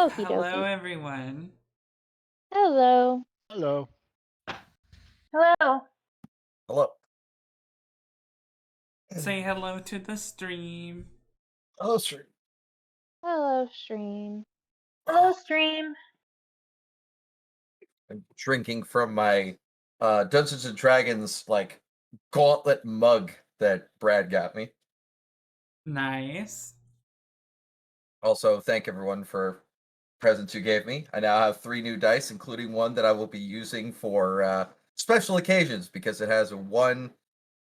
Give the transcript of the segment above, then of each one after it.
Okie Hello, dokie. everyone. Hello. Hello. Hello. Hello. Say hello to the stream. Hello, stream. Hello, stream. Hello, stream. I'm drinking from my Dungeons and Dragons gauntlet mug that Brad got me. Nice. Also, thank everyone for presents you gave me. I now have 3 new dice, including one that I will be using for special occasions because it has a 1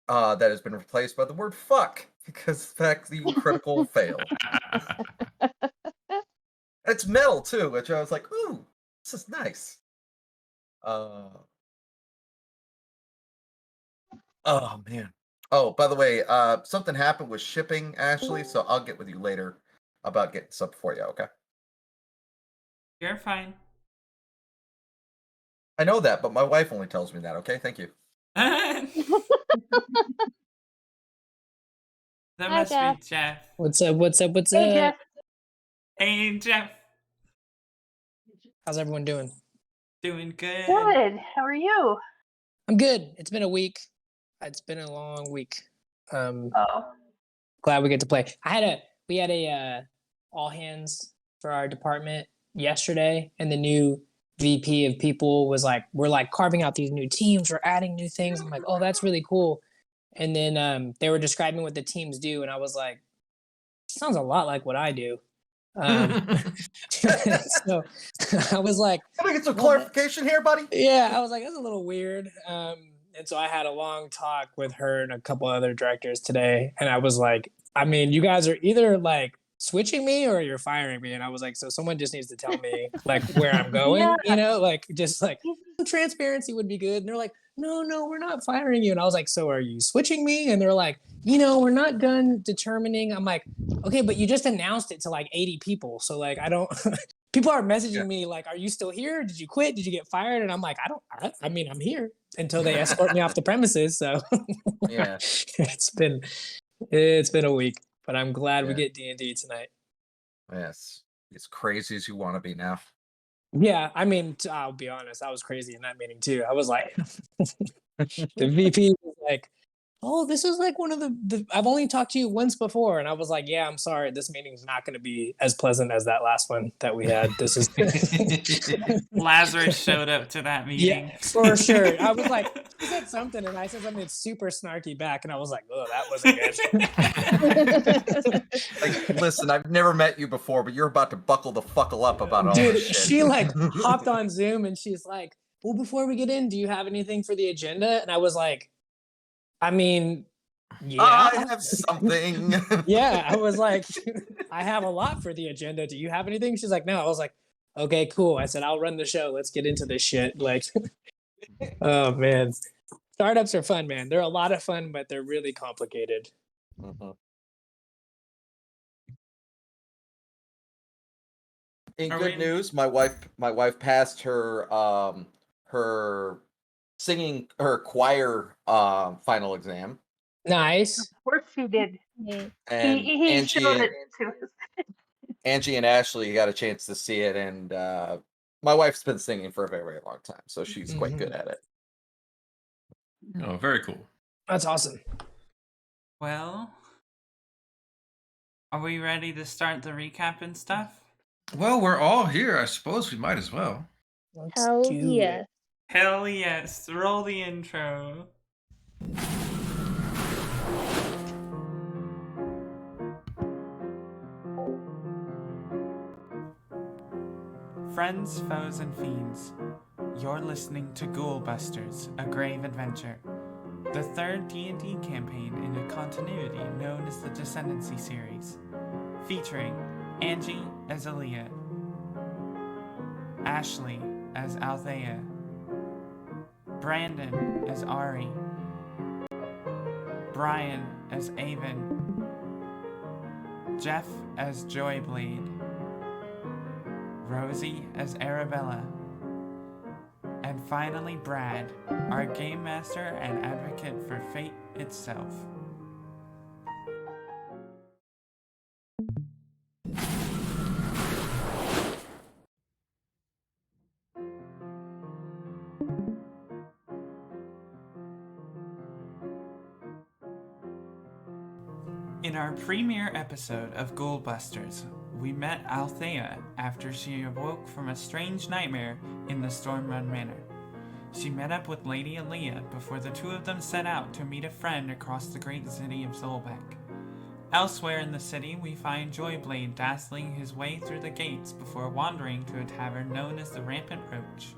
that has been replaced by the word fuck because the fact the critical failed. It's metal too, which I was like, ooh, this is nice. Oh man. Oh, by the way, something happened with shipping, Ashley, so I'll get with you later about getting stuff for you, okay? You're fine. I know that, but my wife only tells me that, okay? Thank you. That Hi, must Jeff. be Jeff. What's up? Hey, Jeff. Hey, Jeff. How's everyone doing? Doing good. Good. How are you? I'm good. It's been a week. It's been a long week. Oh. Glad we get to play. We had a all hands for our department yesterday, and the new VP of people was like, "We're like carving out these new teams. We're adding new things." I'm like, "Oh, that's really cool." And then they were describing what the teams do, and I was like, "Sounds a lot like what I do." So I was like, Can I get some clarification here, buddy? yeah, I was like, that's a little weird. And so I had a long talk with her and a couple other directors today. And I was like, I mean, you guys are either like switching me or you're firing me. And I was like, so someone just needs to tell me like where I'm going, Yeah. like just like some transparency would be good. And they're like, no, we're not firing you. And I was like, so are you switching me? And they're like, we're not done determining. I'm like, okay, but you just announced it to like 80 people. So like, I don't, people are messaging me like, are you still here? Did you quit? Did you get fired? And I'm like, I mean, I'm here until they escort me off the premises. So Yeah. it's been a week, but I'm glad we get D&D tonight. Yes. As crazy as you want to be now. Yeah, I mean, I'll be honest, I was crazy in that meeting too. I was like, the VP was like, oh, this is like one of the I've only talked to you once before. And I was like, yeah, I'm sorry. This meeting's not going to be as pleasant as that last one that we had. This is Lazarus showed up to that meeting. Yeah, for sure. I was like, he said something and I said something super snarky back. And I was like, oh, that wasn't good. Like, listen, I've never met you before, but you're about to buckle the fuckle up about all Dude, this shit. she like hopped on Zoom and she's like, well, before we get in, do you have anything for the agenda? And I was like, I mean, yeah. I have something. Yeah, I was like, I have a lot for the agenda. Do you have anything? She's like, no. I was like, okay, cool. I said, I'll run the show. Let's get into this shit. Like, oh man, startups are fun, man. They're a lot of fun, but they're really complicated. Mm-hmm. In good news, my wife passed her singing, her choir final exam. Nice. Of course she did. And he showed it to us. Angie and Ashley got a chance to see it, and my wife's been singing for a very, very long time, so she's quite good at it. Oh, very cool. That's awesome. Well, are we ready to start the recap and stuff? Well, we're all here. I suppose we might as well. Hell yes. Hell yes. Roll the intro. Friends, foes, and fiends, you're listening to Ghoulbusters, A Grave Adventure, the third D&D campaign in a continuity known as the Descendancy series, featuring Angie as Aaliyah, Ashley as Althea, Brandon as Ari, Brian as Avon, Jeff as Joyblade, Rosie as Arabella, and finally Brad, our game master and advocate for fate itself. In our premiere episode of Ghoulbusters, we met Althea after she awoke from a strange nightmare in the Stormrun Manor. She met up with Lady Aaliyah before the two of them set out to meet a friend across the great city of Zolbeck. Elsewhere in the city, we find Joyblade dazzling his way through the gates before wandering to a tavern known as the Rampant Roach.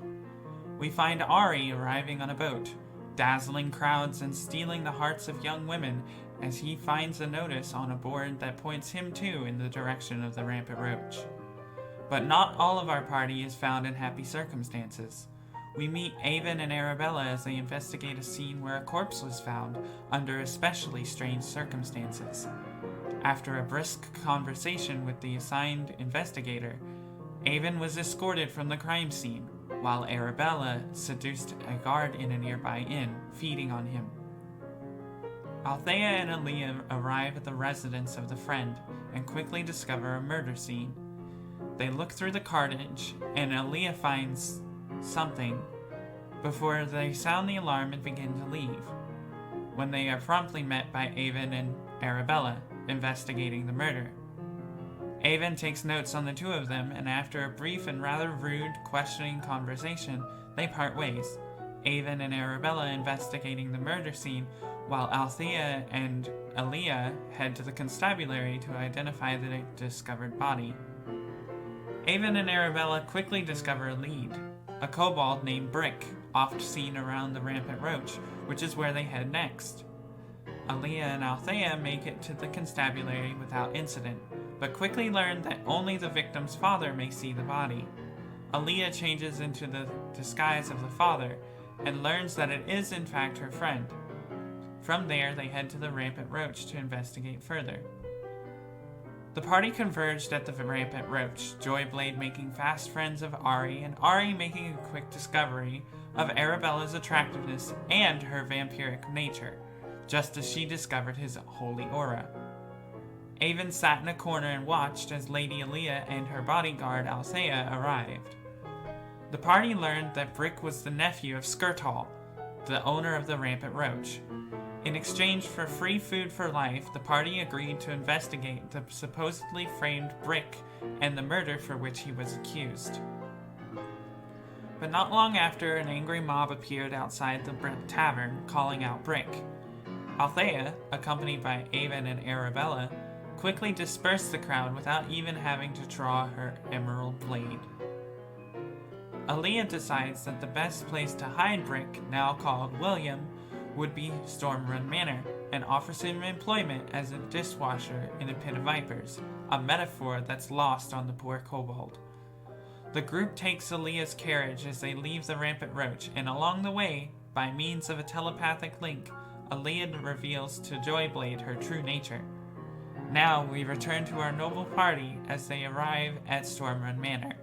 We find Ari arriving on a boat, dazzling crowds and stealing the hearts of young women as he finds a notice on a board that points him too in the direction of the Rampant Roach. But not all of our party is found in happy circumstances. We meet Avon and Arabella as they investigate a scene where a corpse was found under especially strange circumstances. After a brisk conversation with the assigned investigator, Avon was escorted from the crime scene, while Arabella seduced a guard in a nearby inn, feeding on him. Althea and Aaliyah arrive at the residence of the friend and quickly discover a murder scene. They look through the carnage, and Aaliyah finds something before they sound the alarm and begin to leave, when they are promptly met by Avon and Arabella, investigating the murder. Avon takes notes on the two of them, and after a brief and rather rude questioning conversation, they part ways, Avon and Arabella investigating the murder scene, while Althea and Aaliyah head to the constabulary to identify the discovered body. Avon and Arabella quickly discover a lead, a kobold named Brick, oft seen around the Rampant Roach, which is where they head next. Aaliyah and Althea make it to the constabulary without incident, but quickly learn that only the victim's father may see the body. Aaliyah changes into the disguise of the father and learns that it is in fact her friend. From there, they head to the Rampant Roach to investigate further. The party converged at the Rampant Roach, Joyblade making fast friends of Ari, and Ari making a quick discovery of Arabella's attractiveness and her vampiric nature, just as she discovered his holy aura. Avon sat in a corner and watched as Lady Aaliyah and her bodyguard Althea arrived. The party learned that Brick was the nephew of Skirthal, the owner of the Rampant Roach. In exchange for free food for life, the party agreed to investigate the supposedly framed Brick and the murder for which he was accused. But not long after, an angry mob appeared outside the tavern, calling out Brick. Althea, accompanied by Avon and Arabella, quickly dispersed the crowd without even having to draw her emerald blade. Aaliyah decides that the best place to hide Brick, now called William, would be Stormrun Manor, and offers him employment as a dishwasher in a pit of vipers, a metaphor that's lost on the poor kobold. The group takes Aaliyah's carriage as they leave the Rampant Roach, and along the way, by means of a telepathic link, Aaliyah reveals to Joyblade her true nature. Now we return to our noble party as they arrive at Stormrun Manor.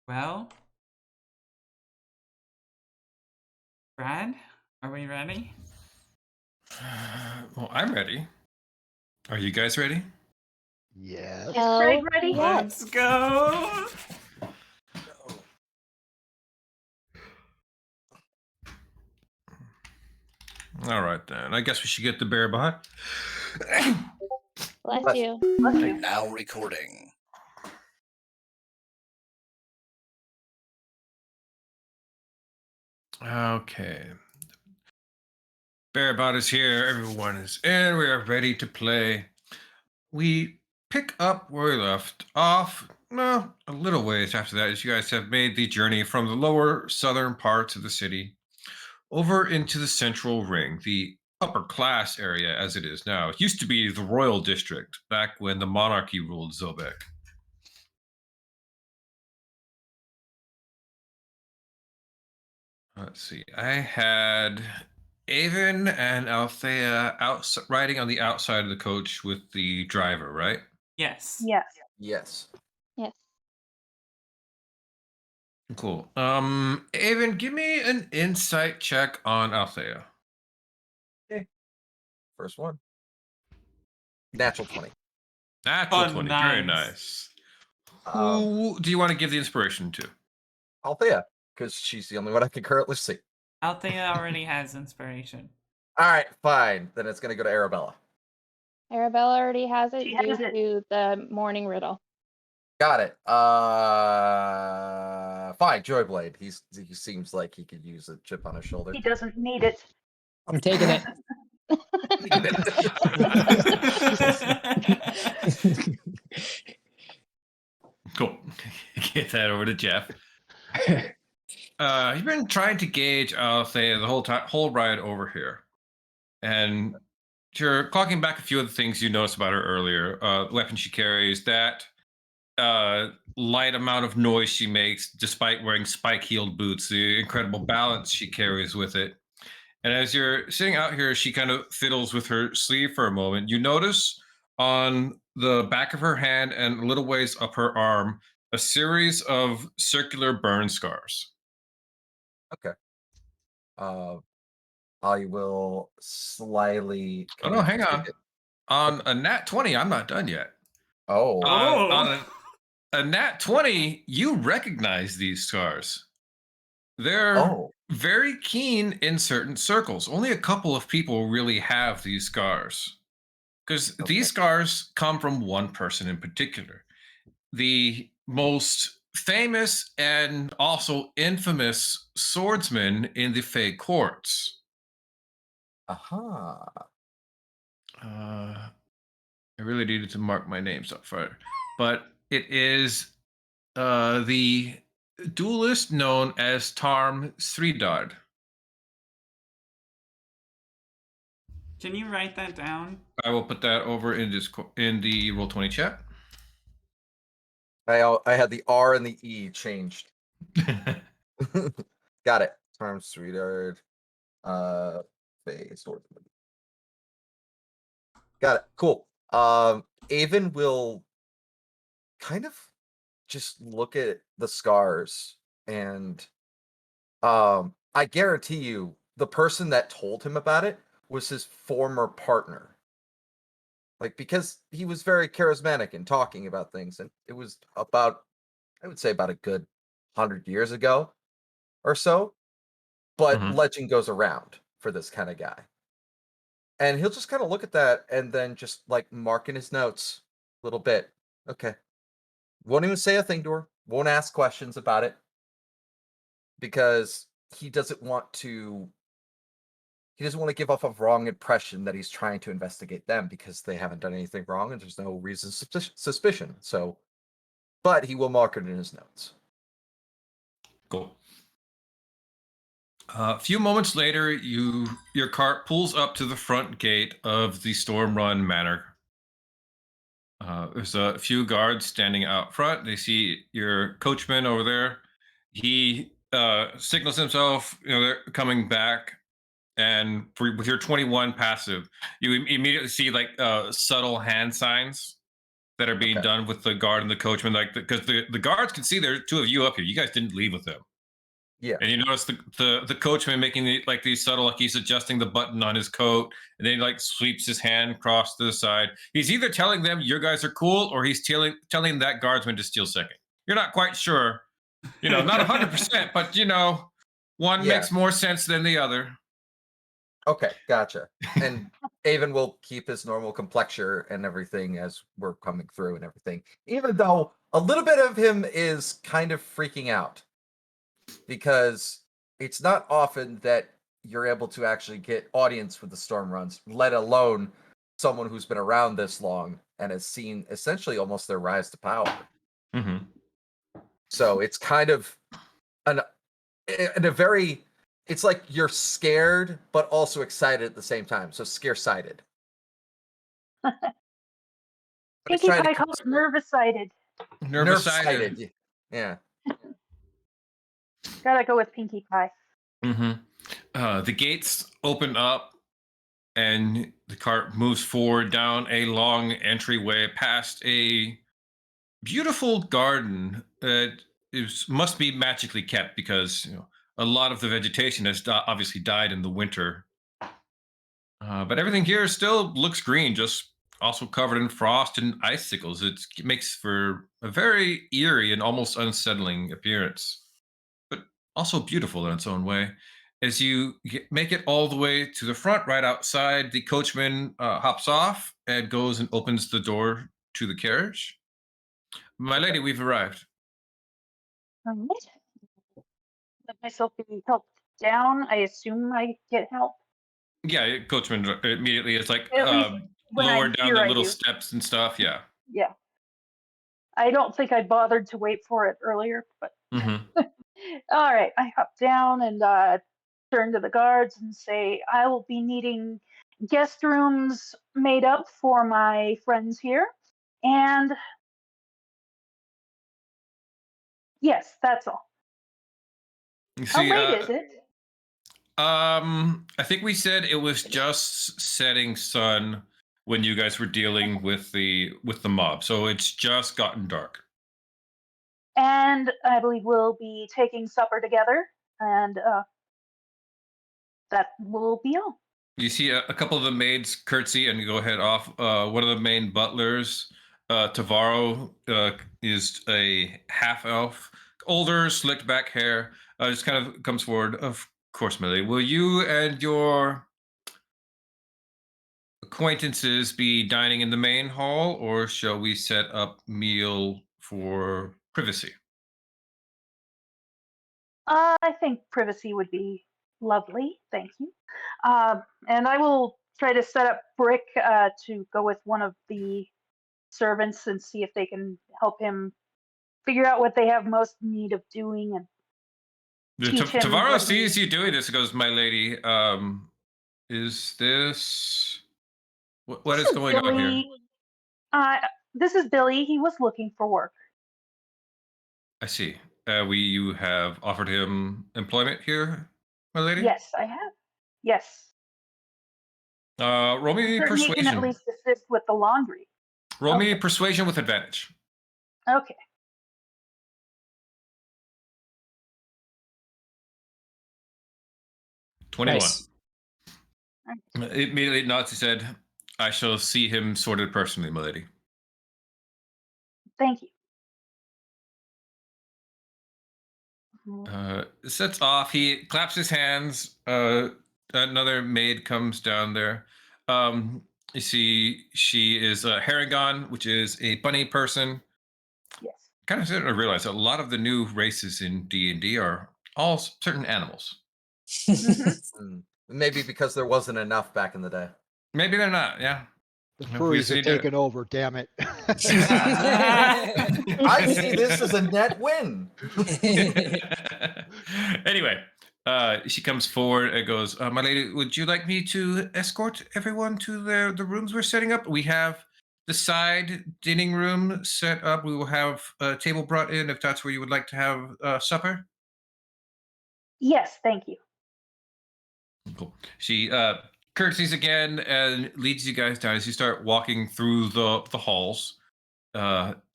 Well, Brad, are we ready? Well, I'm ready. Are you guys ready? Is Hell Craig ready? yes. Let's go! All right, then. I guess we should get the bear bot. Bless you. Bless you. Now recording. Okay. Bearbot is here. Everyone is in. We are ready to play. We pick up where we left off. Well, a little ways after that, as you guys have made the journey from the lower southern parts of the city over into the central ring, the upper class area as it is now. It used to be the royal district back when the monarchy ruled Zobek. Let's see. I had Avon and Althea riding on the outside of the coach with the driver, right? Yes. Yes. Yes. Yes. Cool. Avon, give me an insight check on Althea. First one. Natural 20. Natural Oh, 20. Very nice. nice. Um, Who do you want to give the inspiration to? Althea, because she's the only one I can currently see. Althea already has inspiration. All right, fine. Then it's going to go to Arabella. Arabella already has it She due has it. to the morning riddle. Got it. Fine. Joyblade. He seems like he could use a chip on his shoulder. He doesn't need it. I'm taking it. Cool. Get that over to Jeff. You've been trying to gauge Althea the whole ride over here, and you're clocking back a few of the things you noticed about her earlier. The weapon she carries, that light amount of noise she makes despite wearing spike-heeled boots, the incredible balance she carries with it. And as you're sitting out here, she kind of fiddles with her sleeve for a moment. You notice on the back of her hand and a little ways up her arm a series of circular burn scars. Okay. I will slyly. Oh no, hang on. On a nat 20, I'm not done yet. Oh. On a nat 20, you recognize these scars. They're very keen in certain circles. Only a couple of people really have these scars. Because these scars come from one person in particular. The most famous and also infamous swordsman in the Fey courts. Aha. I really needed to mark my names up further. But it is the duelist known as Tarm Sridard. Can you write that down? I will put that over in the Roll20 chat. I had the R and the E changed. Got it. Tarm Sridard. Swordsman. Got it. Cool. Avon will kind of just look at the scars, and I guarantee you the person that told him about it was his former partner. Like, because he was very charismatic in talking about things, and it was about, I would say, about a good 100 years ago or so. But legend goes around for this kind of guy. And he'll just kind of look at that and then just like mark in his notes a little bit. Okay. Won't even say a thing to her. Won't ask questions about it. Because he doesn't want to give off a wrong impression that he's trying to investigate them, because they haven't done anything wrong and there's no reason suspicion. So, but he will mark it in his notes. Cool. A few moments later, your cart pulls up to the front gate of the Storm Run Manor. There's a few guards standing out front. They see your coachman over there. He signals himself. They're coming back, and with your 21 passive, you immediately see like subtle hand signs that are being done with the guard and the coachman. Like, because the guards can see there's two of you up here. You guys didn't leave with them. Yeah. And you notice the coachman making these subtle, like he's adjusting the button on his coat, and then he like sweeps his hand across to the side. He's either telling them your guys are cool, or he's telling that guardsman to steal second. You're not quite sure. Not 100%, but one makes more sense than the other. Okay, gotcha. And Avon will keep his normal complexion and everything as we're coming through and everything, even though a little bit of him is kind of freaking out, because it's not often that you're able to actually get audience with the Storm Runs, let alone someone who's been around this long and has seen essentially almost their rise to power. Mm-hmm. So it's kind of it's like you're scared but also excited at the same time. So scare-sided. Pinkie Pie calls it nervous-sided. Nervous-sided. Yeah. Gotta go with Pinkie Pie. Mm-hmm. The gates open up, and the cart moves forward down a long entryway past a beautiful garden that must be magically kept, because a lot of the vegetation has obviously died in the winter. But everything here still looks green, just also covered in frost and icicles. It makes for a very eerie and almost unsettling appearance, but also beautiful in its own way. As you make it all the way to the front, right outside, the coachman hops off and goes and opens the door to the carriage. My lady, we've arrived. All right. Let myself be helped down. I assume I get help. Yeah, coachman immediately is like At least when lower I'm down here, the I little do. steps and stuff. Yeah. Yeah. I don't think I bothered to wait for it earlier, but Hmm. all right. I hop down and turn to the guards and say, I will be needing guest rooms made up for my friends here. And yes, that's all. You How see, late is it? I think we said it was just setting sun when you guys were dealing with the mob, so it's just gotten dark. And I believe we'll be taking supper together, and that will be all. You see a couple of the maids curtsy and go head off. One of the main butlers, Tavaro, is a half elf, older, slicked back hair. Just kind of comes forward. Of course, Millie. Will you and your acquaintances be dining in the main hall, or shall we set up meal for privacy? I think privacy would be lovely. Thank you. And I will try to set up Brick to go with one of the servants and see if they can help him figure out what they have most need of doing and teach him Tavaro what sees he. you doing this and goes, "My lady, is this what This is is going on here?" Billy. Uh, this is Billy. He was looking for work. I see. You have offered him employment here, my lady. Yes, I have. Yes. Roll I'm me certain he can at persuasion. least assist with the laundry. Roll me Okay. persuasion with advantage. Okay. 21. Nice. Immediately nods. He said, "I shall see him sorted personally, my lady." Thank you. Mhm. Sets off. He claps his hands. Another maid comes down there. Um, you see, she is a Haragon, which is a bunny person. Yes. Kind of starting to realize a lot of the new races in D&D are all certain animals. Mm. Maybe because there wasn't enough back in the day. Maybe they're not. Yeah. The We furries see have taken over, damn it. I see this as a net win. Anyway, she comes forward and goes, "My lady, would you like me to escort everyone to the rooms we're setting up? We have the side dining room set up. We will have a table brought in if that's where you would like to have supper." Yes, thank you. Cool. She curtsies again and leads you guys down as you start walking through the halls.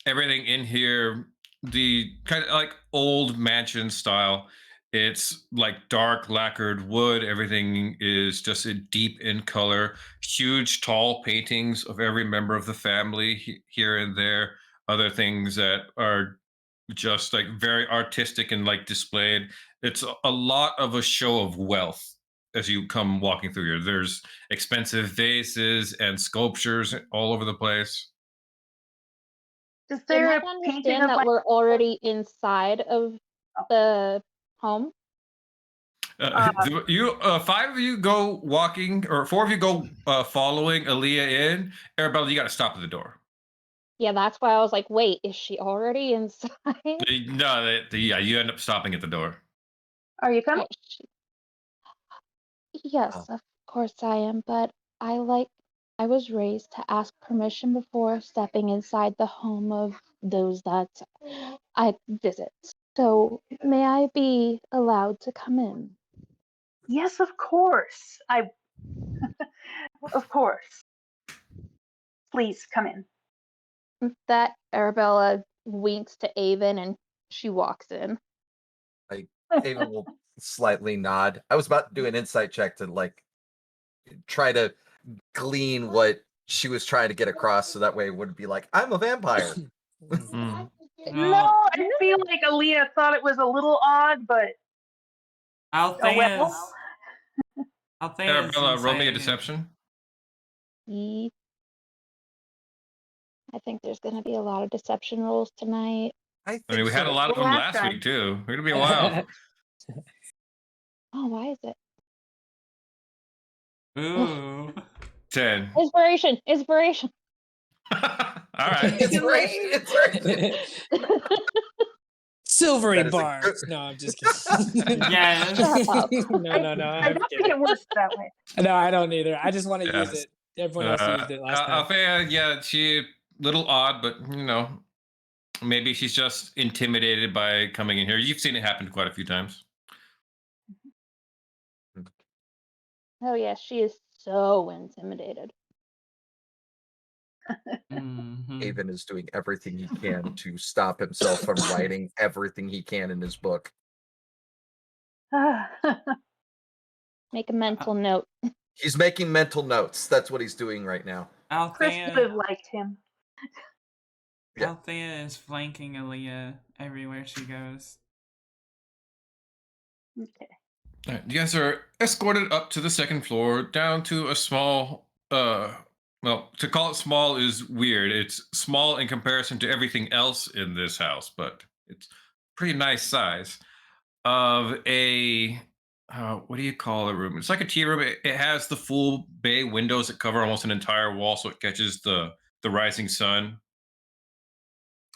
Everything in here, the kind of like old mansion style. It's like dark lacquered wood. Everything is just deep in color. Huge, tall paintings of every member of the family here and there. Other things that are just like very artistic and like displayed. It's a lot of a show of wealth as you come walking through here. There's expensive vases and sculptures all over the place. Is Did there Mike a painting understand of that my? we're already inside of Oh, the home? uh, You five of you go walking, or four of you go following Aaliyah in. Arabella, you got to stop at the door. Yeah, that's why I was like, wait, is she already inside? No, yeah, you end up stopping at the door. are you coming? Yes, Oh. of course I am, but I was raised to ask permission before stepping inside the home of those that I visit. So may I be allowed to come in? Yes, of course. Of course. Please come in. With that, Arabella winks to Avon and she walks in. Ava will slightly nod. I was about to do an insight check to like try to glean what she was trying to get across, so that way it wouldn't be like, I'm a vampire. Mm. No, Well, I feel like Aaliyah thought it was a little odd, but oh well. Althea's Arabella, roll me a inside. deception. I think there's going to be a lot of deception rolls tonight. I I mean, think we had a so. lot of Well, them last last time. week too. We're gonna be a while. Oh, why is it? Ooh. 10. Inspiration. All right. It's right. Silvery That is a bars. good- No, I'm just kidding. Yes. no, I I'm don't think kidding. it works that way. No, I don't either. I just want to use Yes. it. Everyone else used it last time. Althea, yeah, she little odd, but maybe she's just intimidated by coming in here. You've seen it happen quite a few times. Oh, yes, she is so intimidated. Mhm. Haven is doing everything he can to stop himself from writing everything he can in his book. Make a mental note. He's making mental notes. That's what he's doing right now. Chris would Althea, have liked him. Yeah. Althea is flanking Aaliyah everywhere she goes. Okay. All right, you guys are escorted up to the second floor, down to a small. Well, to call it small is weird. It's small in comparison to everything else in this house, but it's pretty nice size. Of a what do you call a room? It's like a tea room. It has the full bay windows that cover almost an entire wall, so it catches the rising sun.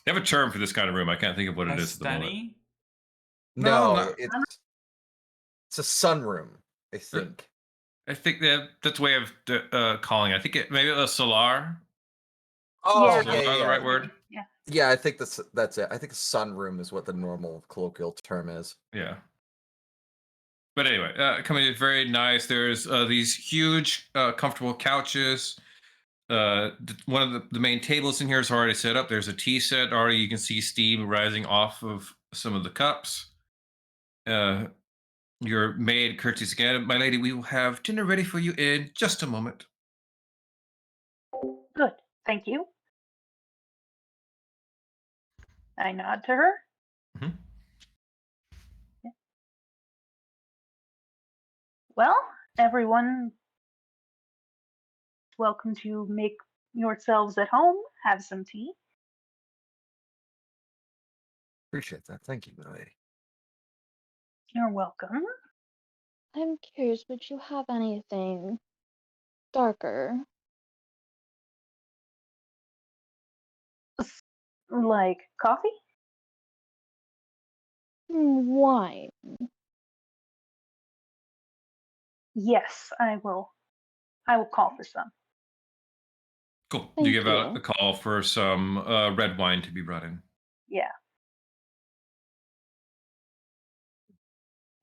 They have a term for this kind of room. I can't think of what A it is at the moment. study? No, No, not- it's a sunroom, I think. I think that's way of calling it. I think maybe a solar. Oh, Yeah. Is solar the right word? Yeah. Yeah, I think that's it. I think a sunroom is what the normal colloquial term is. Yeah. But anyway, coming in very nice. There's these huge, comfortable couches. One of the main tables in here is already set up. There's a tea set already. You can see steam rising off of some of the cups. Your maid curtsies again. My lady, we will have dinner ready for you in just a moment. Good. Thank you. I nod to her. Mhm. Yeah. Well, everyone, welcome to make yourselves at home. Have some tea. Appreciate that. Thank you, my lady. You're welcome. I'm curious, would you have anything darker? Like coffee? Wine. Yes, I will. I will call for some. Cool. Thank You give out you. a call for some red wine to be brought in. Yeah.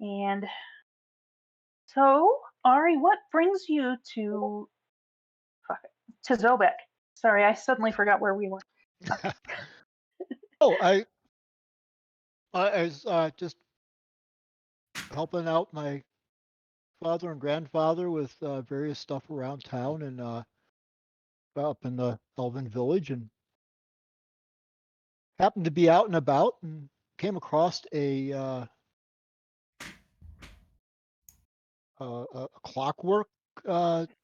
And so, Ari, what brings you to Zobek? Sorry, I suddenly forgot where we were. Oh, I was just helping out my father and grandfather with various stuff around town and up in the Elven village, and happened to be out and about and came across a clockwork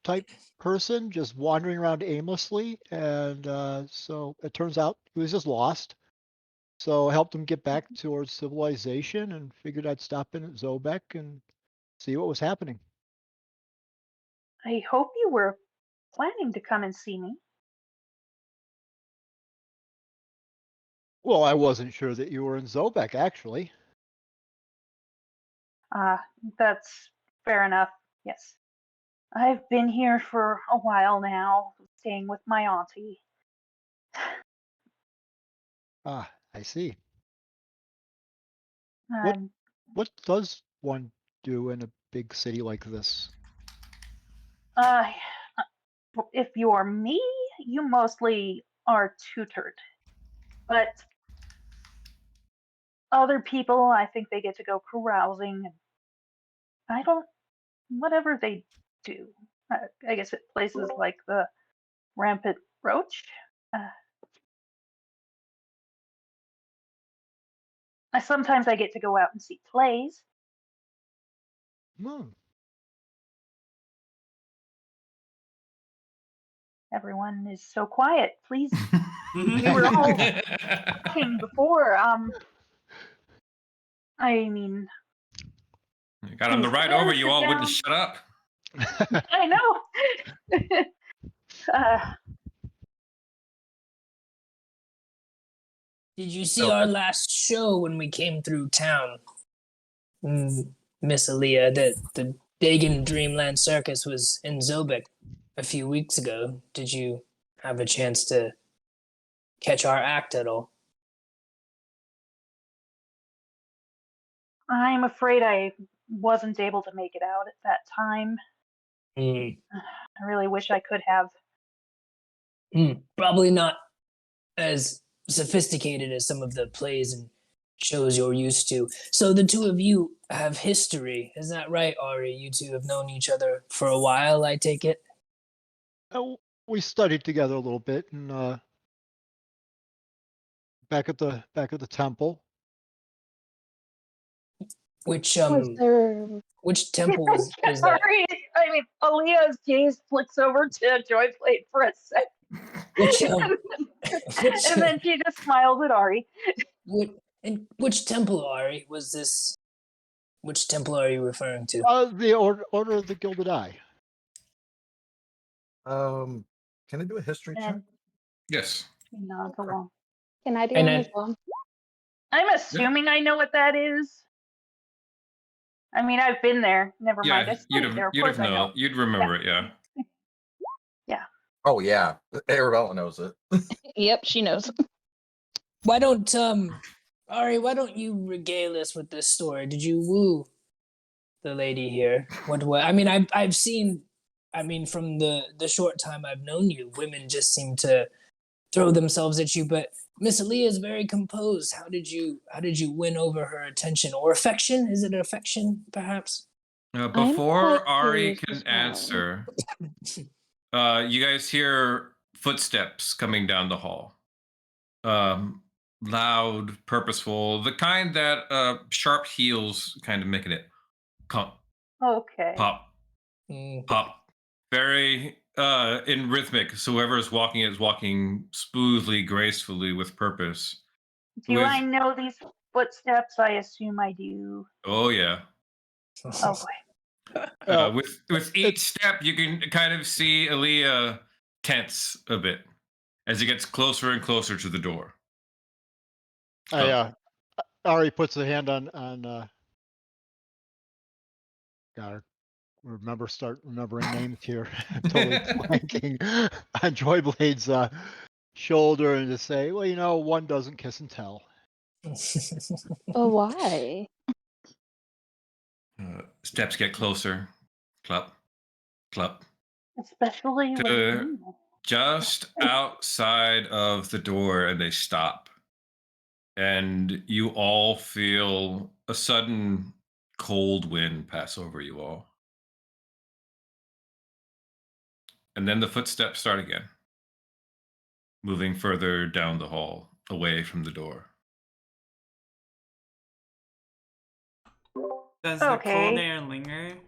type person just wandering around aimlessly, and so it turns out he was just lost. So I helped him get back towards civilization and figured I'd stop in at Zobek and see what was happening. I hope you were planning to come and see me. Well, I wasn't sure that you were in Zobek, actually. That's fair enough. Yes. I've been here for a while now, staying with my auntie. Ah, I see. Um, What does one do in a big city like this? uh, if you're me, you mostly are tutored. But other people, I think they get to go carousing. I don't, whatever they do. I guess at places like the Rampant Roach. Sometimes I get to go out and see plays. Hmm. Everyone is so quiet. Please, we were all talking before. I mean, You got on the please ride come over, in, you sit all wouldn't down. shut up. I know. uh, Did you see Okay. our last show when we came through town? Miss Aaliyah, that the Dagon Dreamland Circus was in Zobek a few weeks ago. Did you have a chance to catch our act at all? I'm afraid I wasn't able to make it out at that time. Mm. I really wish I could have. Probably not as sophisticated as some of the plays and shows you're used to. So the two of you have history, is that right, Ari? You two have known each other for a while, I take it. We studied together a little bit, and back at the temple. Which Was there which temple is that? Sorry, I mean, Aaliyah's gaze flicks over to Joyblade for a second. Which which And then she just smiles at Ari. which temple, Ari, was this? Which temple are you referring to? The Order of the Gilded Eye. Can I do a history check? And Yes. she nods along. can I do And one I- as well? I'm assuming I know what that is. I mean, I've been there. Never mind. I Yeah, studied there. Of you'd course have I know. known. You'd remember it, yeah. Oh yeah, Arabella knows it. Yep, she knows. Why don't Ari, why don't you regale us with this story? Did you woo the lady here? What I mean, I've seen, I mean, from the short time I've known you, women just seem to throw themselves at you, but Miss Aaliyah is very composed. How did you win over her attention or affection? Is it affection, perhaps? I'm Before quite Ari curious as can well. answer, you guys hear footsteps coming down the hall. Loud, purposeful, the kind that sharp heels kind of making it pop, Okay. pop, Mm. pop. Very in rhythmic. So whoever is walking smoothly, gracefully, with purpose. Do I With know these footsteps? I assume I do. oh yeah. Oh boy. With each step, you can kind of see Aaliyah tense a bit as he gets closer and closer to the door. Ari puts a hand on God, start remembering names here. I'm totally blanking on Joyblade's shoulder and to say, well, one doesn't kiss and tell. Oh, why? Steps get closer. Clup, clup. Especially when To just outside of the door, and they stop. And you all feel a sudden cold wind pass over you all. And then the footsteps start again, moving further down the hall, away from the door. Does the cold Okay. air linger?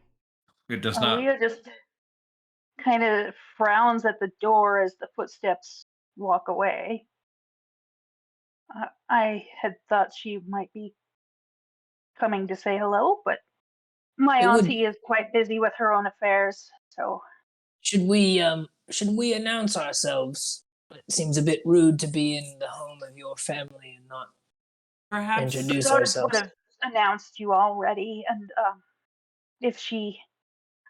It does not. Aaliyah just kind of frowns at the door as the footsteps walk away. I had thought she might be coming to say hello, but my It would- auntie is quite busy with her own affairs, so should we announce ourselves? It seems a bit rude to be in the home of your family and not Perhaps introduce Doris would ourselves. have announced you already, and if she,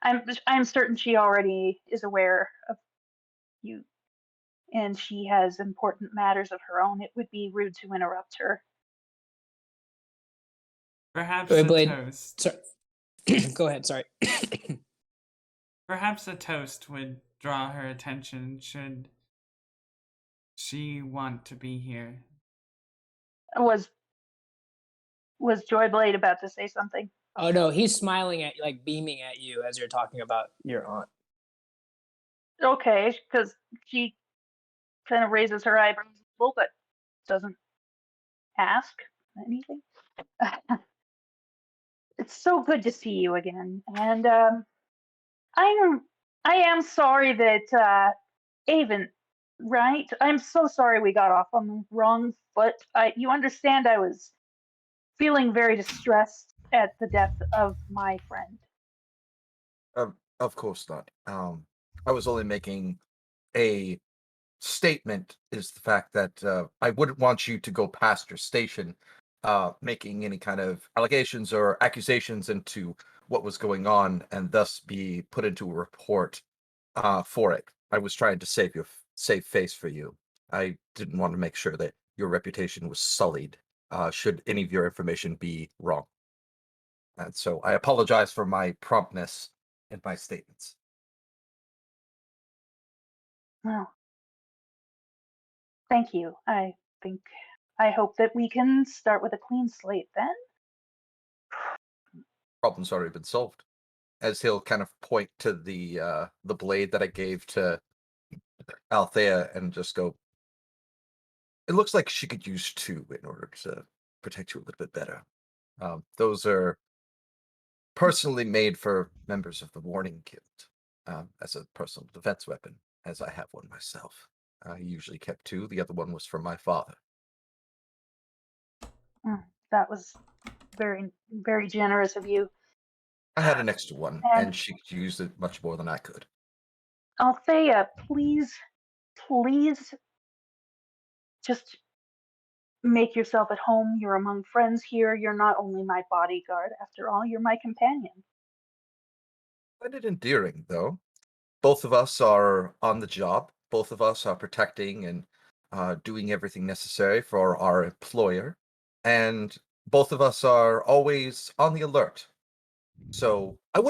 I'm certain she already is aware of you, and she has important matters of her own. It would be rude to interrupt her. perhaps Joy a Blade. toast. Sorry. Go ahead, sorry. Perhaps a toast would draw her attention should she want to be here. Was Joyblade about to say something? Oh no, he's smiling at you, like beaming at you as you're talking about your aunt. Okay, because she kind of raises her eyebrows a little, but doesn't ask anything. It's so good to see you again, and I am sorry that Avon, right? I'm so sorry we got off on the wrong foot. You understand I was feeling very distressed at the death of my friend. Of course not. I was only making a statement. Is the fact that I wouldn't want you to go past your station, making any kind of allegations or accusations into what was going on, and thus be put into a report for it. I was trying to save face for you. I didn't want to make sure that your reputation was sullied should any of your information be wrong. And so I apologize for my promptness in my statements. Well, thank you. I hope that we can start with a clean slate then. Problem's already been solved. As he'll kind of point to the blade that I gave to Althea and just go, it looks like she could use two in order to protect you a little bit better. Those are personally made for members of the Warning Guild as a personal defense weapon, as I have one myself. I usually kept two. The other one was from my father. That was very, very generous of you. I had an extra one, And and she could use it much more than I could. Althea, please just make yourself at home. You're among friends here. You're not only my bodyguard, after all, you're my companion. Find it endearing, though. Both of us are on the job. Both of us are protecting and doing everything necessary for our employer. And both of us are always on the alert. So I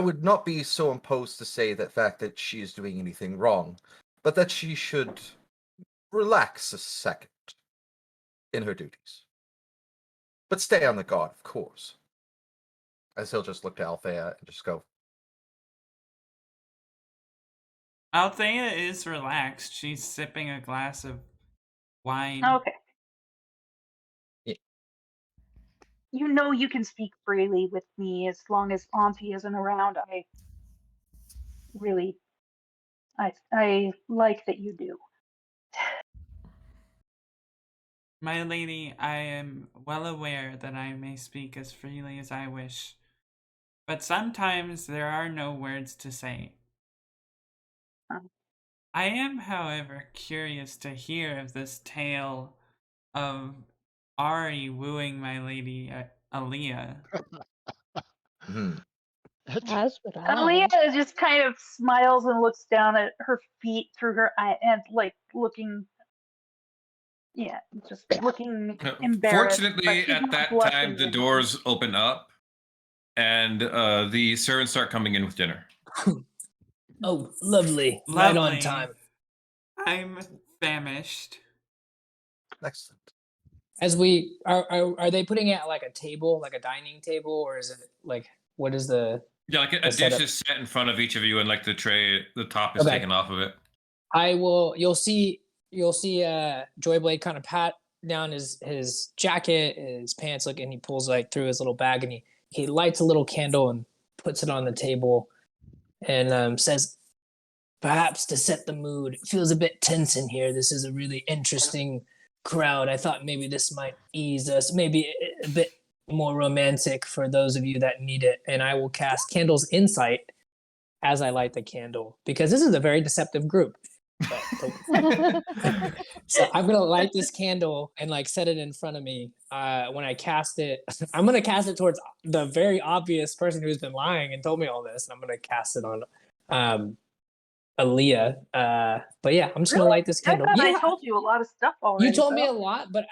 would not be so imposed to say the fact that she is doing anything wrong, but that she should relax a second in her duties. But stay on the guard, of course. As he'll just look to Althea and just go, Althea is relaxed. She's sipping a glass of wine. Okay. Yeah. You know you can speak freely with me as long as Auntie isn't around. I like that you do. My lady, I am well aware that I may speak as freely as I wish, but sometimes there are no words to say. Um, I am, however, curious to hear of this tale of Ari wooing my lady Aaliyah. As would I. Aaliyah just kind of smiles and looks down at her feet through her eye and like looking, yeah, just looking embarrassed. But Fortunately, she's at not that blushing time, or the anything. doors open up, and the servants start coming in with dinner. Oh, lovely. Right on time. I'm famished. excellent. As we are they putting it at like a table, like a dining table, or is it like what is the Yeah, like a the dish setup? is set in front of each of you, and like the tray, the top is Okay. taken off of it. I will. You'll see. Joyblade kind of pat down his jacket, his pants, look, and he pulls like through his little bag, and he lights a little candle and puts it on the table, and says, "Perhaps to set the mood, it feels a bit tense in here. This is a really interesting crowd. I thought maybe this might ease us, maybe a bit more romantic for those of you that need it." And I will cast Candle's Insight as I light the candle because this is a very deceptive group. So I'm gonna light this candle and like set it in front of me. When I cast it, I'm gonna cast it towards the very obvious person who's been lying and told me all this. And I'm gonna cast it on Aaliyah. But yeah, I'm just gonna light this candle. I thought Yeah, I told you a lot of stuff already. you told me a so. lot, but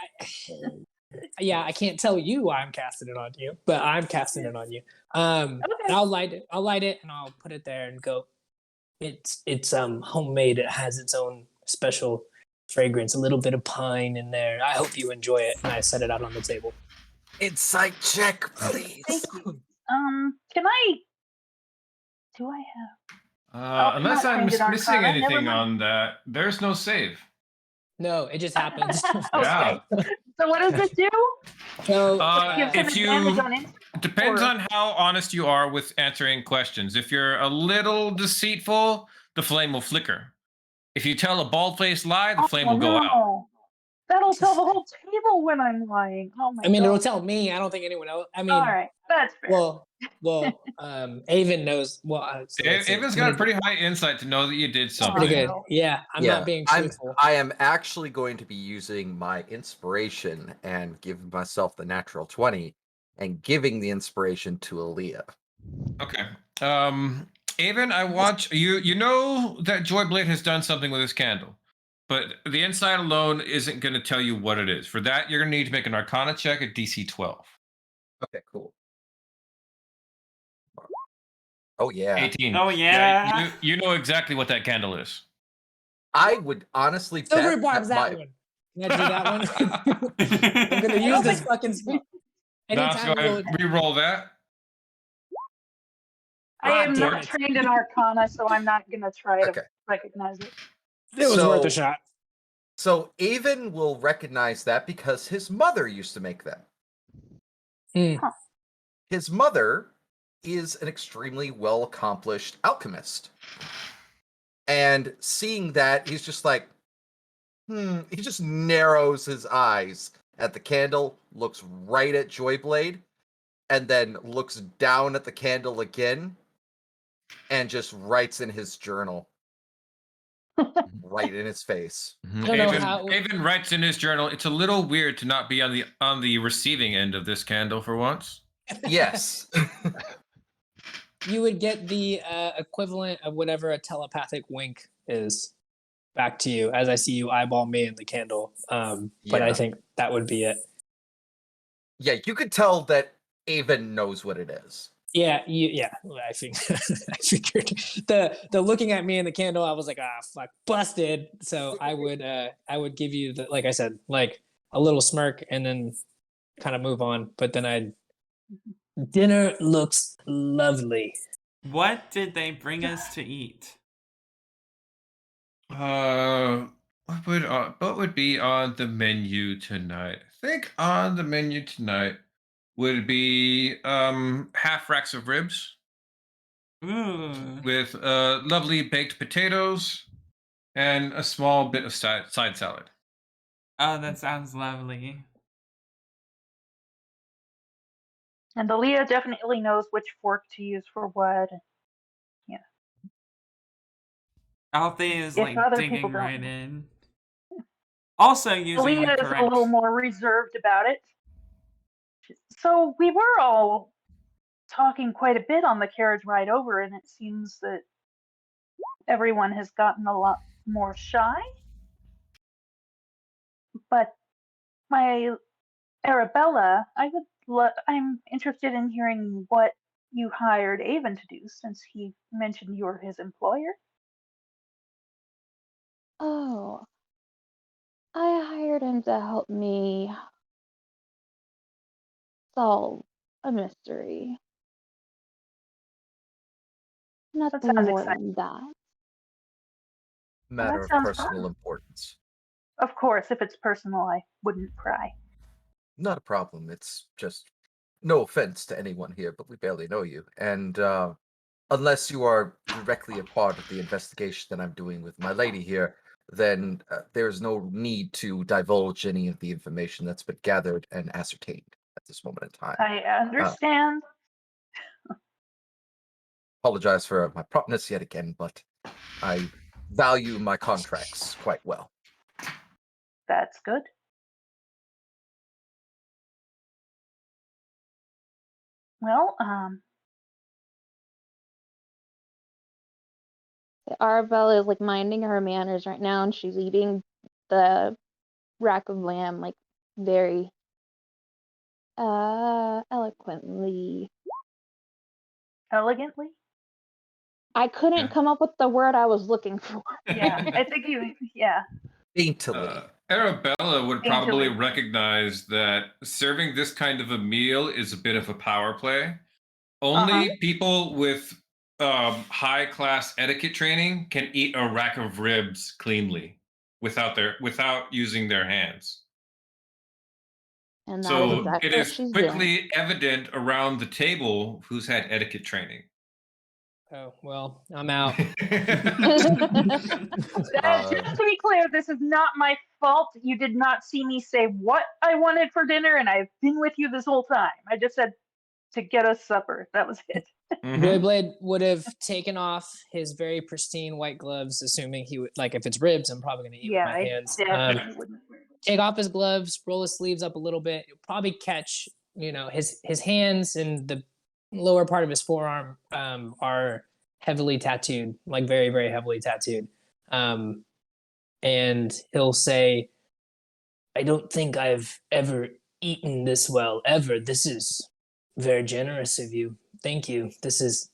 yeah, I can't tell you why I'm casting it on you, but I'm casting it on you. And I'll light it. I'll light it and I'll put it there and go. It's homemade. It has its own special fragrance, a little bit of pine in there. I hope you enjoy it. And I set it out on the table. Insight check, please. Thank you. Can I? Do I have? Unless I'm trained in missing Arcana, never anything mind. on that, there's no save. No, it just happens. Yeah. So what does it do? So Gives him If advantage you on insight? it depends or- on how honest you are with answering questions. If you're a little deceitful, the flame will flicker. If you tell a bald-faced lie, the flame will go out. no. That'll tell the whole table when I'm lying. Oh my I mean, god. it'll tell me. I don't think anyone else. I mean, All right, that's fair. well, Avon knows. Well, so let's see. Avon's got a pretty high insight to know that you did something. pretty good. no. Yeah, I'm not being truthful. I am actually going to be using my inspiration and giving myself the natural 20 and giving the inspiration to Aaliyah. Okay. Avon, I want you. You know that Joyblade has done something with his candle, but the insight alone isn't going to tell you what it is. For that, you're going to need to make an Arcana check at DC 12. Okay, cool. Oh yeah. 18. Oh, yeah. you know exactly what that candle is. I would honestly Silver bet Barb's that that one. Can I do that one? I'm gonna use this fucking spell. Now, so Anytime I re-roll that. I am damn not it. trained in Arcana, so I'm not gonna try Okay. to recognize it. it was worth a So- shot. So Avon will recognize that because his mother used to make them. Hmm. His mother is an extremely well accomplished alchemist. And seeing that, he's just like, he just narrows his eyes at the candle, looks right at Joyblade, and then looks down at the candle again, and just writes in his journal. Right in his face. I don't know how. Avon writes in his journal, "It's a little weird to not be on the receiving end of this candle for once." Yes. You would get the equivalent of whatever a telepathic wink is back to you as I see you eyeball me in the candle. But I Yeah. think that would be it. Yeah, you could tell that Avon knows what it is. Yeah, I think I figured the looking at me in the candle, I was like, fuck, busted. So I would give you the, like I said, like a little smirk and then kind of move on. But then dinner looks lovely. What did they bring us to eat? What would be on the menu tonight? I think on the menu tonight would be half racks of ribs Ooh. with lovely baked potatoes and a small bit of side salad. Oh, that sounds lovely. And Aaliyah definitely knows which fork to use for what. Althea is If like other digging people don't right know. in. Also using the Aaliyah is a correct. little more reserved about it. So we were all talking quite a bit on the carriage ride over, and it seems that everyone has gotten a lot more shy. But my Arabella, I'm interested in hearing what you hired Avon to do, since he mentioned you were his employer. Oh, I hired him to help me solve a mystery. Nothing sounds more exciting. than that. Matter of sounds personal fun. importance. Of course, if it's personal, I wouldn't pry. Not a problem. It's just no offense to anyone here, but we barely know you. And unless you are directly a part of the investigation that I'm doing with my lady here, then there's no need to divulge any of the information that's been gathered and ascertained at this moment in time. I understand. Apologize for my promptness yet again, but I value my contracts quite well. That's good. Well, Arabella is like minding her manners right now, and she's eating the rack of lamb like very eloquently. elegantly. I couldn't Yeah. come up with the word I was looking for. Yeah, I think you. Yeah, Daintily. Arabella would probably Daintily. recognize that serving this kind of a meal is a bit of a power play. Only people with high class etiquette training can eat a rack of ribs cleanly without using their hands. And that is So exactly it what is she's doing. quickly evident around the table who's had etiquette training. Oh, well, I'm out. Just to be clear, this is not my fault. You did not see me say what I wanted for dinner, and I've been with you this whole time. I just said to get us supper. That was it. Joyblade would have taken off his very pristine white gloves, assuming he would, like, if it's ribs, I'm probably going to eat Yeah, with my I hands. definitely wouldn't. Take off his gloves, roll his sleeves up a little bit. You'll probably catch, his hands and the lower part of his forearm are heavily tattooed, like very, very heavily tattooed. And he'll say, I don't think I've ever eaten this well, ever. This is very generous of you. Thank you. This is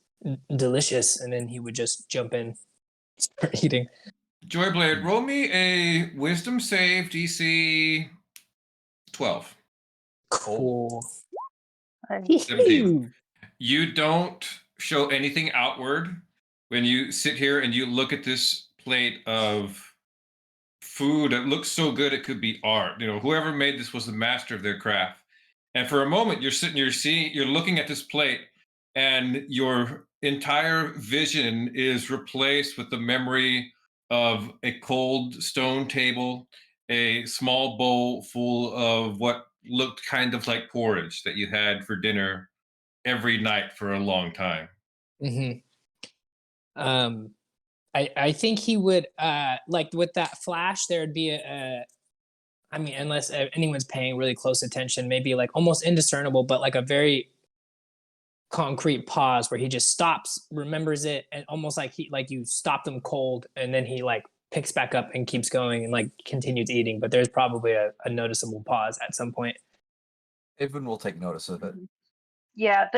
delicious. And then he would just jump in, start eating. Joyblade, roll me a wisdom save DC 12. Cool. 17. You don't show anything outward when you sit here and you look at this plate of food that looks so good it could be art. Whoever made this was the master of their craft. And for a moment, you're looking at this plate, and your entire vision is replaced with the memory of a cold stone table, a small bowl full of what looked kind of like porridge that you had for dinner every night for a long time. Mm-hmm. I think he would like with that flash. There would be unless anyone's paying really close attention, maybe like almost indiscernible, but like a very concrete pause where he just stops, remembers it, and almost like you stopped him cold, and then he like picks back up and keeps going and like continues eating. But there's probably a noticeable pause at some point. Avon will take notice of it. Yeah,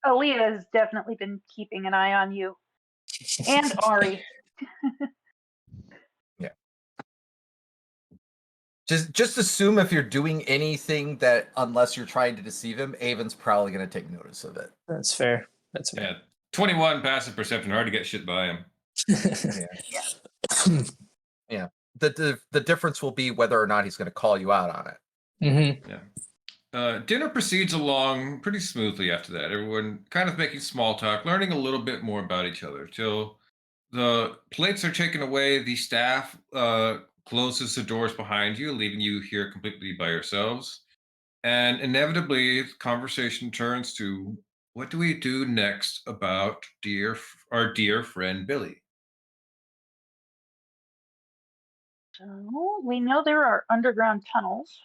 Aaliyah has definitely been keeping an eye on you. And Ari. Yeah. Just assume if you're doing anything that, unless you're trying to deceive him, Avon's probably going to take notice of it. That's fair. That's fair. Yeah. 21 passive perception, hard to get shit by him. Yeah. The difference will be whether or not he's going to call you out on it. Mm-hmm. Yeah. Dinner proceeds along pretty smoothly after that. Everyone kind of making small talk, learning a little bit more about each other till the plates are taken away. The staff closes the doors behind you, leaving you here completely by yourselves. And inevitably, the conversation turns to, what do we do next about our dear friend Billy? So we know there are underground tunnels.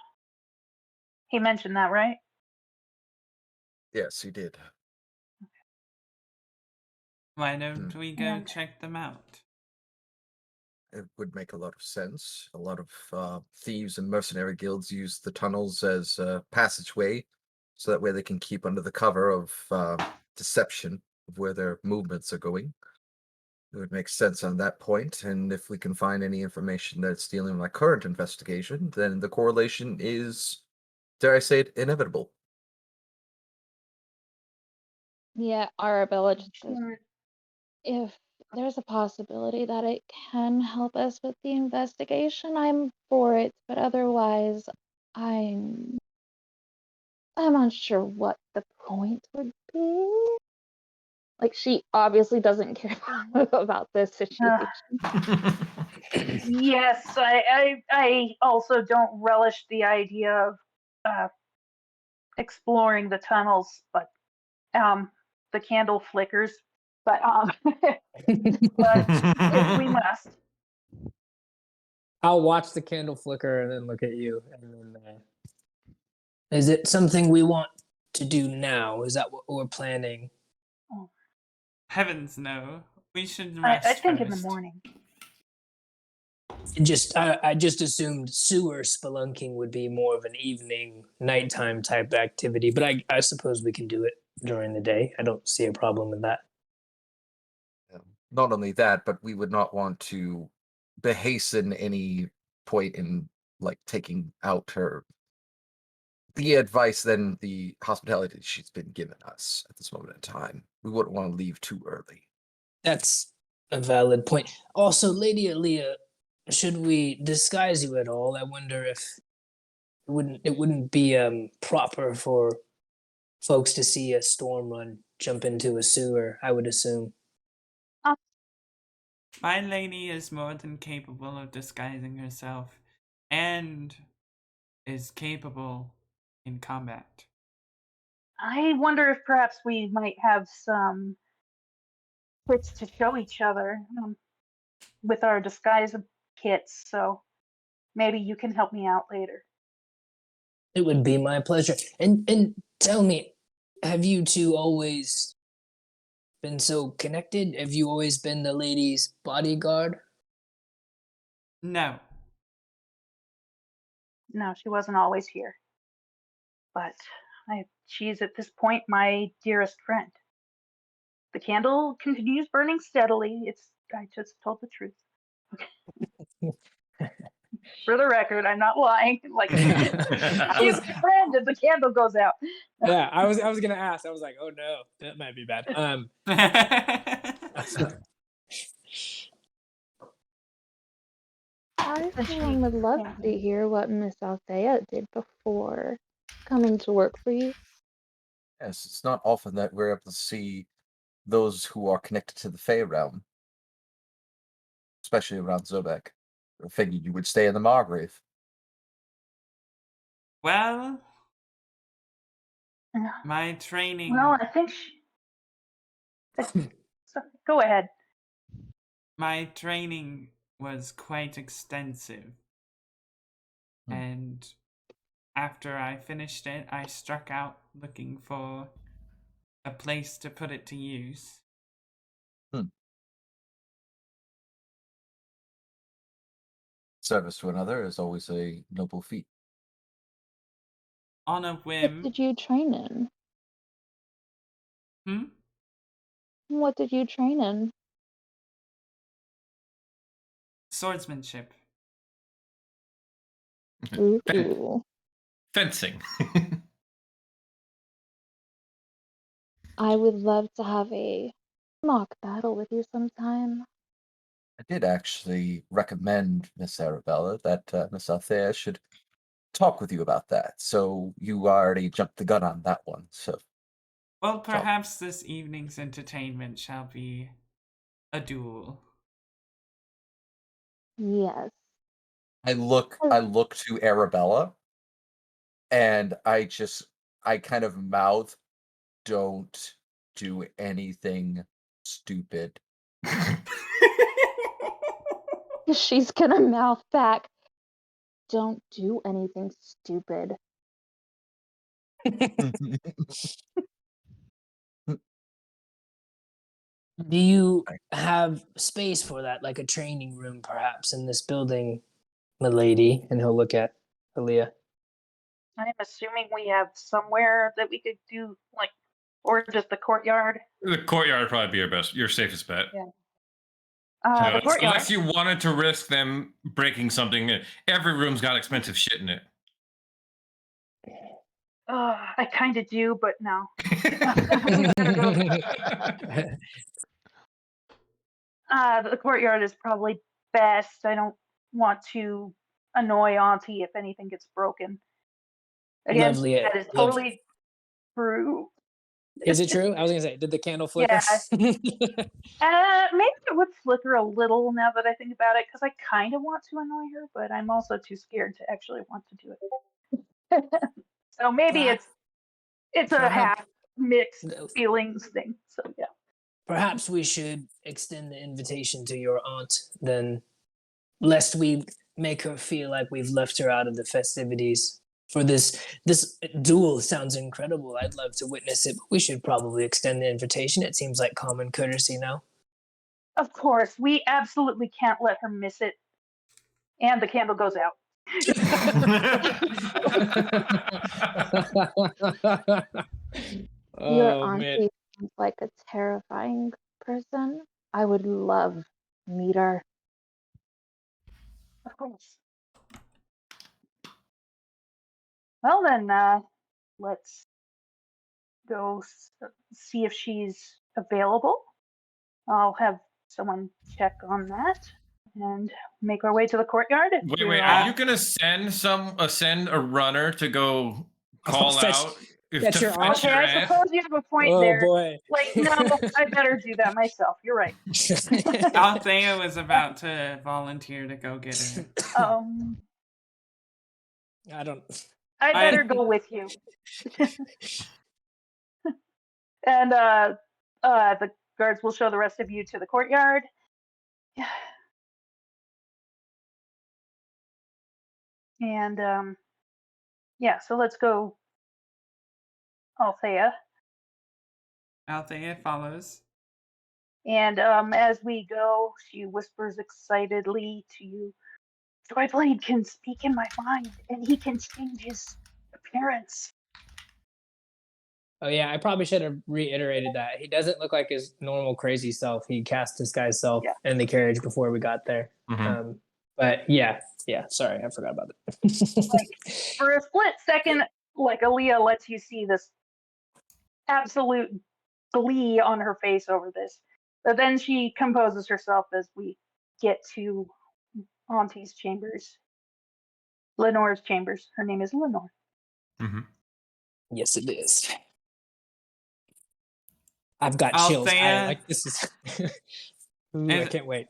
He mentioned that, right? Yes, he did. Why don't we go check them out? It would make a lot of sense. A lot of thieves and mercenary guilds use the tunnels as a passageway, so that way they can keep under the cover of deception of where their movements are going. It would make sense on that point, and if we can find any information that's dealing with my current investigation, then the correlation is, dare I say it, inevitable. Yeah, Arabella just says, if there's a possibility that it can help us with the investigation, I'm for it, but otherwise, I'm unsure what the point would be. Like, she obviously doesn't care about this situation. Yes, I also don't relish the idea of exploring the tunnels, but the candle flickers. But but if we must. I'll watch the candle flicker and then look at you. And then, is it something we want to do now? Is that what we're planning? Heavens no. We should rest I think first. in the morning. I just assumed sewer spelunking would be more of an evening, nighttime type activity, but I suppose we can do it during the day. I don't see a problem with that. Not only that, but we would not want to hasten any point in like taking out the advice, then the hospitality she's been given us at this moment in time. We wouldn't want to leave too early. That's a valid point. Also, Lady Aaliyah, should we disguise you at all? I wonder if it wouldn't be proper for folks to see a storm run jump into a sewer, I would assume. My lady is more than capable of disguising herself and is capable in combat. I wonder if perhaps we might have some tricks to show each other with our disguise kits. So maybe you can help me out later. It would be my pleasure. And tell me, have you two always been so connected? Have you always been the lady's bodyguard? No. No, she wasn't always here, but she's at this point my dearest friend. The candle continues burning steadily. I just told the truth. For the record, I'm not lying. Like she's my friend, and the candle goes out. Yeah, I was gonna ask. I was like, oh no, that might be bad. I, for one, would love to hear what Miss Althea did before coming to work for you. Yes, it's not often that we're able to see those who are connected to the Fey realm, especially around Zobek. I figured you would stay in the Margrave. Well, my training. Well, I think go ahead. My training was quite extensive. And after I finished it, I struck out looking for a place to put it to use. Service to another is always a noble feat. On a What whim. did you train in? What did you train in? Swordsmanship. Ooh. Fencing. I would love to have a mock battle with you sometime. I did actually recommend Miss Arabella that Miss Althea should talk with you about that. So you already jumped the gun on that one. So, Well, perhaps this evening's entertainment shall be a duel. Yes. I look to Arabella, and I kind of mouth, "Don't do anything stupid." She's gonna mouth back, "Don't do anything stupid." Do you have space for that, like a training room, perhaps, in this building, milady? And he'll look at Aaliyah. I'm assuming we have somewhere that we could do or just the courtyard. The courtyard would probably be your safest bet. Yeah. No, The courtyard. unless you wanted to risk them breaking something, every room's got expensive shit in it. I kind of do, but no. The courtyard is probably best. I don't want to annoy Auntie if anything gets broken. Again, Lovely. that is totally true. Is it true? I was gonna say, did the candle flicker? Yeah. Maybe it would flicker a little now that I think about it, because I kind of want to annoy her, but I'm also too scared to actually want to do it. So maybe it's a half mixed feelings thing. So yeah. Perhaps we should extend the invitation to your aunt then, lest we make her feel like we've left her out of the festivities. For this duel sounds incredible. I'd love to witness it, but we should probably extend the invitation. It seems like common courtesy now. Of course, we absolutely can't let her miss it. And the candle goes out. Your auntie sounds like a terrifying person. I would love to meet her. Of course. Well then, let's go see if she's available. I'll have someone check on that and make our way to the courtyard. If Wait, you're are all... you gonna send a runner to go call fetch- out fetch your aunt? Okay, your I aunt? suppose you have a point Oh there. boy. Like, no, I better do that myself. You're right. Althea was about to volunteer to go get her. I don't. I better go with you. And the guards will show the rest of you to the courtyard. And yeah, so let's go, Althea. Althea follows. And as we go, she whispers excitedly to you, Joyblade can speak in my mind, and he can change his appearance. Oh yeah, I probably should have reiterated that. He doesn't look like his normal crazy self. He cast this guy's self in the carriage before we got there. But yeah. Sorry, I forgot about that. Like, for a split second, like Aaliyah lets you see this absolute glee on her face over this. But then she composes herself as we get to Auntie's chambers. Lenore's chambers. Her name is Lenore. Yes, it is. I've got chills. Althea, Like this is. Ooh, I can't wait.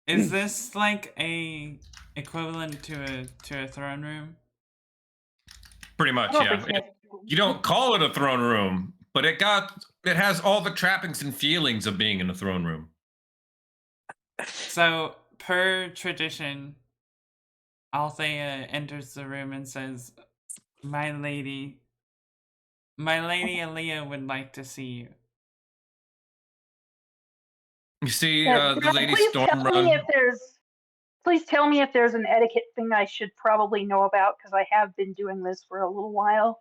Is this like a equivalent to a throne room? Pretty much, yeah. You don't call it a throne room, but it has all the trappings and feelings of being in a throne room. So, per tradition, Althea enters the room and says, My lady Aaliyah would like to see you. You see the lady Stormrun. Please tell me if there's an etiquette thing I should probably know about, because I have been doing this for a little while.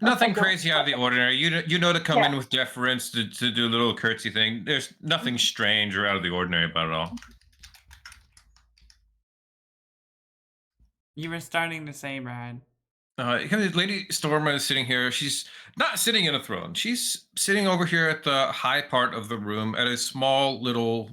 Nothing crazy out of the ordinary. You know to come in with deference to do a little curtsy thing. There's nothing strange or out of the ordinary about it all. You were starting to say, Brad. Lady Stormrun is sitting here. She's not sitting in a throne. She's sitting over here at the high part of the room at a small little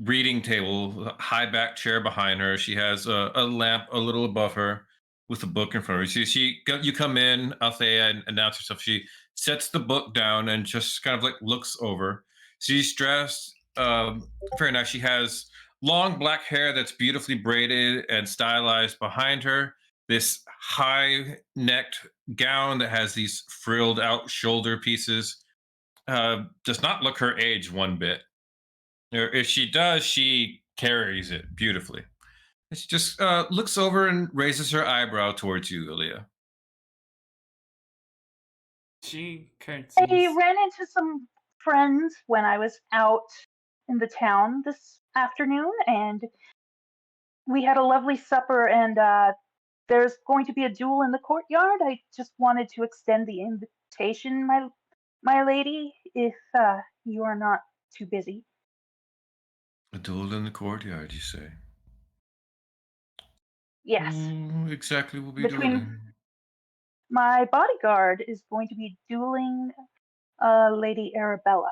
reading table, high back chair behind her. She has a lamp a little above her with a book in front of her. You come in, Althea, and announce herself. She sets the book down and just kind of like looks over. She's dressed very nice. She has long black hair that's beautifully braided and stylized behind her. This high-necked gown that has these frilled out shoulder pieces does not look her age one bit. If she does, she carries it beautifully. She just looks over and raises her eyebrow towards you, Aaliyah. She curtsies. I ran into some friends when I was out in the town this afternoon, and we had a lovely supper, and there's going to be a duel in the courtyard. I just wanted to extend the invitation, my lady, if you are not too busy. A duel in the courtyard, you say? Yes. Who exactly will be dueling? My bodyguard is going to be dueling Lady Arabella.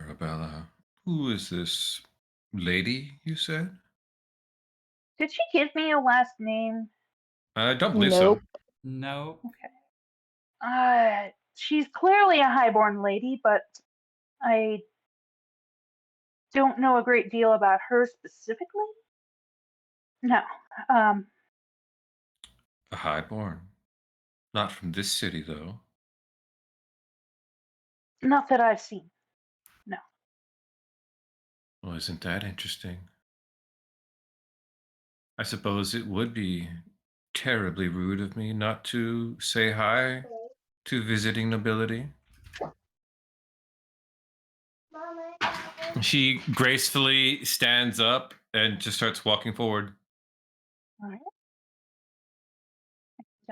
Arabella. Who is this lady, you said? Did she give me a last name? I don't believe so. No. Okay. She's clearly a highborn lady, but I don't know a great deal about her specifically. No. A highborn. Not from this city, though. Not that I've seen. No. Well, isn't that interesting? I suppose it would be terribly rude of me not to say hi to visiting nobility. She gracefully stands up and just starts walking forward. All right.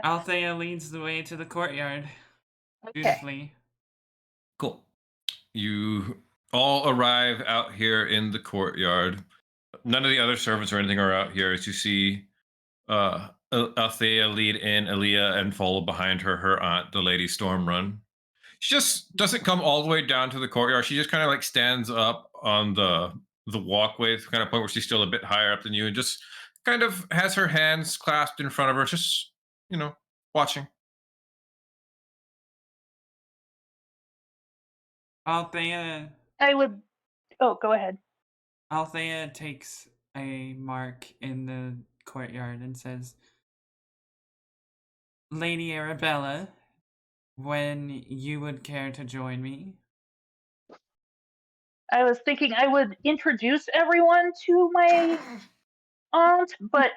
Althea leads the way to the courtyard. Okay. Beautifully. Cool. You all arrive out here in the courtyard. None of the other servants or anything are out here. As you see Althea lead in Aaliyah and follow behind her aunt, the Lady Stormrun. She just doesn't come all the way down to the courtyard. She just kind of like stands up on the walkway, kind of point where she's still a bit higher up than you, and just kind of has her hands clasped in front of her, just watching. Althea I would. Oh, go ahead. Althea takes a mark in the courtyard and says, Lady Arabella, when you would care to join me. I was thinking I would introduce everyone to my aunt, but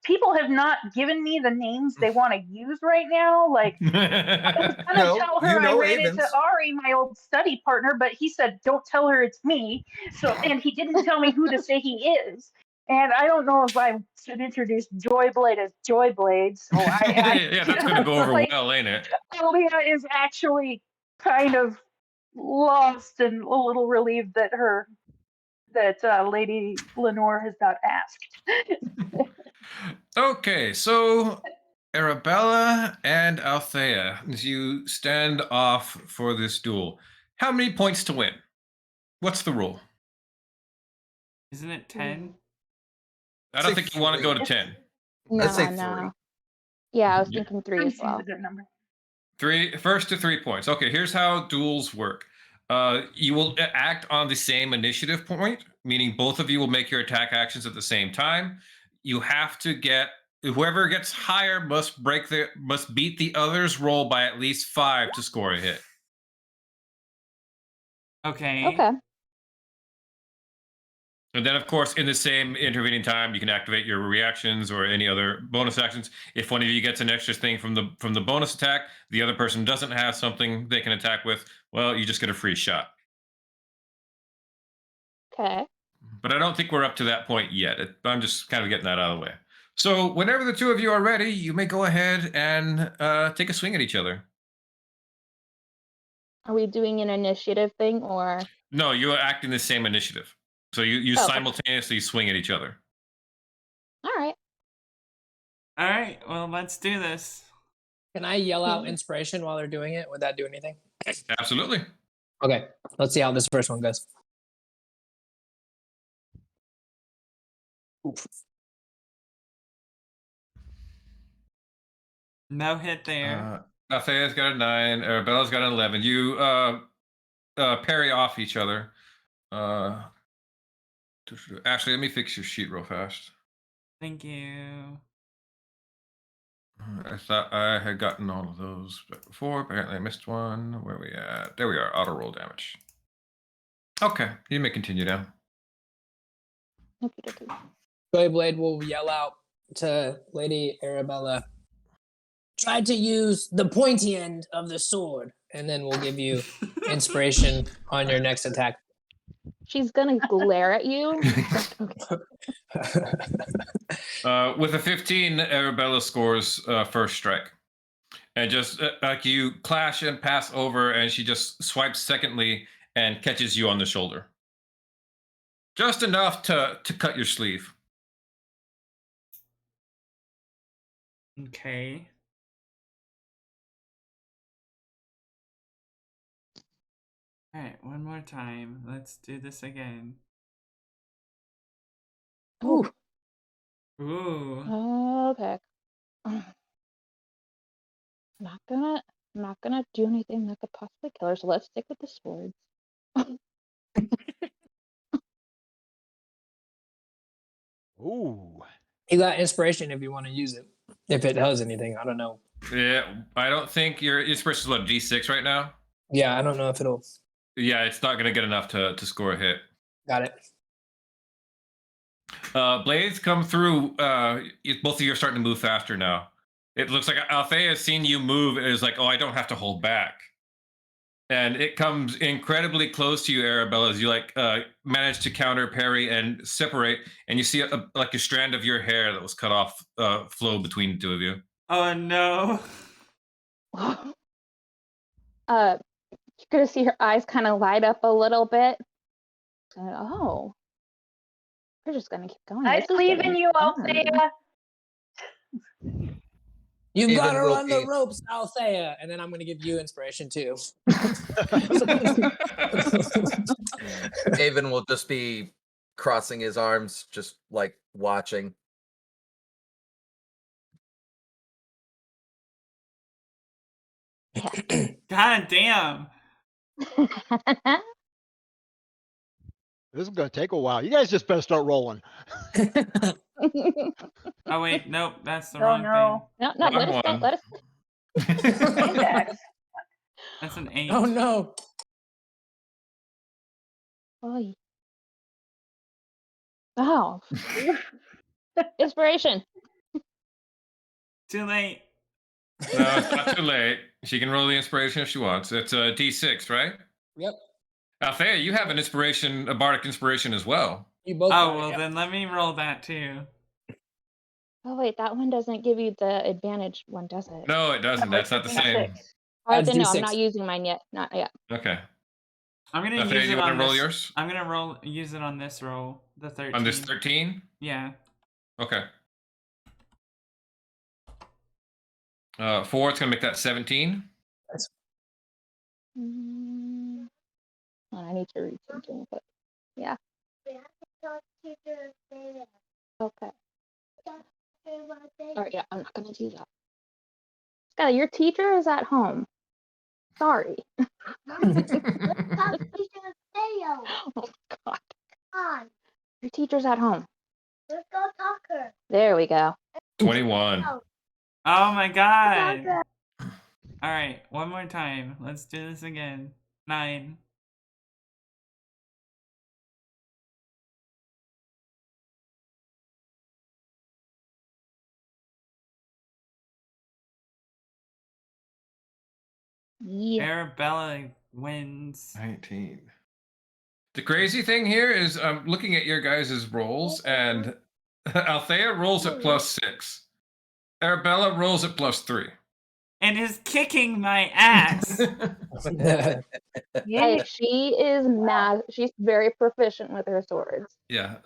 people have not given me the names they want to use right now. Like, I was gonna No, tell her you I know ran into Avens. Ari, my old study partner, but he said, "Don't tell her it's me." So, and he didn't tell me who to say he is. And I don't know if I should introduce Joyblade as Joyblade. So Yeah, that's gonna go over like, well, ain't it? Leah is actually kind of lost and a little relieved that Lady Lenore has not asked. Okay, so Arabella and Althea, as you stand off for this duel, how many points to win? What's the rule? Isn't it 10? I don't Say think you want to go to three. 10. No, I'd say no. 3. Yeah, I was Yeah. thinking 3 Three as seems well. a good number. First to 3 points. Okay, here's how duels work. You will act on the same initiative point, meaning both of you will make your attack actions at the same time. You have to get whoever gets higher must beat the other's roll by at least 5 to score a hit. Okay. Okay. And then, of course, in the same intervening time, you can activate your reactions or any other bonus actions. If one of you gets an extra thing from the bonus attack, the other person doesn't have something they can attack with, well, you just get a free shot. Okay. But I don't think we're up to that point yet. I'm just kind of getting that out of the way. So whenever the two of you are ready, you may go ahead and take a swing at each other. Are we doing an initiative thing or? No, you are acting the same initiative. So you Okay. simultaneously swing at each other. All right. All right, well, let's do this. Can I yell out inspiration while they're doing it? Would that do anything? Absolutely. Okay, let's see how this first one goes. Oof. No hit there. Althea's got a 9. Arabella's got an 11. You parry off each other. Ashley, let me fix your sheet real fast. Thank you. I thought I had gotten all of those before. Apparently, I missed one. Where are we at? There we are. Auto roll damage. Okay, you may continue now. Okey-dokey. Joyblade will yell out to Lady Arabella, try to use the pointy end of the sword, and then we'll give you inspiration on your next attack. She's gonna glare at you. With a 15, Arabella scores first strike. And just like you clash and pass over, and she just swipes secondly and catches you on the shoulder. Just enough to cut your sleeve. Okay. All right, one more time. Let's do this again. Ooh. Ooh. Okay. I'm not gonna do anything that could possibly kill her. So let's stick with the swords. Ooh. You got inspiration if you want to use it. If it does anything, I don't know. Yeah, I don't think your inspiration is what, D6 right now? Yeah, I don't know if it'll. Yeah, it's not going to get enough to score a hit. Got it. Blades come through. Both of you are starting to move faster now. It looks like Althea has seen you move and is like, oh, I don't have to hold back. And it comes incredibly close to you, Arabella, as you manage to counter parry and separate, and you see like a strand of your hair that was cut off flow between the two of you. Oh no. You're gonna see her eyes kind of light up a little bit. Oh, we're just gonna keep going. I This is believe getting in you, fun. Althea. You've Haven got to will run the be- ropes, Althea. And then I'm going to give you inspiration too. Haven will just be crossing his arms, just like watching. God damn. This is going to take a while. You guys just better start rolling. Oh wait, nope, that's the Oh wrong no. No, no, let us go. One. Let us. Index. thing. That's an 8. Oh no. Oy. Oh, inspiration. Too late. No, it's not too late. She can roll the inspiration if she wants. It's a D6, right? Yep. Althea, you have an inspiration, a bardic inspiration as well. You both Oh got it, well, yep. then let me roll that too. Oh wait, that one doesn't give you the advantage one, does it? No, it doesn't. No, That's not the it's a same. D6. All right, Adds then no, I'm D6. not using mine yet. Not yet. Okay. I'm gonna Althea, use you it want on to roll this. yours? I'm gonna use it on this roll, the 13. On this 13? Yeah. Okay. 4, it's going to make that 17. Mm, I need to read something, but yeah. Okay. All right, yeah, I'm not gonna do that. Skylar, your teacher is at home. Sorry. Oh God. Your teacher's at home. Let's go talk her. There we go. 21. Oh my god. All right, one more time. Let's do this again. 9. Yeah. Arabella wins. 19. The crazy thing here is I'm looking at your guys' rolls, and Althea rolls at +6. Arabella rolls at +3. And is kicking my ass. Hey, Yay. she is mad. She's very proficient with her swords. Yeah,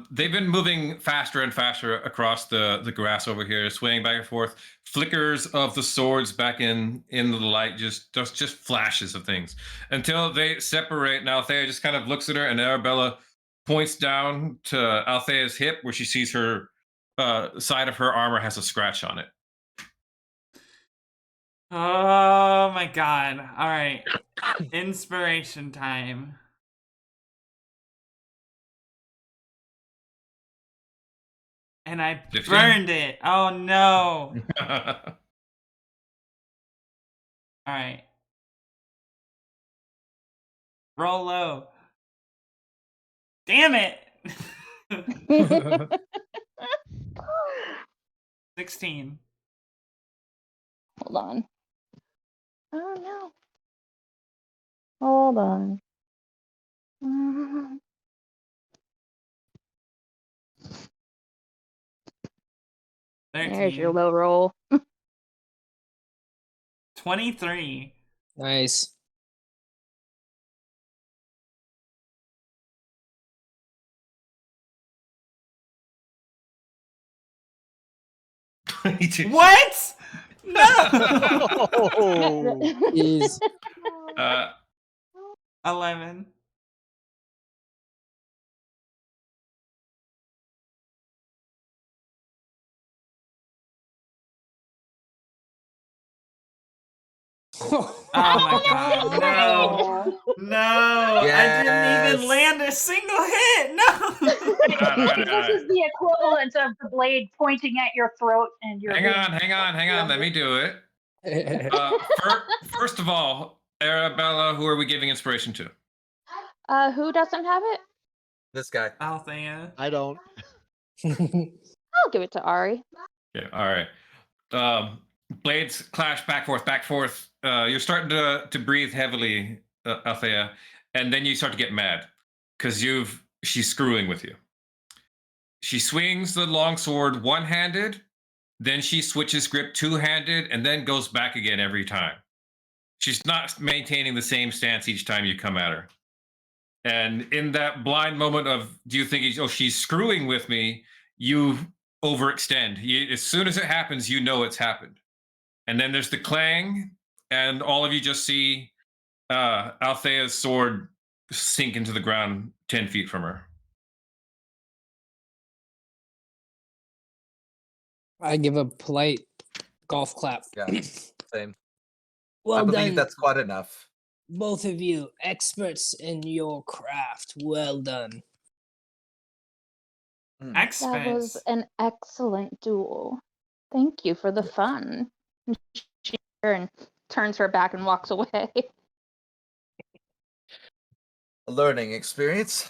they've been moving faster and faster across the grass over here, swaying back and forth. Flickers of the swords back in the light, just flashes of things until they separate. And Althea just kind of looks at her, and Arabella points down to Althea's hip, where she sees her side of her armor has a scratch on it. Oh my god. All right. Inspiration time. And I 15? burned it. Oh no. All right. Roll low. Damn it. 16. Hold on. Oh no. Hold on. There's your 13. low roll. 23. Nice. What? No. Oh. Jeez. 11. Oh my god. No. No. I didn't even Yes. land a single hit. No. This is the equivalent of the blade pointing at your throat and your. Hang on. Let me do it. First of all, Arabella, who are we giving inspiration to? Who doesn't have it? This guy. Althea. I don't. I'll give it to Ari. Yeah, all right. Blades clash back forth. You're starting to breathe heavily, Althea, and then you start to get mad because she's screwing with you. She swings the longsword one-handed, then she switches grip two-handed, and then goes back again every time. She's not maintaining the same stance each time you come at her. And in that blind moment of, do you think, she's screwing with me, you overextend. As soon as it happens, you know it's happened. And then there's the clang, and all of you just see Althea's sword sink into the ground 10 feet from her. I give a polite golf clap. Yeah, same. I Well believe done, that's quite enough. both of you, experts in your craft. Well done. Hmm. That was Experts. an excellent duel. Thank you for the Yes. fun. She turns her back and walks away. A learning experience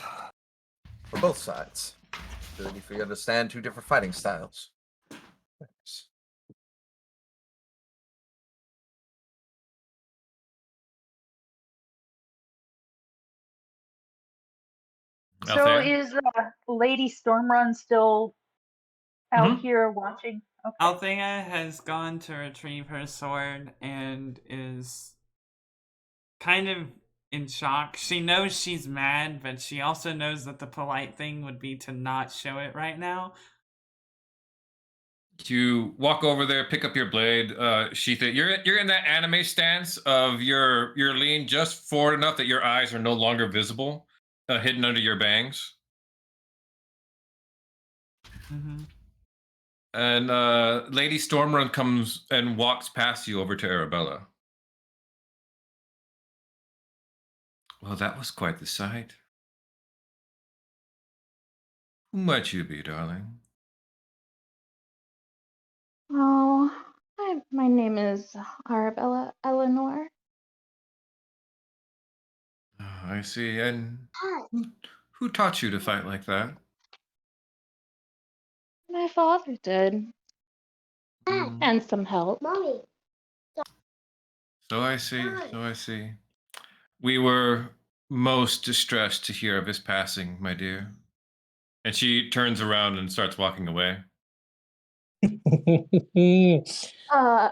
for both sides. Good if we understand two different fighting styles. Yes. So Althea? is Lady Stormrun still out Mhm. here watching? Okay. Althea has gone to retrieve her sword and is kind of in shock. She knows she's mad, but she also knows that the polite thing would be to not show it right now. You walk over there, pick up your blade, sheath it. You're in that anime stance of you're leaned just forward enough that your eyes are no longer visible, hidden under your bangs. Mm-hmm. And Lady Stormrun comes and walks past you over to Arabella. Well, that was quite the sight. Who might you be, darling? Oh, my name is Arabella Eleanor. Oh, I see. And who taught you to fight like that? My father did, Hmm. and some help. Mommy. So I see. So I see. We were most distressed to hear of his passing, my dear. And she turns around and starts walking away. Uh,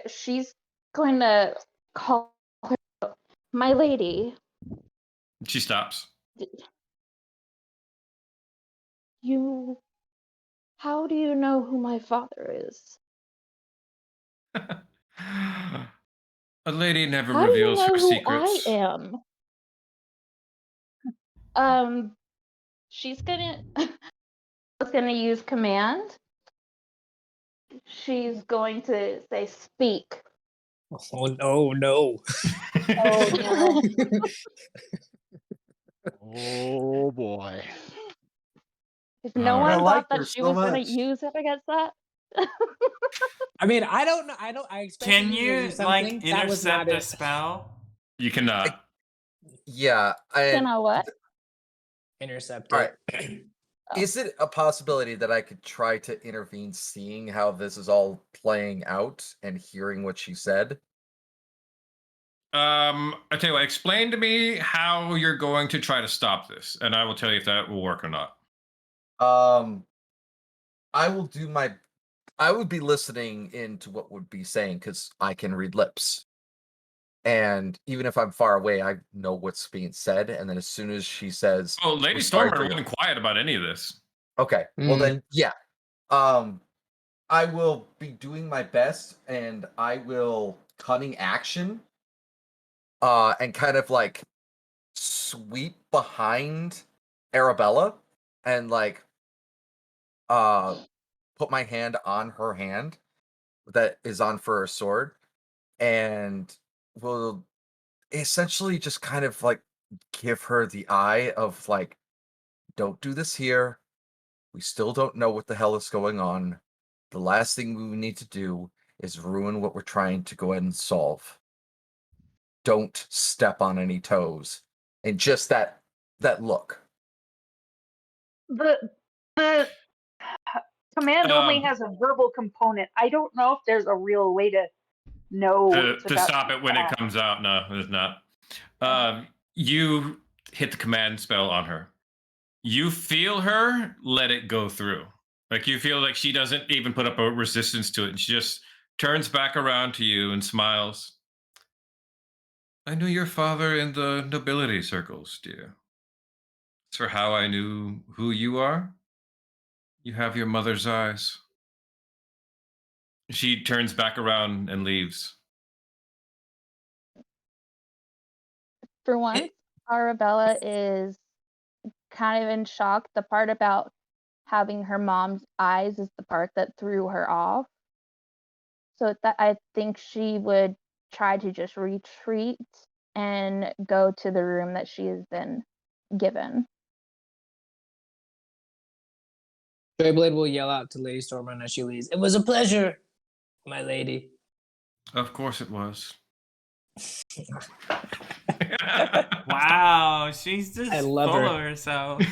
she's going to call her my lady. She stops. You, how do you know who my father is? A lady never How do you reveals know her who I secrets. am? She's gonna use command. She's going to say speak. Oh no, no. Oh no. Oh boy. If All no right. I one like thought that her she so was gonna much. use it against that. I mean, I don't know. I expected Can you to do you like something. That was not intercept a it. spell? You cannot. Yeah, Can and I what? Intercept all right. it. Oh. Is it a possibility that I could try to intervene, seeing how this is all playing out and hearing what she said? I tell you what, explain to me how you're going to try to stop this, and I will tell you if that will work or not. Um, I will do my. I would be listening into what would be saying because I can read lips, and even if I'm far away, I know what's being said. And then as soon as she says, Oh, "We're Lady sorry Stormer for your," wasn't quiet about any of this. okay, well then, yeah. Um, I will be doing my best, and I will cunning action, and kind of like sweep behind Arabella, and like uh put my hand on her hand that is on for her sword, and will essentially just kind of like give her the eye of like, don't do this here. We still don't know what the hell is going on. The last thing we need to do is ruin what we're trying to go ahead and solve. Don't step on any toes. And just that look. The command only Um, has a verbal component. I don't know if there's a real way to know it's to about stop to it when it attack. comes out, no, there's not. You hit the command spell on her. You feel her let it go through. Like you feel like she doesn't even put up a resistance to it. And she just turns back around to you and smiles. I knew your father in the nobility circles, dear. As for how I knew who you are, you have your mother's eyes. She turns back around and leaves. For once, Arabella is kind of in shock. The part about having her mom's eyes is the part that threw her off. So that I think she would try to just retreat and go to the room that she has been given. Joyblade will yell out to Lady Stormrun as she leaves. It was a pleasure, my lady. Of course it was. Wow, she's just I love full her. of herself.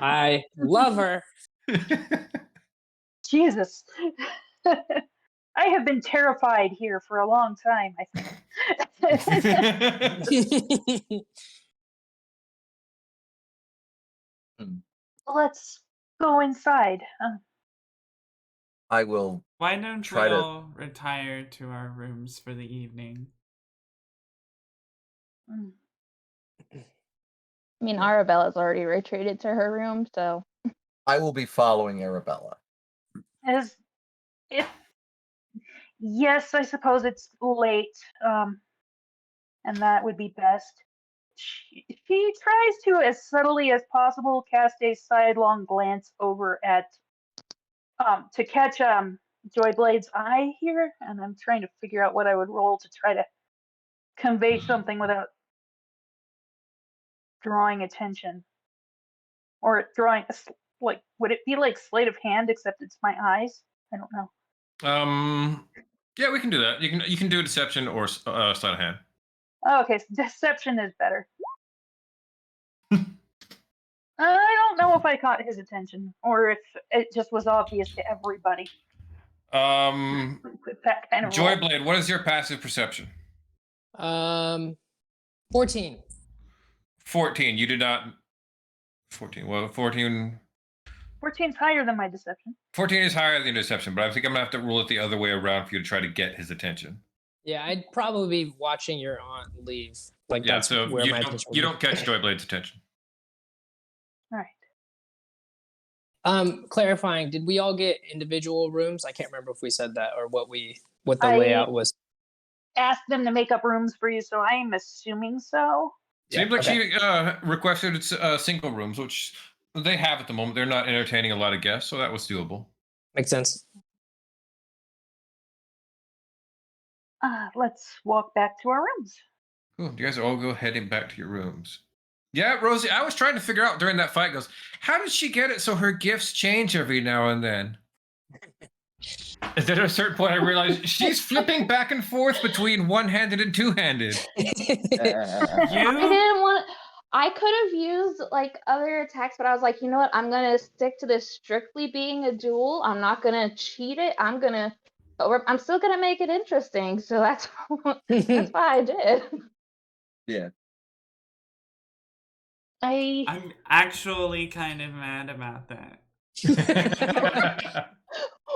I love her. Jesus. I have been terrified here for a long time, I think. Let's go inside. I will. Why don't Try we to- all retire to our rooms for the evening? Mm. I mean, Arabella's already retreated to her room, so I will be following Arabella. Yes, I suppose it's late, and that would be best. She tries to, as subtly as possible, cast a sidelong glance over at to catch Joyblade's eye here, and I'm trying to figure out what I would roll to try to convey something without drawing attention, or drawing like, would it be like sleight of hand except it's my eyes? I don't know. Yeah, we can do that. You can do a deception or sleight of hand. Oh, okay, so deception is better. I don't know if I caught his attention or if it just was obvious to everybody. With that kind of roll. Joyblade, what is your passive perception? 14. 14. You did not. 14. Well, 14. 14's higher than my deception. 14 is higher than your deception, but I think I'm gonna have to rule it the other way around for you to try to get his attention. Yeah, I'd probably be watching your aunt leave. Like Yeah, that's so where you my don't, attention you would don't catch Joyblade's attention. All right. Clarifying, did we all get individual rooms? I can't remember if we said that or what the I- layout was. Ask them to make up rooms for you, so I'm assuming so. Seems like okay. she requested single rooms, which they have at the moment. They're not entertaining a lot of guests, so that was doable. Makes sense. Let's walk back to our rooms. Cool. You guys are all go heading back to your rooms. Yeah, Rosie, I was trying to figure out during that fight, goes, how did she get it so her gifts change every now and then? And then at a certain point, I realized she's flipping back and forth between one-handed and two-handed. I didn't want. I could have used like other attacks, but I was like, you know what? I'm gonna stick to this strictly being a duel. I'm not gonna cheat it. I'm still gonna make it interesting. So that's that's why I did. Yeah. I'm actually kind of mad about that.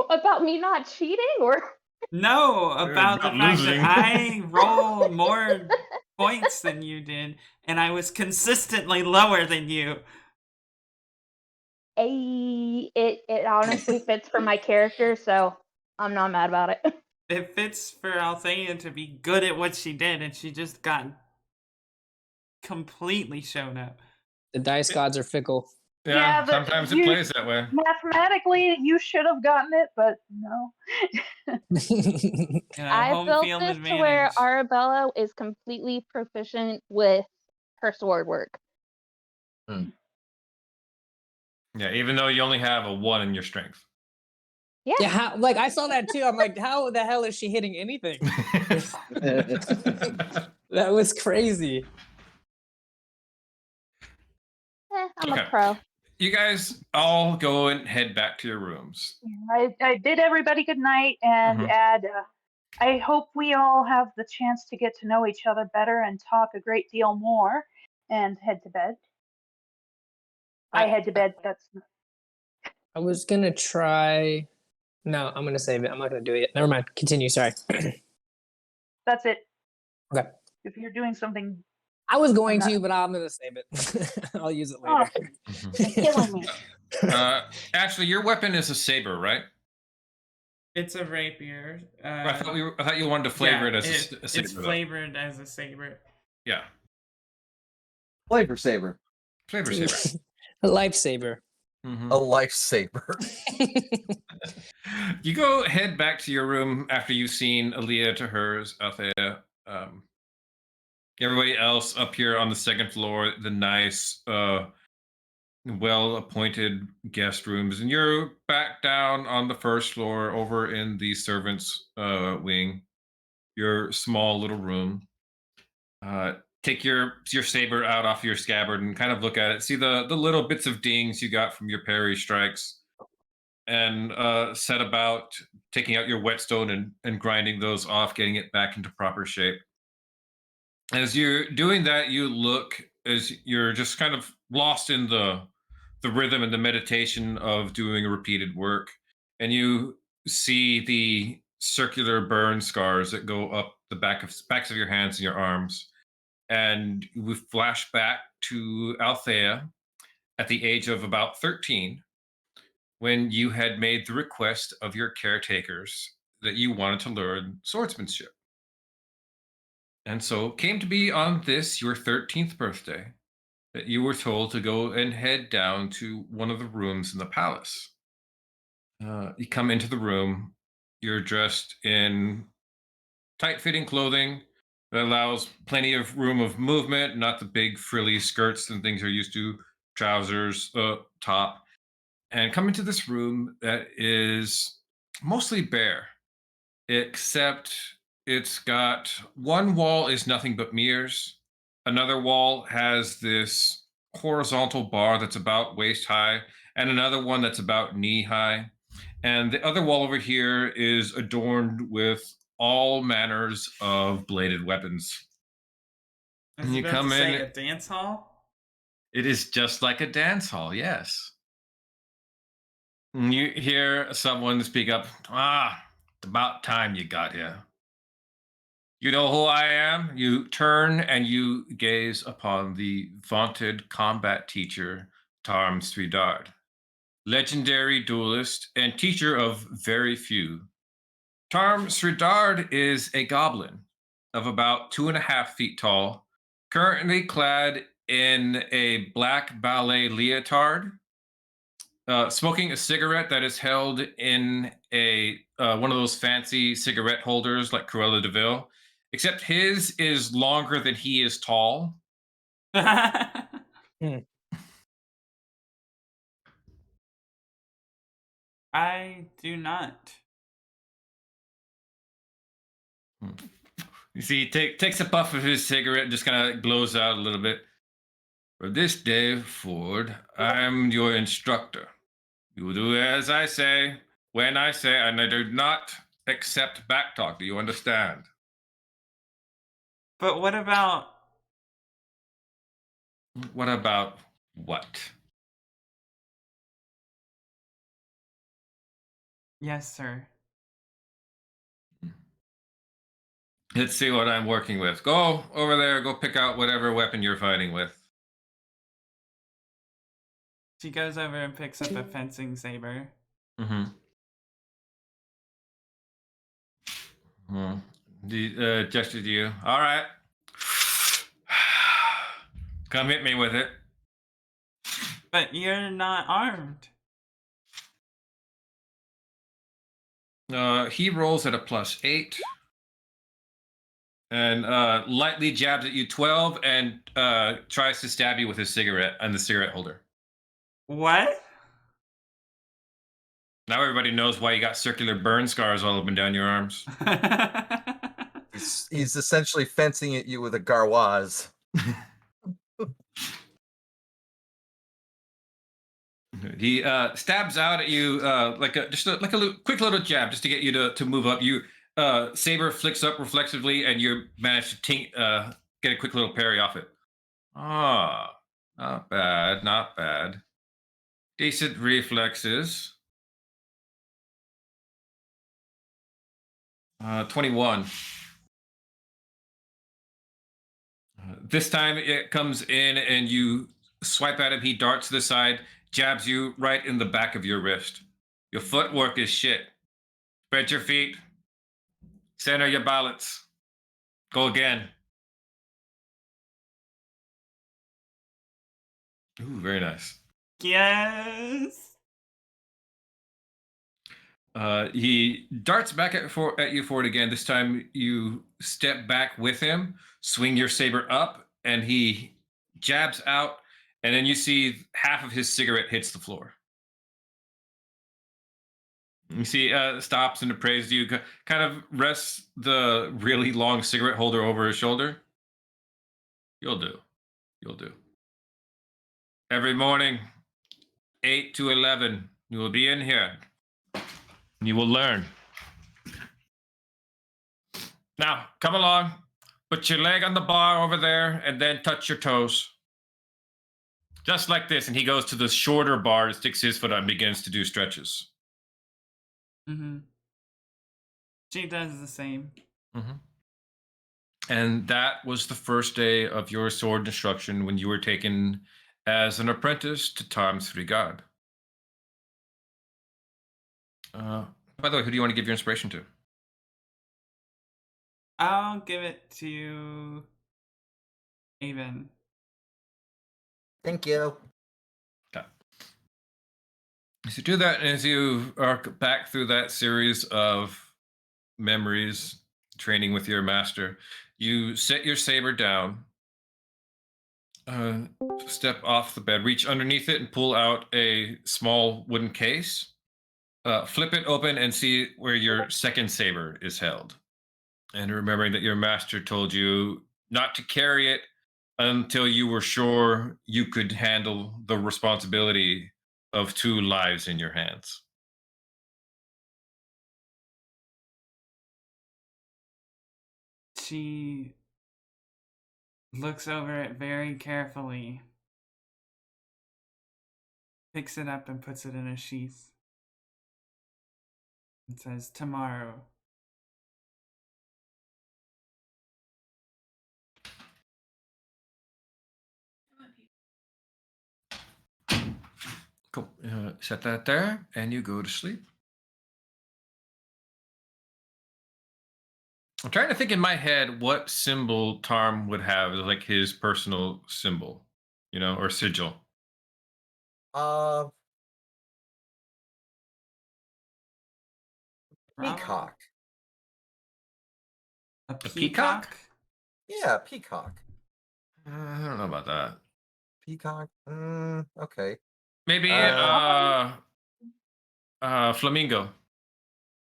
About me not cheating, or No, about the About fact losing. that I roll more points than you did, and I was consistently lower than you. it honestly fits for my character, so I'm not mad about it. It fits for Althea to be good at what she did, and she just got completely shown up. The dice gods are fickle. Yeah, but sometimes it you- plays that way. Mathematically, you should have gotten it, but no. And I home built field this to where advantage. Arabella is completely proficient with her sword work. Yeah, even though you only have a 1 in your strength. Yeah, like I saw that too. I'm like, how the hell is she hitting anything? That was crazy. I'm Okay. a pro. You guys all go and head back to your rooms. I bid everybody good night and Mhm. add, I hope we all have the chance to get to know each other better and talk a great deal more and head to bed. I head to bed. That's I was gonna try. No, I'm gonna save it. I'm not gonna do it yet. Never mind. Continue. Sorry. that's it. Okay. If you're doing something, I was going I'm not- to, but I'm gonna save it. I'll use it oh, later. you're killing me. Ashley, your weapon is a saber, right? It's a rapier. I thought you wanted to flavor it as a saber. It's flavored as a saber. Yeah. Flavor saber. Flavor saber. A lifesaver. Mm-hmm. A lifesaver. You go head back to your room after you've seen Aaliyah to hers, Althea. Everybody else up here on the second floor, the nice, well-appointed guest rooms, and you're back down on the first floor over in the servants' wing, your small little room. Take your saber out off your scabbard and kind of look at it. See the little bits of dings you got from your parry strikes, and set about taking out your whetstone and grinding those off, getting it back into proper shape. As you're doing that, you look as you're just kind of lost in the rhythm and the meditation of doing a repeated work, and you see the circular burn scars that go up the backs of your hands and your arms. And we flash back to Althea at the age of about 13, when you had made the request of your caretakers that you wanted to learn swordsmanship. And so it came to be on this, your 13th birthday, that you were told to go and head down to one of the rooms in the palace. You come into the room, you're dressed in tight fitting clothing that allows plenty of room of movement, not the big frilly skirts and things you're used to, trousers, top, and come into this room that is mostly bare, except it's got one wall is nothing but mirrors. Another wall has this horizontal bar that's about waist high, and another one that's about knee high. And the other wall over here is adorned with all manners of bladed weapons. I was You about come to say in. a dance hall. It is just like a dance hall, yes. And you hear someone speak up. It's about time you got here. You know who I am? You turn and you gaze upon the vaunted combat teacher, Tarm Sridard, legendary duelist and teacher of very few. Tarm Sridard is a goblin of about 2.5 feet tall, currently clad in a black ballet leotard, smoking a cigarette that is held in a one of those fancy cigarette holders like Cruella de Vil, except his is longer than he is tall. I do not. You see, he takes a puff of his cigarette and just kind of glows out a little bit. For this day forward, I'm your instructor. You will do as I say, when I say, and I do not accept backtalk. Do you understand? But what about? What about what? Yes, sir. Let's see what I'm working with. Go over there, go pick out whatever weapon you're fighting with. She goes over and picks up a fencing saber. Mm-hmm. The gesture to you. All right. Come hit me with it. But you're not armed. He rolls at a +8. And lightly jabs at you 12 and tries to stab you with his cigarette and the cigarette holder. What? Now everybody knows why you got circular burn scars all up and down your arms. He's essentially fencing at you with a garroise. He stabs out at you like a quick little jab just to get you to move up. You saber flicks up reflexively, and you manage to get a quick little parry off it. Ah, not bad, not bad. Decent reflexes. 21. This time it comes in and you swipe at him. He darts to the side, jabs you right in the back of your wrist. Your footwork is shit. Spread your feet. Center your balance. Go again. Ooh, very nice. Yes. He darts back at you for it again. This time you step back with him, swing your saber up, and he jabs out, and then you see half of his cigarette hits the floor. You see, stops and appraises you, kind of rests the really long cigarette holder over his shoulder. You'll do. You'll do. Every morning, 8 to 11, you will be in here. You will learn. Now, come along. Put your leg on the bar over there and then touch your toes. Just like this. And he goes to the shorter bar, sticks his foot out, and begins to do stretches. Mm-hmm. She does the same. Mm-hmm. And that was the first day of your sword instruction when you were taken as an apprentice to Tom's Free God. By the way, who do you want to give your inspiration to? I'll give it to Avon. Thank you. Okay. As you do that, and as you are back through that series of memories, training with your master, you set your saber down, step off the bed, reach underneath it, and pull out a small wooden case. Flip it open and see where your second saber is held. And remembering that your master told you not to carry it until you were sure you could handle the responsibility of 2 lives in your hands. She looks over it very carefully, picks it up and puts it in a sheath. It says, tomorrow. Cool. Set that there, and you go to sleep. I'm trying to think in my head what symbol Tarm would have, like his personal symbol, or sigil. Peacock. A peacock? peacock? Yeah, peacock. I don't know about that. Peacock. Okay. Maybe flamingo.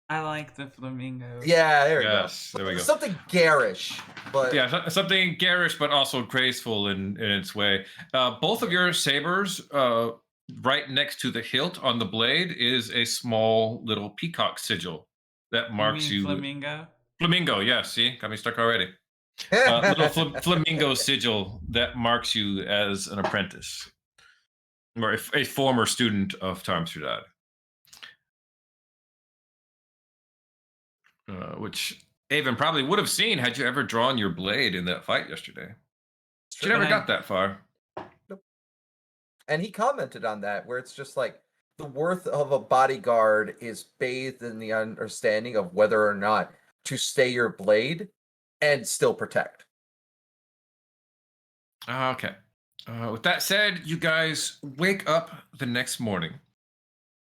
I like the flamingo. Yeah, there we go. Yes, there we go. Something garish, but Yeah, something garish but also graceful in its way. Both of your sabers, right next to the hilt on the blade, is a small little peacock sigil that marks you. Flamingo? Flamingo, yes. See, got me stuck already. Little flamingo sigil that marks you as an apprentice or a former student of Tarmstrad. Which Avon probably would have seen had you ever drawn your blade in that fight yesterday. She never got that far. Nope. And he commented on that, where it's just like the worth of a bodyguard is bathed in the understanding of whether or not to stay your blade and still protect. Okay. With that said, you guys wake up the next morning,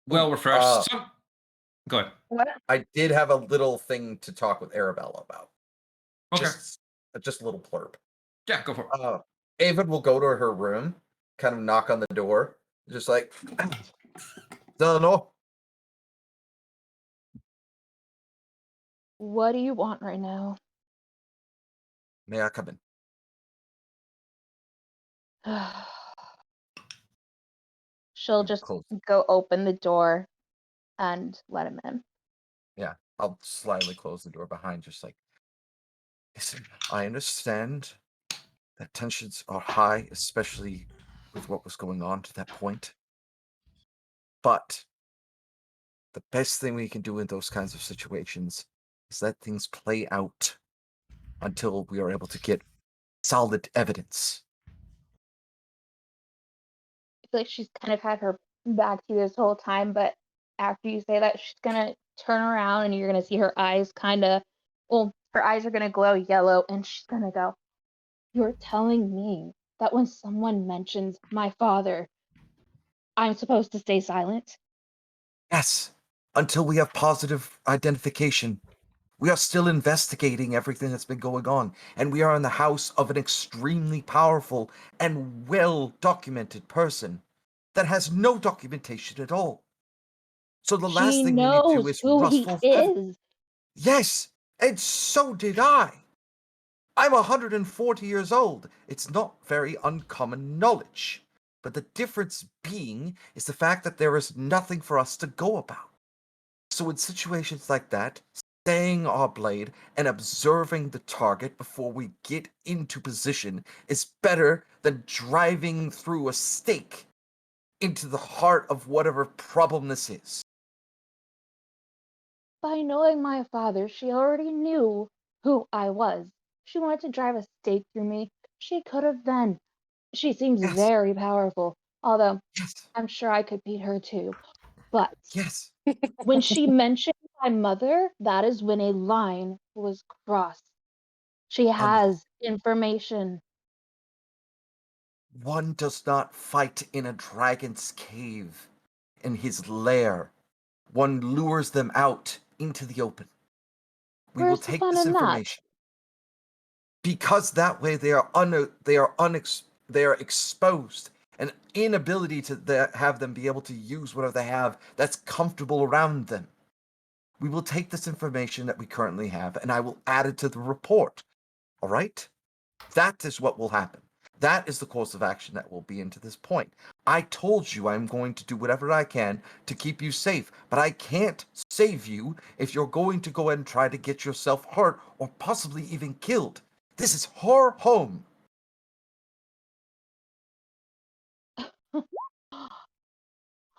well refreshed. Go ahead. What? I did have a little thing to talk with Arabella about. Okay. Just a little blurb. Yeah, go for it. Avon will go to her room, kind of knock on the door, just like, no. What do you want right now? May I come in? She'll just Close. go open the door and let him in. Yeah, I'll slyly close the door behind, just like, listen, I understand that tensions are high, especially with what was going on to that point. But the best thing we can do in those kinds of situations is let things play out until we are able to get solid evidence. I feel like she's kind of had her back to you this whole time, but after you say that, she's gonna turn around and you're gonna see her eyes her eyes are gonna glow yellow and she's gonna go, "You're telling me that when someone mentions my father, I'm supposed to stay silent?" Yes, until we have positive identification. We are still investigating everything that's been going on, and we are in the house of an extremely powerful and well documented person that has no documentation at all. So the last She thing we need to do knows is who he ruffle feathers. is. Yes, and so did I. I'm 140 years old. It's not very uncommon knowledge. But the difference being is the fact that there is nothing for us to go about. So in situations like that, staying our blade and observing the target before we get into position is better than driving through a stake into the heart of whatever problem this is. By knowing my father, she already knew who I was. She wanted to drive a stake through me. She could have then. She seems Yes, very powerful, although yes, I'm sure I could beat her too. But yes. when she mentioned my mother, that is when a line was crossed. She Un- has information. One does not fight in a dragon's cave, in his lair. One lures them out into the open. We will Where's the take fun this in that? information because that way they are exposed, an inability to have them be able to use whatever they have that's comfortable around them. We will take this information that we currently have and I will add it to the report. All right? That is what will happen. That is the course of action that will be into this point. I told you I'm going to do whatever I can to keep you safe, but I can't save you if you're going to go ahead and try to get yourself hurt or possibly even killed. This is her home.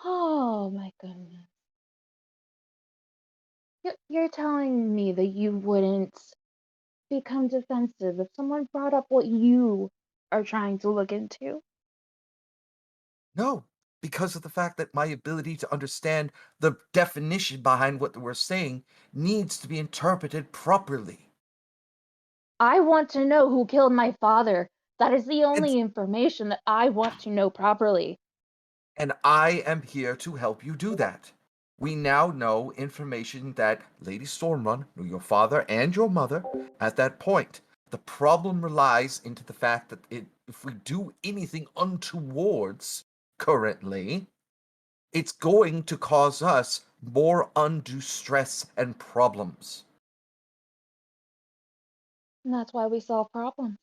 Oh my goodness. You're telling me that you wouldn't become defensive if someone brought up what you are trying to look into? No, because of the fact that my ability to understand the definition behind what we're saying needs to be interpreted properly. I want to know who killed my father. That is the And only information that I want to know properly. And I am here to help you do that. We now know information that Lady Stormrun knew your father and your mother at that point. The problem relies into the fact that if we do anything untowards currently, it's going to cause us more undue stress and problems. And that's why we solve problems.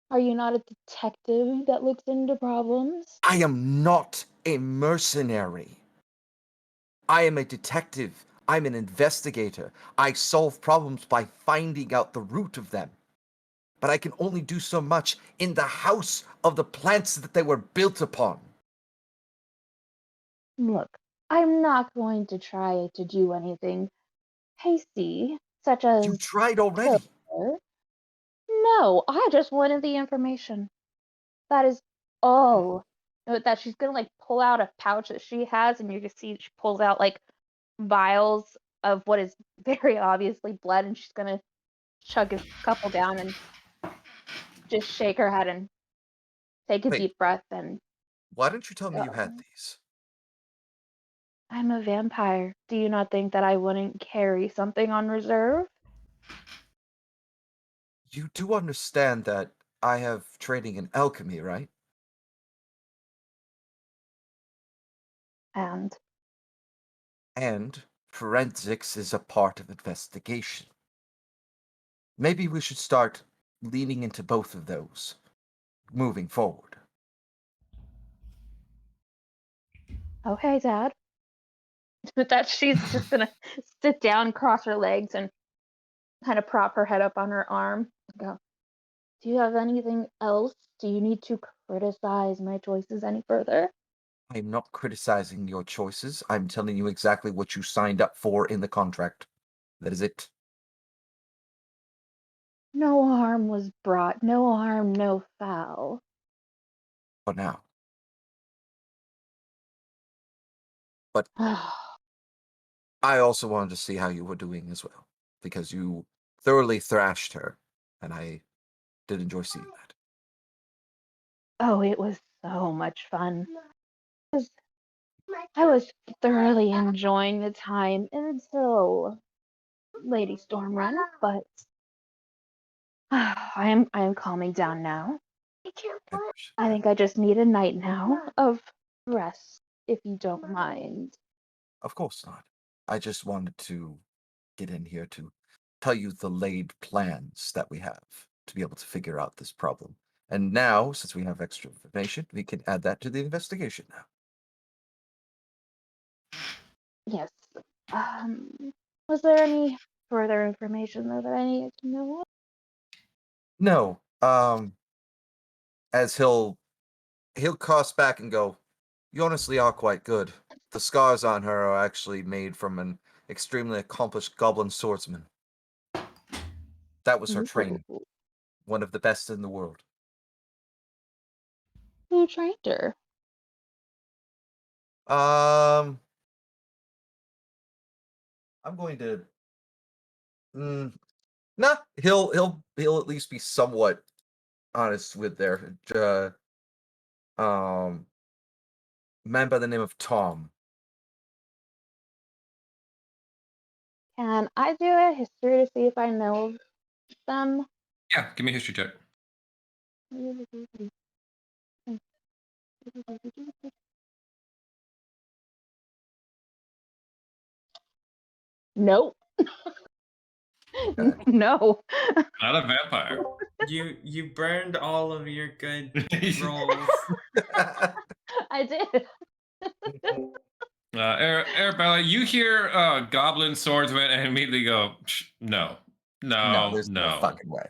Are you not a detective that looks into problems? I am not a mercenary. I am a detective. I'm an investigator. I solve problems by finding out the root of them. But I can only do so much in the house of the plants that they were built upon. Look, I'm not going to try to do anything hasty, such You as tried kill already. her. No, I just wanted the information. That is all. That she's gonna like pull out a pouch that she has, and you can see she pulls out like vials of what is very obviously blood, and she's gonna chug a couple down and just shake her head and take a Wait, deep breath and why didn't you tell me you had go. these? I'm a vampire. Do you not think that I wouldn't carry something on reserve? You do understand that I have training in alchemy, right? And And forensics is a part of investigation. Maybe we should start leaning into both of those moving forward. okay, Dad. With that, she's just gonna sit down, cross her legs, and kind of prop her head up on her arm. Go. Do you have anything else? Do you need to criticize my choices any further? I'm not criticizing your choices. I'm telling you exactly what you signed up for in the contract. That is it. No harm was brought, no harm, no foul. For now. But I also wanted to see how you were doing as well, because you thoroughly thrashed her, and I did enjoy seeing that. Oh, it was so much fun. I was thoroughly enjoying the time until Lady Stormrun, but I am calming down now. I think I just need a night now of rest, if you don't mind. Of course not. I just wanted to get in here to tell you the laid plans that we have to be able to figure out this problem. And now, since we have extra information, we can add that to the investigation now. Yes. Was there any further information though that I needed to know? No, as he'll cross back and go, you honestly are quite good. The scars on her are actually made from an extremely accomplished goblin swordsman. That was her training. Ooh, One of the best in the world. who trained her? I'm going to. Nah, he'll at least be somewhat honest with their man by the name of Tom. Can I do a history to see if I know them? Yeah, give me a history check. Nope. Okay. No. Not a vampire. You burned all of your good rolls. I did. Arabella, you hear goblin swordsman and immediately go, no, No, no, there's no no. fucking way.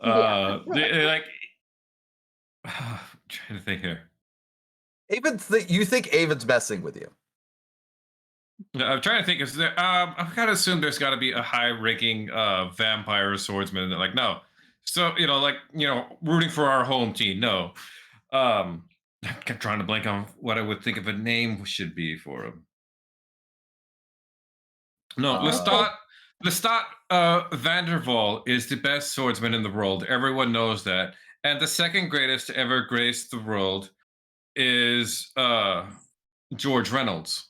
Yeah. They're like, trying to think here. You think Avon's messing with you? No, I'm trying to think. Is there? I've got to assume there's got to be a high-ranking vampire swordsman. That like, no. So rooting for our home team. No. I'm trying to blank on what I would think of a name should be for him. No, Lestat Vanderval is the best swordsman in the world. Everyone knows that. And the second greatest to ever grace the world is George Reynolds.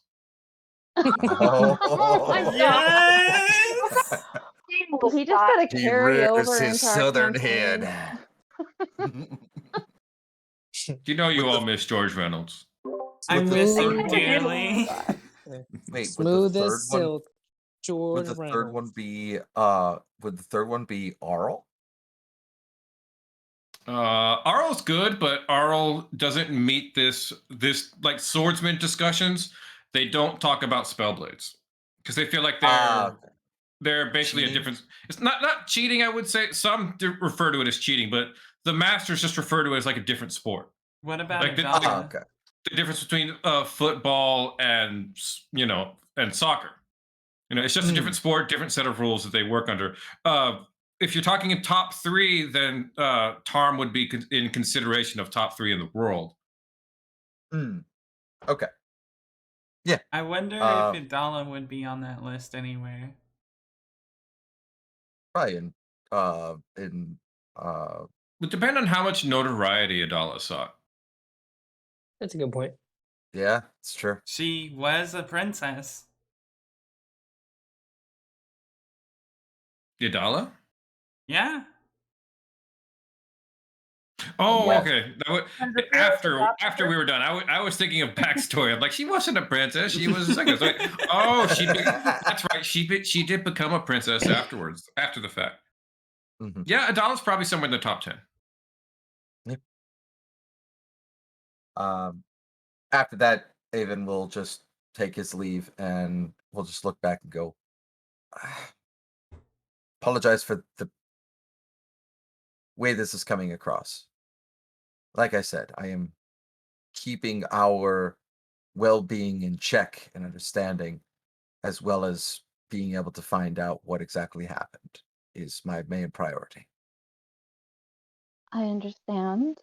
Oh my god. Yes! He just got to He carry rears over his into our southern campaign. head. You know you With all the- miss George Reynolds. I With the miss third him one- dearly. Wait, Smooth as silk, George would the Reynolds. third one be would the third one be Arl? Arl's good, but Arl doesn't meet this like swordsman discussions. They don't talk about spellblades because they feel like they're basically Cheating? a different. It's not cheating. I would say some refer to it as cheating, but the masters just refer to it as like a different sport. What about Like Adala? Okay. the difference between football and and soccer. It's just a different sport, different set of rules that they work under. If you're talking in top three, then Tarm would be in consideration of top three in the world. Okay. Yeah. I wonder if Adala would be on that list anywhere. Probably in Would depend on how much notoriety Adala sought. That's a good point. yeah, it's true. She was a princess. Adala? Yeah. Oh, Yeah. okay. And the parents adopted After her? we were done, I was thinking of backstory. I'm like, she wasn't a princess. She was a second. That's right. She did become a princess afterwards, after the fact. Mm-hmm. Yeah, Adala's probably somewhere in the top 10. After that, Avon will just take his leave and we'll just look back and go, apologize for the way this is coming across. Like I said, I am keeping our well-being in check and understanding, as well as being able to find out what exactly happened is my main priority. I understand.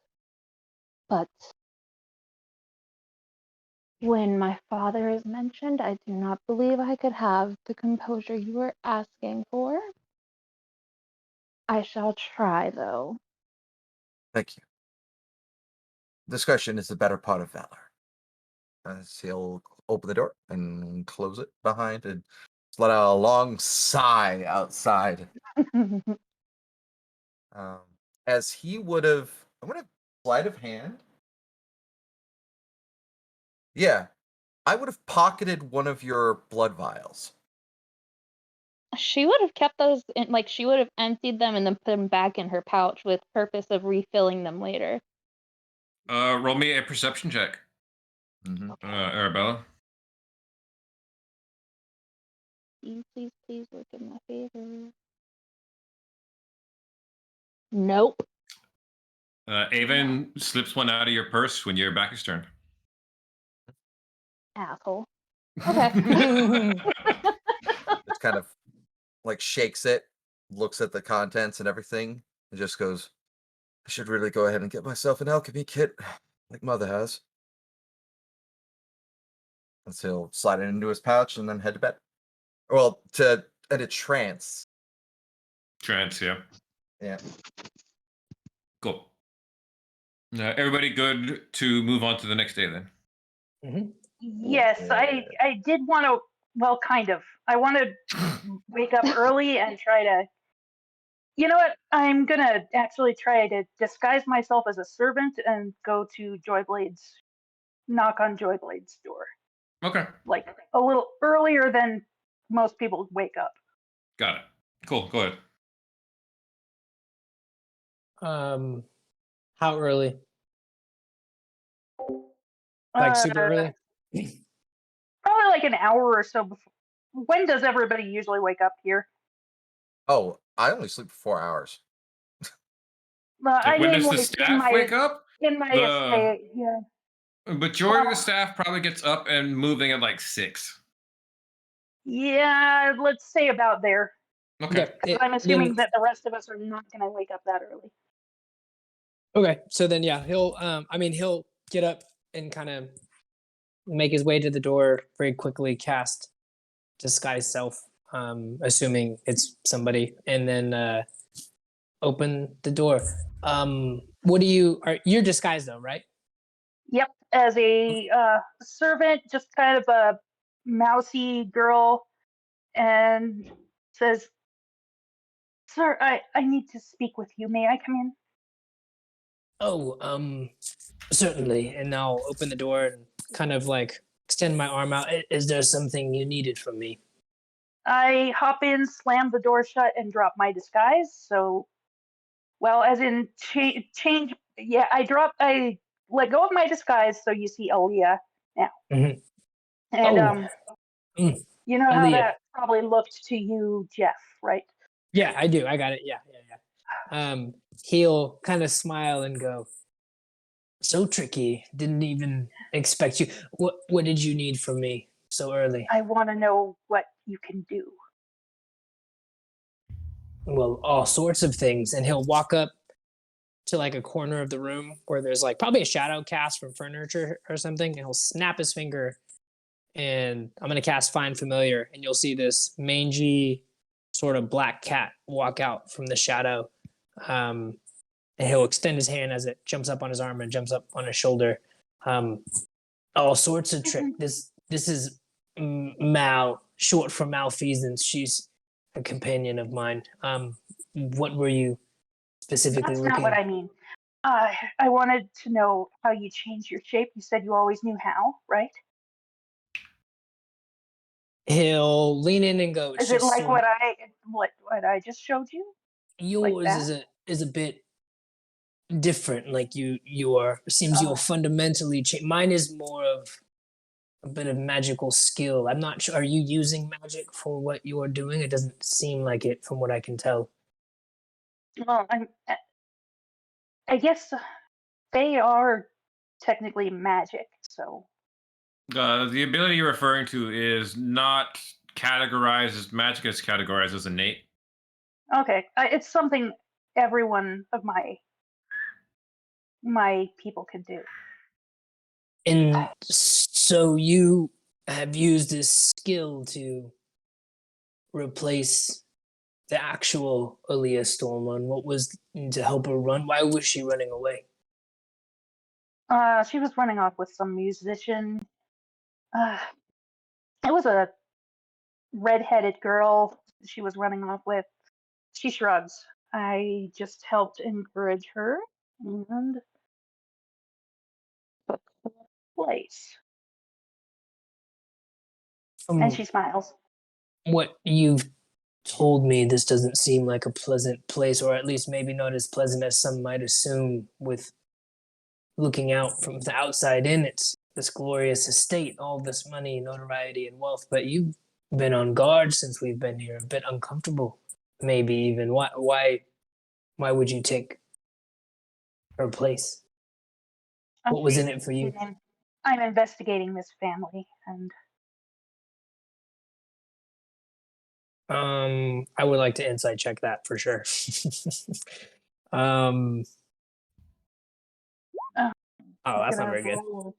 But When my father is mentioned, I do not believe I could have the composure you are asking for. I shall try, though. Thank you. Discretion is the better part of valor. As he'll open the door and close it behind and let out a long sigh outside. As he would have, I'm going to sleight of hand. Yeah, I would have pocketed one of your blood vials. She would have kept those in, like, she would have emptied them and then put them back in her pouch with purpose of refilling them later. Roll me a perception check, Arabella. Please work in my favor. Nope. Avon slips one out of your purse when your back is turned. Asshole. Okay. Just kind of like shakes it, looks at the contents and everything, and just goes, I should really go ahead and get myself an alchemy kit, like Mother has. And so he'll slide it into his pouch and then head to bed. Well, to a trance. Trance, yeah. Yeah. Cool. Everybody good to move on to the next day then? Mm-hmm. Yes, I did want to. Well, kind of. I want to wake up early and try to. You know what? I'm gonna actually try to disguise myself as a servant and go to Joyblade's, knock on Joyblade's door. Okay. Like a little earlier than most people wake up. Got it. Cool. Go ahead. How early? Like super early? Probably like an hour or so before. When does everybody usually wake up here? Oh, I only sleep for 4 hours. I when mean, does the like staff wake up? in my The estate, yeah. majority of the staff probably gets up and moving at like 6. Yeah, let's say about there. Okay. I'm assuming that the rest of us are not going to wake up that early. Okay, so then yeah, he'll he'll get up and kind of make his way to the door very quickly, cast disguise self, assuming it's somebody, and then open the door. What do you're disguised though, right? Yep, as a servant, just kind of a mousy girl, and says, "Sir, I need to speak with you. May I come in?" Oh, certainly. And I'll open the door and kind of like extend my arm out. Is there something you needed from me? I hop in, slam the door shut, and drop my disguise. So, well, as in change. Yeah, I let go of my disguise, so you see Aaliyah now. Mm-hmm. And you know how Aaliyah. that probably looked to you, Jeff, right? Yeah, I do. I got it. Yeah. He'll kind of smile and go, "So tricky. Didn't even expect you. What did you need from me so early?" I want to know what you can do. Well, all sorts of things. And he'll walk up to like a corner of the room where there's like probably a shadow cast from furniture or something, and he'll snap his finger, and I'm gonna cast Find Familiar, and you'll see this mangy sort of black cat walk out from the shadow. And he'll extend his hand as it jumps up on his arm and jumps up on his shoulder. All sorts of trick. This is Mal, short for malfeasance. She's a companion of mine. What were you specifically That's looking? not what I mean. I wanted to know how you changed your shape. You said you always knew how, right? He'll lean in and go. Is it like what I just showed you? Yours like is a bit different. Like you are seems you'll fundamentally change. Mine is more of a bit of magical skill. I'm not sure. Are you using magic for what you are doing? It doesn't seem like it, from what I can tell. Well, I guess they are technically magic, so. The ability you're referring to is not categorized as magic; it's categorized as innate. Okay, it's something every one of my people can do. And so So you have used this skill to replace the actual Aaliyah Stormon. What was to help her run? Why was she running away? She was running off with some musician. Uh, it was a red-headed girl she was running off with. She shrugs. I just helped encourage her and took her place. And From she smiles. what you've told me, this doesn't seem like a pleasant place, or at least maybe not as pleasant as some might assume with looking out from the outside in. It's this glorious estate, all this money, notoriety, and wealth. But you've been on guard since we've been here, a bit uncomfortable, maybe even. Why would you take her place? What was in it for you? I'm investigating this family, and I would like to insight check that for sure. um, uh, oh, that's not gonna very good. roll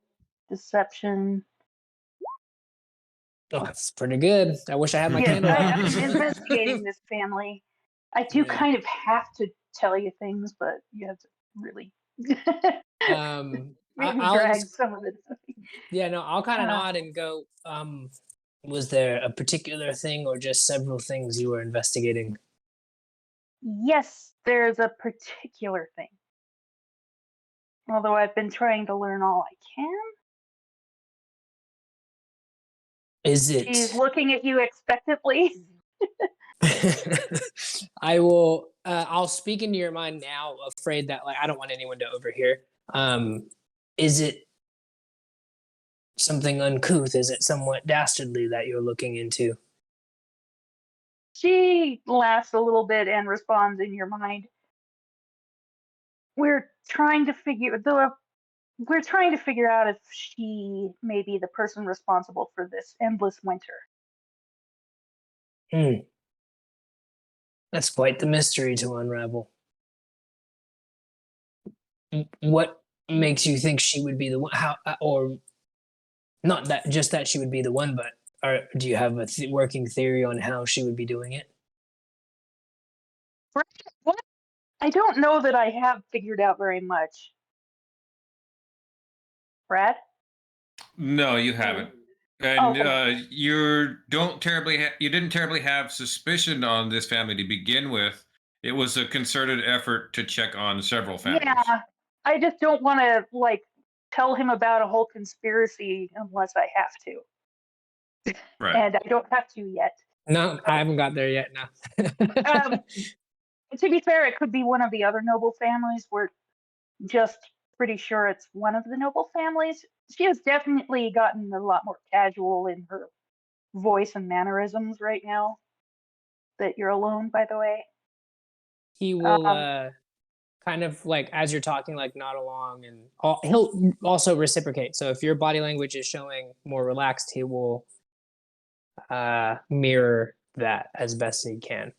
deception. Oh, that's pretty good. I wish I had my Yes, candle out. I'm investigating this family. I do Yeah. kind of have to tell you things, but you have to really maybe I'll drag just, some of it. yeah, no, I'll kind of Uh, nod and go, was there a particular thing or just several things you were investigating? yes, there's a particular thing. Although I've been trying to learn all I can. Is She's it? looking at you expectantly. I will, I'll speak into your mind now, afraid that like I don't want anyone to overhear. Is it something uncouth? Is it somewhat dastardly that you're looking into? She laughs a little bit and responds in your mind. We're trying to figure out if she may be the person responsible for this endless winter. Hmm. That's quite the mystery to unravel. What makes you think she would be the one? How, or not that just that she would be the one, but do you have a working theory on how she would be doing it? What? I don't know that I have figured out very much. Brad? No, you haven't. And Okay. you didn't terribly have suspicion on this family to begin with. It was a concerted effort to check on several families. Yeah. I just don't want to tell him about a whole conspiracy unless I have to. Right. And I don't have to yet. No, I haven't got there yet. No. Um, to be fair, it could be one of the other noble families. We're just pretty sure it's one of the noble families. She has definitely gotten a lot more casual in her voice and mannerisms right now that you're alone, by the way. He will Um, kind of like as you're talking, like nod along, and he'll also reciprocate. So if your body language is showing more relaxed, he will mirror that as best he can.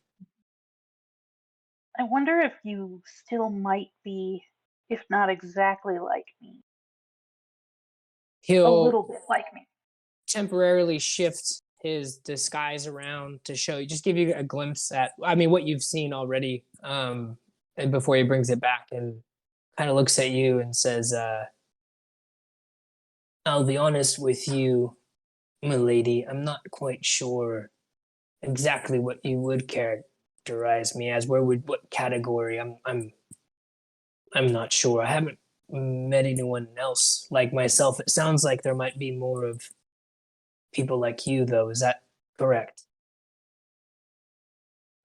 I wonder if you still might be, if not exactly like me, a He'll little bit like me. temporarily shift his disguise around to show you, just give you a glimpse at, I mean, what you've seen already, and before he brings it back and kind of looks at you and says, I'll be honest with you, milady, I'm not quite sure exactly what you would characterize me as. What category? I'm not sure. I haven't met anyone else like myself. It sounds like there might be more of people like you, though. Is that correct?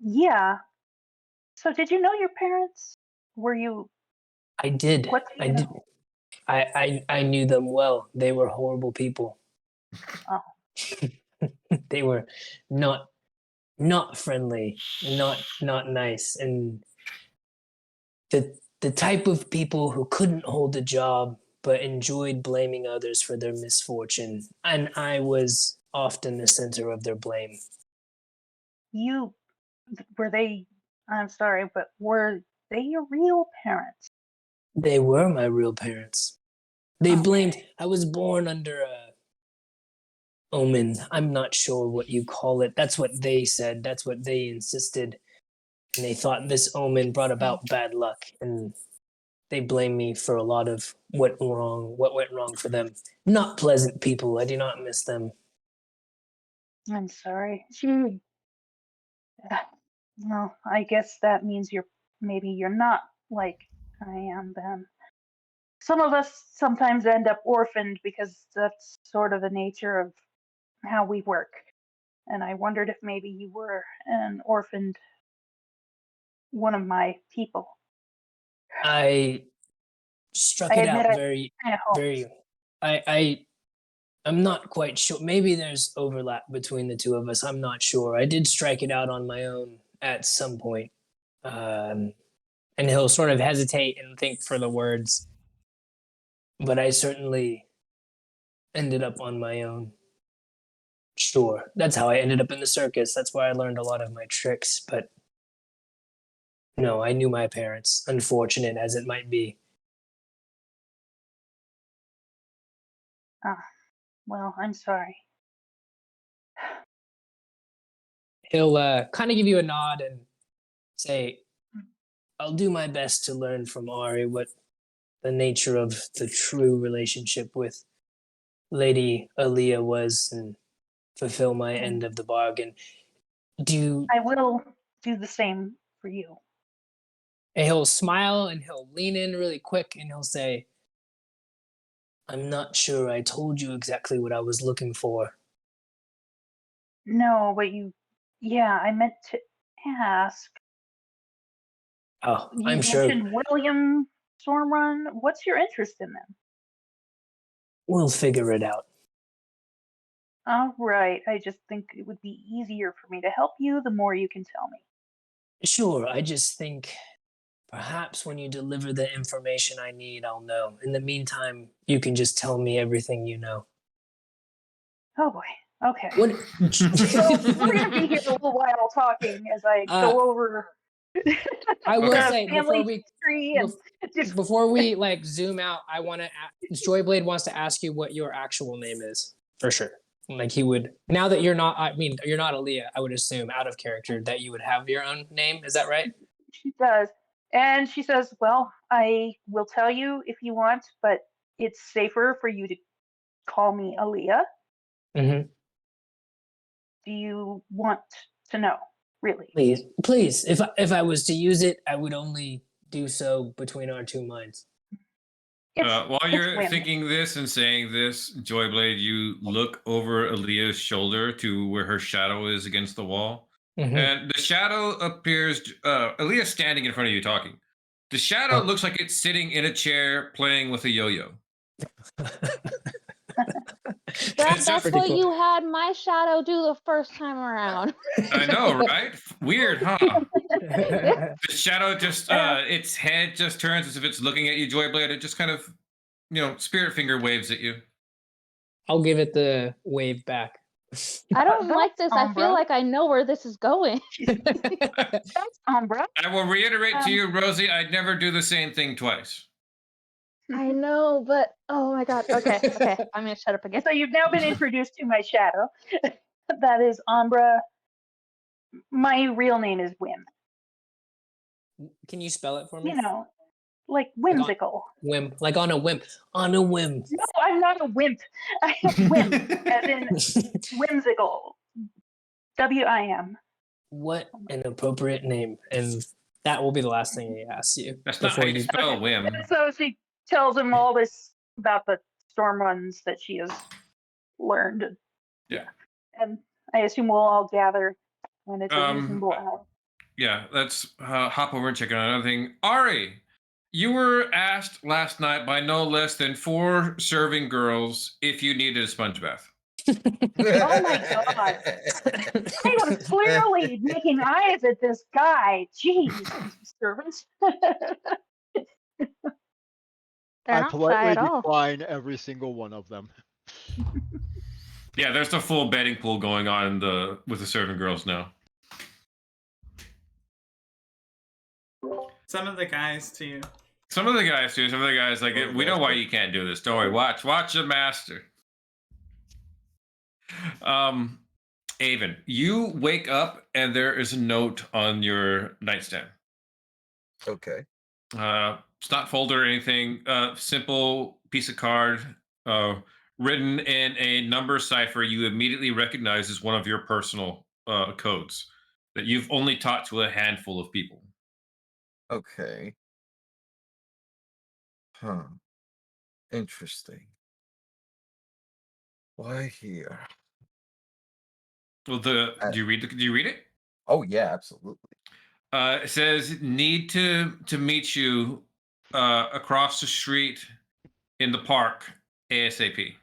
Yeah. So did you know your parents? Were you, I did. what do I you did. know? I knew them well. They were horrible people. Oh, They were not friendly, not nice, and the type of people who couldn't hold a job but enjoyed blaming others for their misfortune. And I was often the center of their blame. you, were they, I'm sorry, but were they your real parents? They were my real parents. They blamed, Okay. I was born under omen. I'm not sure what you call it. That's what they said. That's what they insisted. And they thought this omen brought about bad luck. And they blame me for a lot of what went wrong for them. Not pleasant people. I do not miss them. I'm sorry. Gee. Well, I guess that means maybe you're not like I am then. Some of us sometimes end up orphaned because that's sort of the nature of how we work. And I wondered if maybe you were an orphaned one of my people. I struck I it admit out I very, kind of hoped. very. I'm not quite sure. Maybe there's overlap between the two of us. I'm not sure. I did strike it out on my own at some point. And he'll sort of hesitate and think for the words. But I certainly ended up on my own. Sure. That's how I ended up in the circus. That's where I learned a lot of my tricks. But no, I knew my parents, unfortunate as it might be. Ah, well, I'm sorry. He'll kind of give you a nod and say, I'll do my best to learn from Ari what the nature of the true relationship with Lady Aaliyah was and fulfill my end of the bargain. I will do the same for you. And he'll smile and he'll lean in really quick and he'll say, I'm not sure I told you exactly what I was looking for. No, but I meant to ask. Oh, You I'm sure mentioned William Stormrun. What's your interest in them? we'll figure it out. All right. I just think it would be easier for me to help you the more you can tell me. Sure, I just think perhaps when you deliver the information I need, I'll know. In the meantime, you can just tell me everything you know. Oh boy. Okay. What? So we're gonna be here a little while talking as I go over I will the say family tree and just before we like zoom out, I want to. Joyblade wants to ask you what your actual name is for sure. Like he would now that you're not. I mean, you're not Aaliyah. I would assume out of character that you would have your own name. Is that right? she does. And she says, well, I will tell you if you want, but it's safer for you to call me Aaliyah. Mm-hmm. Do you want to know, really? Please. If I was to use it, I would only do so between our two minds. While you're women. thinking this and saying this, Joyblade, you look over Aaliyah's shoulder to where her shadow is against the wall. Mm-hmm. And the shadow appears, Aaliyah's standing in front of you talking. The shadow looks like it's sitting in a chair playing with a yo-yo. That's what cool. you had my shadow do the first time around. I know, right? Weird, huh? The shadow just, its head just turns as if it's looking at you, Joyblade. It just kind of, spirit finger waves at you. I'll give it the wave back. I don't like this. I Umbra. feel like I know where this is going. That's Umbra. I will reiterate to you, Rosie, I'd never do the same thing twice. I know, but oh my god. Okay, I'm gonna shut up again. So you've now been introduced to my shadow. That is Umbra. My real name is Whim. Can you spell it for me? You know, like whimsical. Whim, like on a whim. On a whim. No, I'm not a wimp. I am whim, as in whimsical. WIM. What an appropriate name. And that will be the last thing he asks you. That's not how you spell whim. And so she tells him all this about the storm runs that she has learned. Yeah. And I assume we'll all gather when it's a reasonable hour. Yeah, let's hop over and check on another thing. Ari, you were asked last night by no less than 4 serving girls if you needed a sponge bath. Oh my god. I was clearly making eyes at this guy. Jeez, servants. They're I not shy politely at all. decline every single one of them. Yeah, there's a full betting pool going on with the serving girls now. Some of the guys too. Some of the guys do. Some of the guys like, we know why you can't do this. Don't worry. Watch the master. Um, Avon, you wake up and there is a note on your nightstand. Okay. It's not folded or anything. Simple piece of card, written in a number cipher you immediately recognize as one of your personal codes that you've only taught to a handful of people. Okay. Huh. Interesting. Why here? Well, Uh, do you read it? oh yeah, absolutely. It says need to meet you across the street in the park ASAP.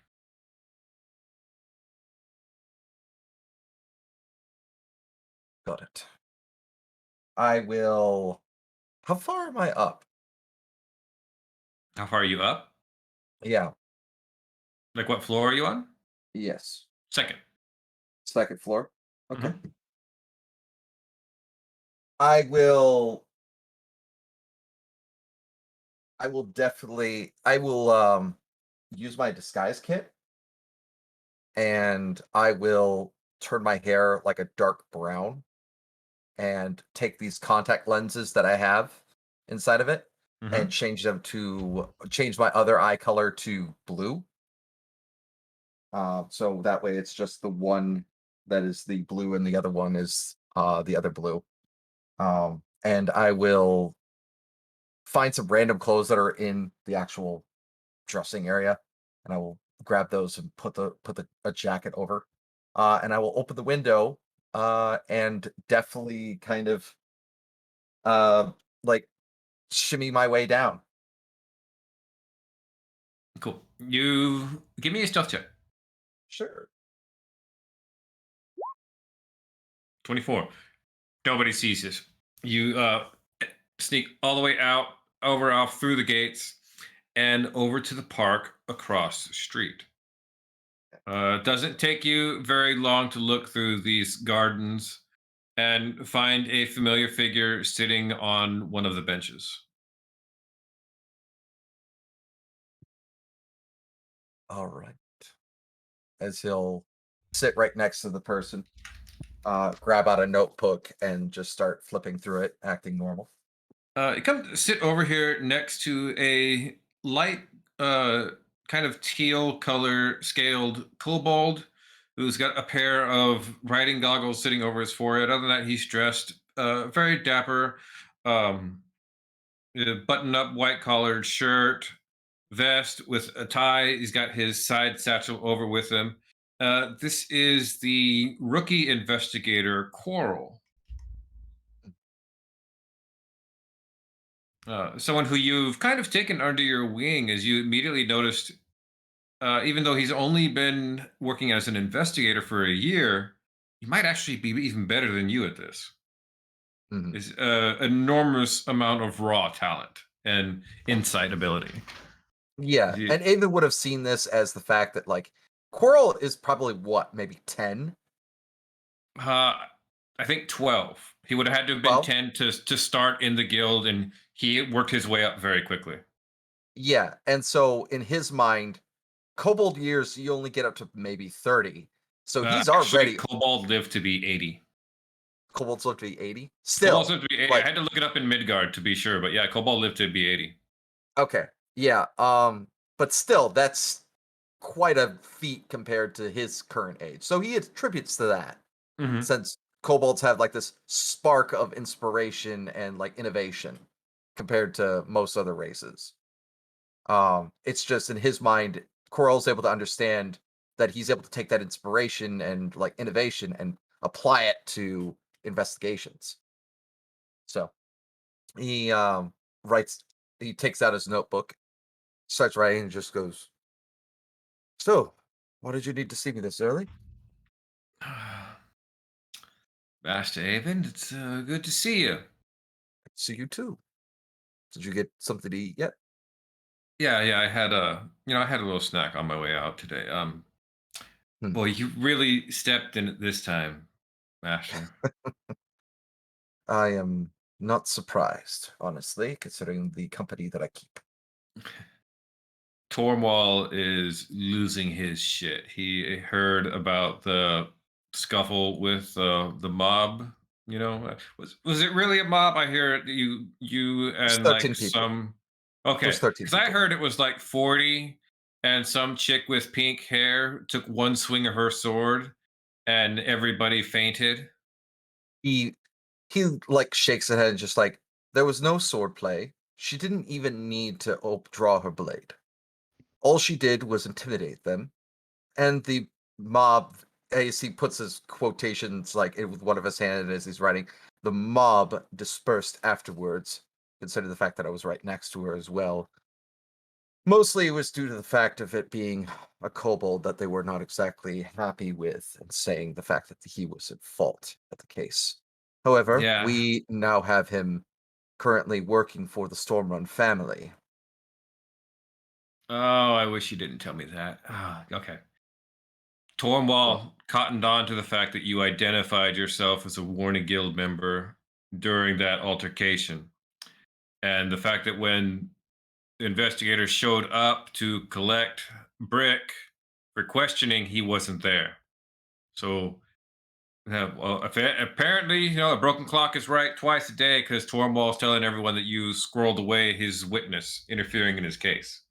Got it. I will. How far am I up? How far are you up? Yeah. Like what floor are you on? Yes. Second. Second floor. Okay. Mhm. I will. I will definitely. I will use my disguise kit, and I will turn my hair like a dark brown, and take these contact lenses that I have inside of it, and Mhm. change my other eye color to blue. So that way it's just the one that is the blue and the other one is the other blue. And I will find some random clothes that are in the actual dressing area, and I will grab those and put the a jacket over. And I will open the window and definitely kind of uh like shimmy my way down. Cool. You give me a stealth check. Sure. 24. Nobody sees this. You sneak all the way out, off through the gates, and over to the park across the street. Doesn't take you very long to look through these gardens and find a familiar figure sitting on one of the benches. All right. As he'll sit right next to the person, grab out a notebook and just start flipping through it, acting normal. Come sit over here next to a light, uh, kind of teal color scaled kobold who's got a pair of riding goggles sitting over his forehead. Other than that, he's dressed very dapper, um, button up white collared shirt, vest with a tie. He's got his side satchel over with him. This is the rookie investigator, Quarrel. Someone who you've kind of taken under your wing as you immediately noticed, even though he's only been working as an investigator for a year, he might actually be even better than you at this. Mhm. Is enormous amount of raw talent and insight ability. Yeah, You- and Ava would have seen this as the fact that like Quirrell is probably what, maybe 10, I think 12. He would have had to have been 12? 10 to start in the guild, and he worked his way up very quickly. Yeah, and so in his mind, Kobold years you only get up to maybe 30. So he's Actually, already Kobold lived to be 80. Kobold's lived to be 80. Kobold Still, lived to be 80. I like had to look it up in Midgard to be sure, but yeah, Kobold lived to be 80. okay. Yeah, but still that's quite a feat compared to his current age. So he attributes to that. Hmm. Since kobolds have like this spark of inspiration and like innovation compared to most other races. It's just in his mind, Corell's able to understand that he's able to take that inspiration and like innovation and apply it to investigations. So he writes, he takes out his notebook, starts writing, and just goes, "So, why did you need to see me this early?" Master Avon, it's good to see you. "See you too. Did you get something to eat yet?" Yeah, I had I had a little snack on my way out today. Hmm. Boy, you really stepped in it this time, Master. I am not surprised, honestly, considering the company that I keep. Tormwall is losing his shit. He heard about the scuffle with the mob. Was it really a mob? I hear you There's and like 13 people. some. There's Okay, 13 because I people. heard it was like 40, and some chick with pink hair took one swing of her sword, and everybody fainted. He he like shakes his head and just like there was no sword play. She didn't even need to draw her blade. All she did was intimidate them, and the mob, as he puts his quotations like with one of his hands as he's writing, the mob dispersed afterwards. Consider the fact that I was right next to her as well. Mostly it was due to the fact of it being a kobold that they were not exactly happy with, and saying the fact that he was at fault at the case. However, Yeah. we now have him currently working for the Stormrun family. Oh, I wish you didn't tell me that. Ah, okay. Well, Tormwall cottoned on to the fact that you identified yourself as a Warning Guild member during that altercation. And the fact that when the investigators showed up to collect Brick for questioning, he wasn't there. So, yeah, well, apparently, a broken clock is right twice a day because Tormwall's telling everyone that you squirreled away his witness, interfering in his case.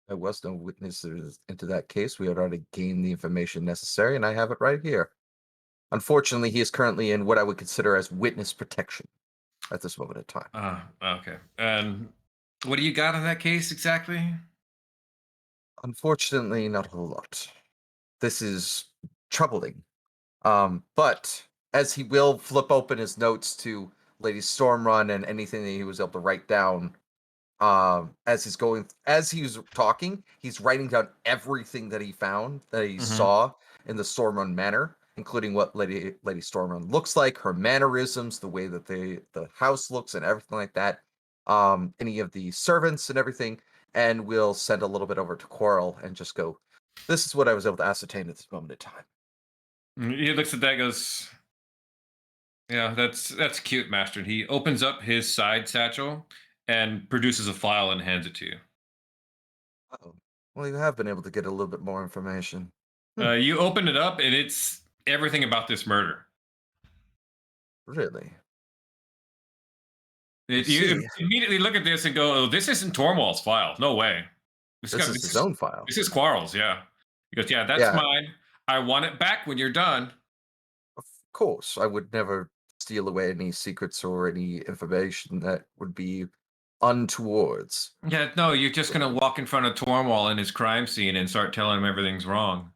there was no witnesses into that case. We had already gained the information necessary, and I have it right here. Unfortunately, he is currently in what I would consider as witness protection at this moment in time. Okay. And what do you got on that case exactly? Unfortunately, not a whole lot. This is troubling. But as he will flip open his notes to Lady Stormrun and anything that he was able to write down, as he's talking, he's writing down everything that he found, that he Mm-hmm. saw in the Stormrun Manor, including what Lady Stormrun looks like, her mannerisms, the way that the house looks, and everything like that. Any of the servants and everything, and we'll send a little bit over to Quarrel and just go. This is what I was able to ascertain at this moment in time. He looks at that and goes, yeah, that's cute, Master. And he opens up his side satchel and produces a file and hands it to you. Oh, well, you have been able to get a little bit more information. You open it up and it's everything about this murder. Really? You See, immediately look at this and go, "Oh, this isn't Tormwall's file. No way. this is his own file. This is Quarles." Yeah. He goes, "Yeah, that's Yeah, mine. I want it back when you're done." of course. I would never steal away any secrets or any information that would be untowards. Yeah, no, you're just gonna walk in front of Tormwall in his crime scene and start telling him everything's wrong.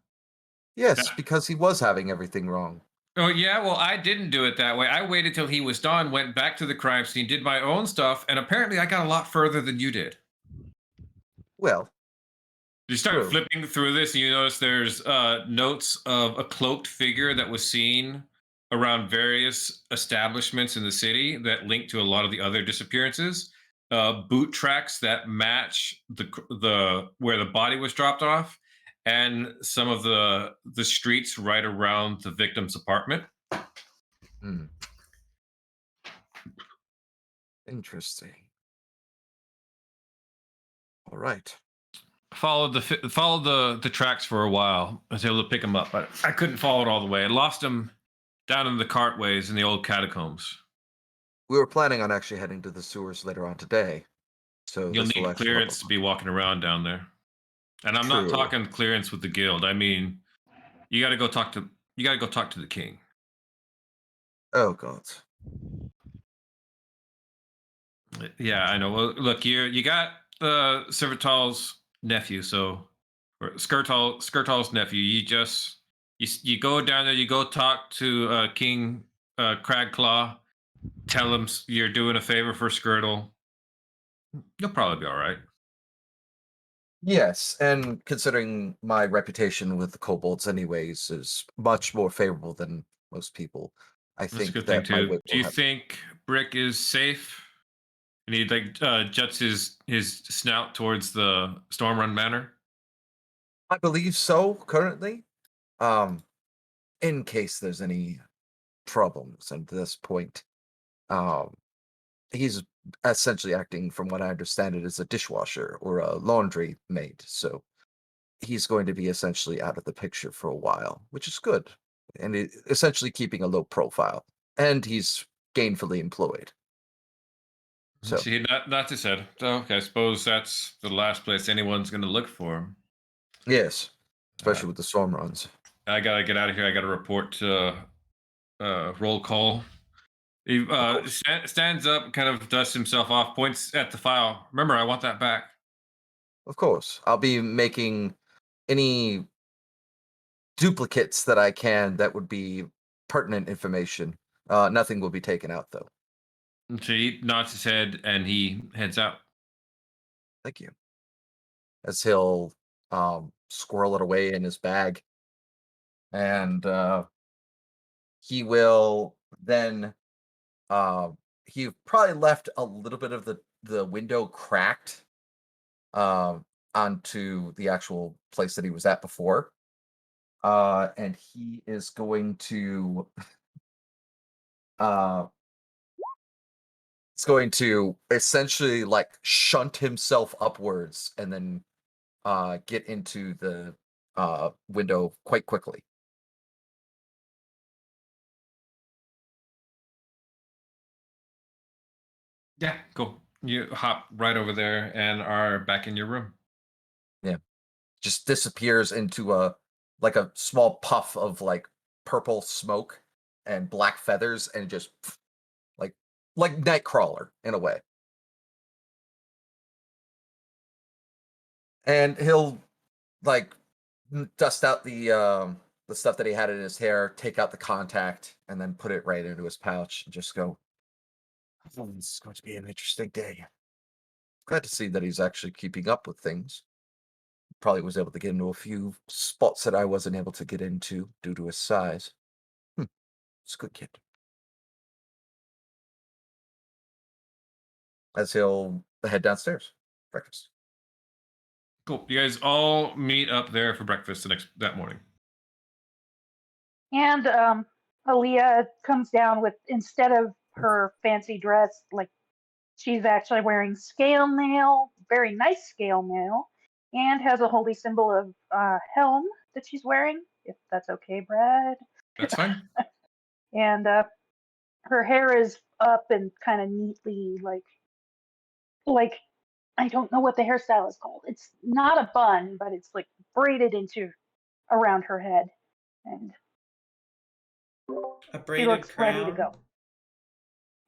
Yes, Yeah. because he was having everything wrong. Oh yeah, well I didn't do it that way. I waited till he was done, went back to the crime scene, did my own stuff, and apparently I got a lot further than you did. Well, You start true. flipping through this, and you notice there's notes of a cloaked figure that was seen around various establishments in the city that link to a lot of the other disappearances. Boot tracks that match the where the body was dropped off, and some of the streets right around the victim's apartment. Hmm, interesting. All right. Followed the tracks for a while. I was able to pick him up, but I couldn't follow it all the way. I lost him down in the cartways in the old catacombs. We were planning on actually heading to the sewers later on today, so You'll this will need actually help clearance us. to be walking around down there. And I'm not True. talking clearance with the guild. I mean, you got to go talk to the king. Oh God. Yeah, I know. Well, look, you got Servital's nephew, so or Skirtal's nephew. You go down there. You go talk to King Cragclaw. Tell him you're doing a favor for Skirtle. You'll probably be all right. Yes, and considering my reputation with the kobolds anyways is much more favorable than most people, I That's a think good thing that my too. wit Do will you have. think Brick is safe? And he like juts his snout towards the Stormrun Manor. I believe so currently. Um, in case there's any problems at this point. Um, he's essentially acting, from what I understand it, as a dishwasher or a laundry maid. So he's going to be essentially out of the picture for a while, which is good. And essentially keeping a low profile. And he's gainfully employed. So See, that's his head. So okay, I suppose that's the last place anyone's going to look for him. yes, especially with the storm runs. I gotta get out of here. I gotta report roll call. He stands up, kind of dusts himself off, points at the file. Remember, I want that back. Of course, I'll be making any duplicates that I can that would be pertinent information. Nothing will be taken out, though. And so he nods his head and he heads out. Thank you. As he'll squirrel it away in his bag. And he will then he probably left a little bit of the window cracked onto the actual place that he was at before. And he is going to it's going to essentially like shunt himself upwards and then get into the window quite quickly. Yeah, cool. You hop right over there and are back in your room. Yeah. Just disappears into a small puff of like purple smoke and black feathers and just like Nightcrawler in a way. And he'll like dust out the stuff that he had in his hair, take out the contact, and then put it right into his pouch and just go, "Oh, this is going to be an interesting day." Glad to see that he's actually keeping up with things. Probably was able to get into a few spots that I wasn't able to get into due to his size. It's a good kid. As he'll head downstairs. Breakfast. Cool. You guys all meet up there for breakfast that morning. And Aaliyah comes down with, instead of her fancy dress, like she's actually wearing scale mail, very nice scale mail, and has a holy symbol of helm that she's wearing, if that's okay, Brad. That's fine. And her hair is up and kind of neatly like I don't know what the hairstyle is called. It's not a bun, but it's like braided into around her head, and A she braided looks ready to crown. go.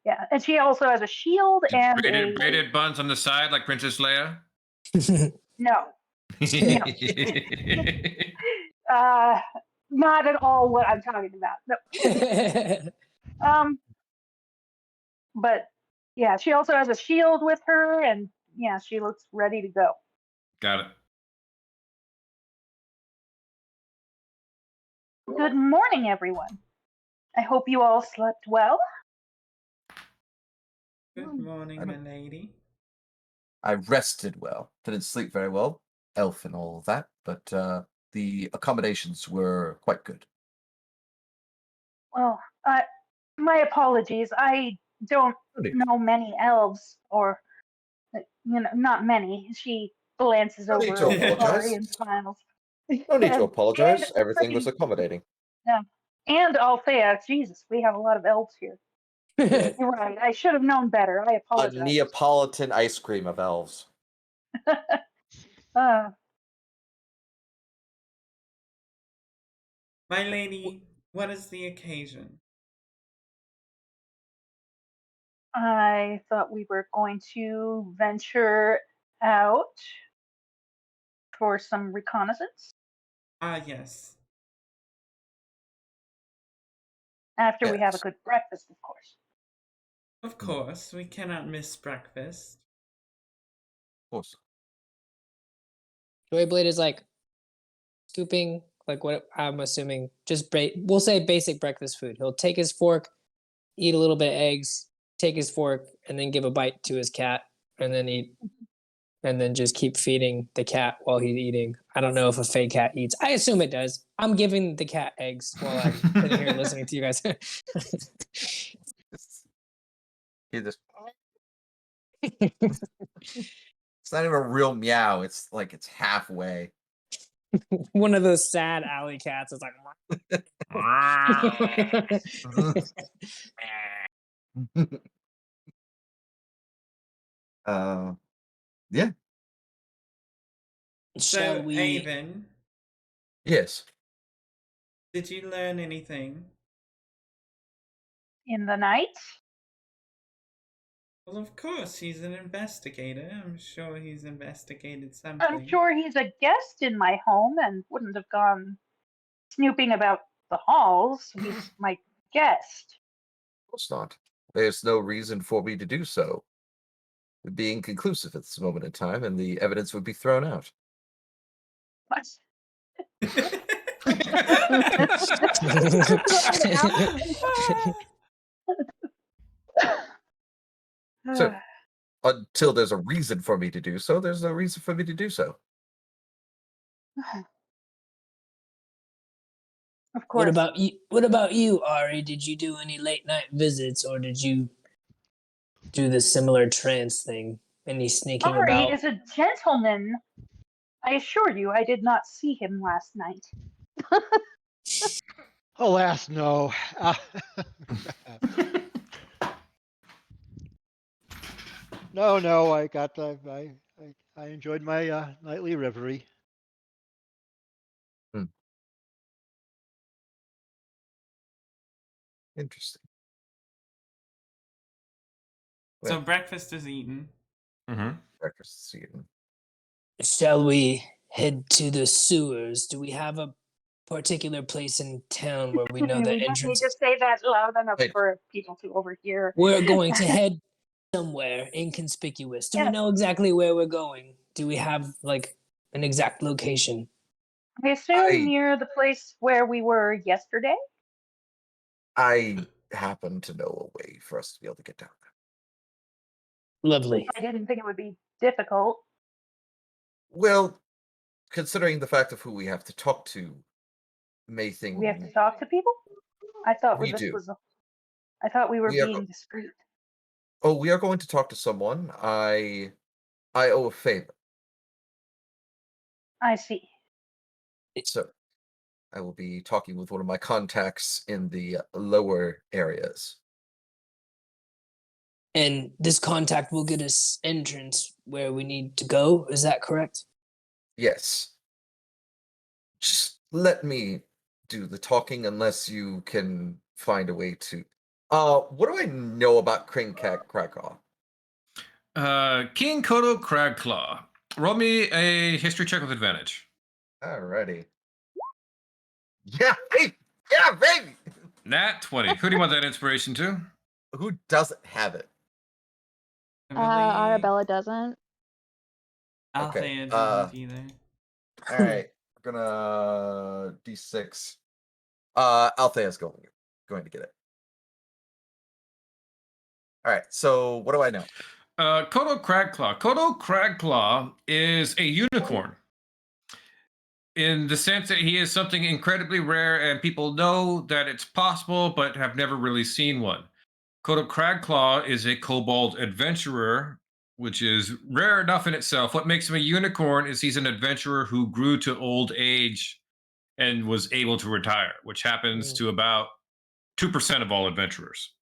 Yeah, and she also has a shield and braided buns on the side like Princess Leia. no, not at all what I'm talking about. No. But yeah, she also has a shield with her, and yeah, she looks ready to go. Got it. Good morning, everyone. I hope you all slept well. Good morning, my lady. I rested well. Didn't sleep very well, elf and all of that, but the accommodations were quite good. Well, my apologies. I don't know many elves, or not many. She glances No need over to at apologize. Ari and smiles. No need to apologize. And Everything was freaking- accommodating. Yeah. And Althea, Jesus, we have a lot of elves here. You're right. I should have known better. I A apologize. Neapolitan ice cream of elves. Uh, My lady, what is the occasion? I thought we were going to venture out for some reconnaissance Ah, yes. after we have a Yes. good breakfast, of course. Of course, we cannot miss breakfast. Of course. Joyblade is like scooping, like what I'm assuming, just we'll say basic breakfast food. He'll take his fork, eat a little bit of eggs, take his fork, and then give a bite to his cat, and then eat, and then just keep feeding the cat while he's eating. I don't know if a fake cat eats. I assume it does. I'm giving the cat eggs while I'm sitting here listening to you guys. He just It's not even a real meow. It's like it's halfway. One of those sad alley cats is like. uh, yeah. Shall So, we? Avon, Yes. did you learn anything? In the night? Well, of course, he's an investigator. I'm sure he's investigated I'm something. sure he's a guest in my home and wouldn't have gone snooping about the halls. He's my guest. Of course not. There's no reason for me to do so. Being conclusive at this moment in time, and the evidence would be thrown out. What? So, until there's a reason for me to do so, there's no reason for me to do so. Of What course. about you? What about you, Ari? Did you do any late night visits, or did you do the similar trance thing? Any sneaking Ari about? is a gentleman. I assure you, I did not see him last night. Alas, no. No. I enjoyed my nightly reverie. Interesting. So, Well, breakfast is eaten. Mm-hmm. breakfast is eaten. Shall we head to the sewers? Do we have a particular place in town where we know We the don't need entrance? to say that loud enough Wait. for people to overhear. We're going to head somewhere inconspicuous. Do we Yes. know exactly where we're going? Do we have like an exact location? I assume I- near the place where we were yesterday. I happen to know a way for us to be able to get down there. Lovely. I didn't think it would be difficult. Well, considering the fact of who we have to talk to, may think We have to talk to people. I thought We this do. was. I thought we were We are being discreet. Oh, we are going to talk to someone. I owe a favor. I see. So I will be talking with one of my contacts in the lower areas. And this contact will get us entrance where we need to go. Is that correct? Yes. Just let me do the talking unless you can find a way to. What do I know about Kringkat Krakow? King Kodo Cragclaw. Roll me a history check with advantage. Alrighty. Yeah, baby! Yeah, baby! Nat 20. Who do you want that inspiration to? Who doesn't have it? Arabella doesn't. Okay, Althea doesn't either. Alright, we're gonna D6. Althea's going to get it. Alright, so what do I know? Kodo Cragclaw. Kodo Cragclaw is a unicorn. In the sense that he is something incredibly rare and people know that it's possible but have never really seen one. Kodo Cragclaw is a kobold adventurer, which is rare enough in itself. What makes him a unicorn is he's an adventurer who grew to old age and was able to retire, which happens to about 2% of all adventurers.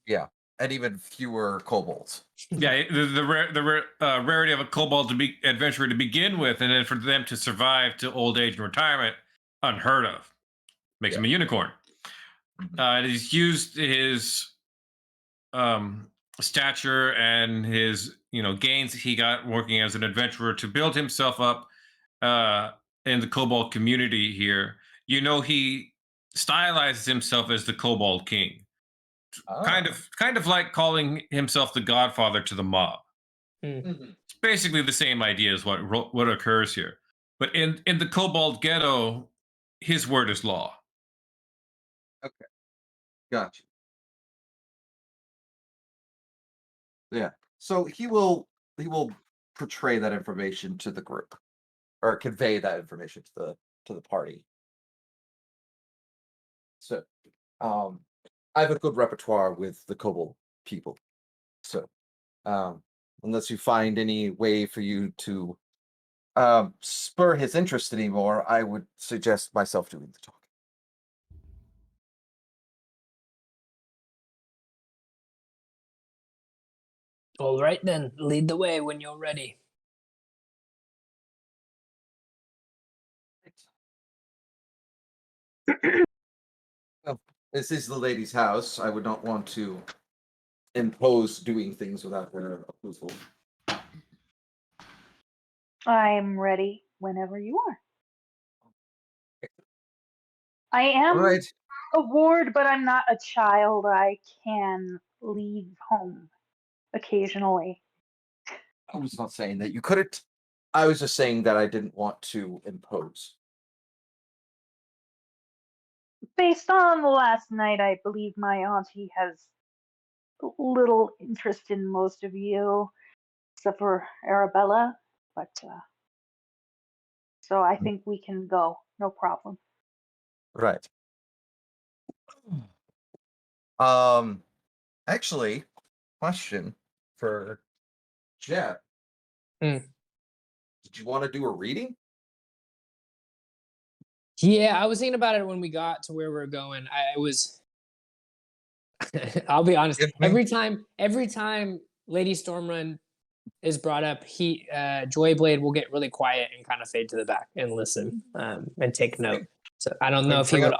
Yeah, and even fewer kobolds. Yeah, the rarity of a kobold adventurer to begin with, and then for them to survive to old age and retirement, unheard of. Makes him a unicorn. He's used his stature and his gains he got working as an adventurer to build himself up in the kobold community here. He stylizes himself as the kobold king. Kind of like calling himself the godfather to the mob. It's basically the same idea as what occurs here. But in the kobold ghetto, his word is law. Okay, gotcha. Yeah, so he will portray that information to the group, or convey that information to the party. So, I have a good repertoire with the kobold people. So, unless you find any way for you to spur his interest anymore, I would suggest myself doing the talking. All right, then. Lead the way when you're ready. Well, this is the lady's house. I would not want to impose doing things without her approval. I'm ready whenever you are. I All am right. a ward, but I'm not a child. I can leave home occasionally. I was not saying that you couldn't. I was just saying that I didn't want to impose. Based on the last night, I believe my auntie has little interest in most of you, except for Arabella. But so I think we can go. No problem. Right. Actually, question for Jeff. Hmm. Did you want to do a reading? Yeah, I was thinking about it when we got to where we're going. I was I'll be honest. Give me- Every time Lady Stormrun is brought up, Joyblade will get really quiet and kind of fade to the back and listen and take note. So I don't know if he Bring would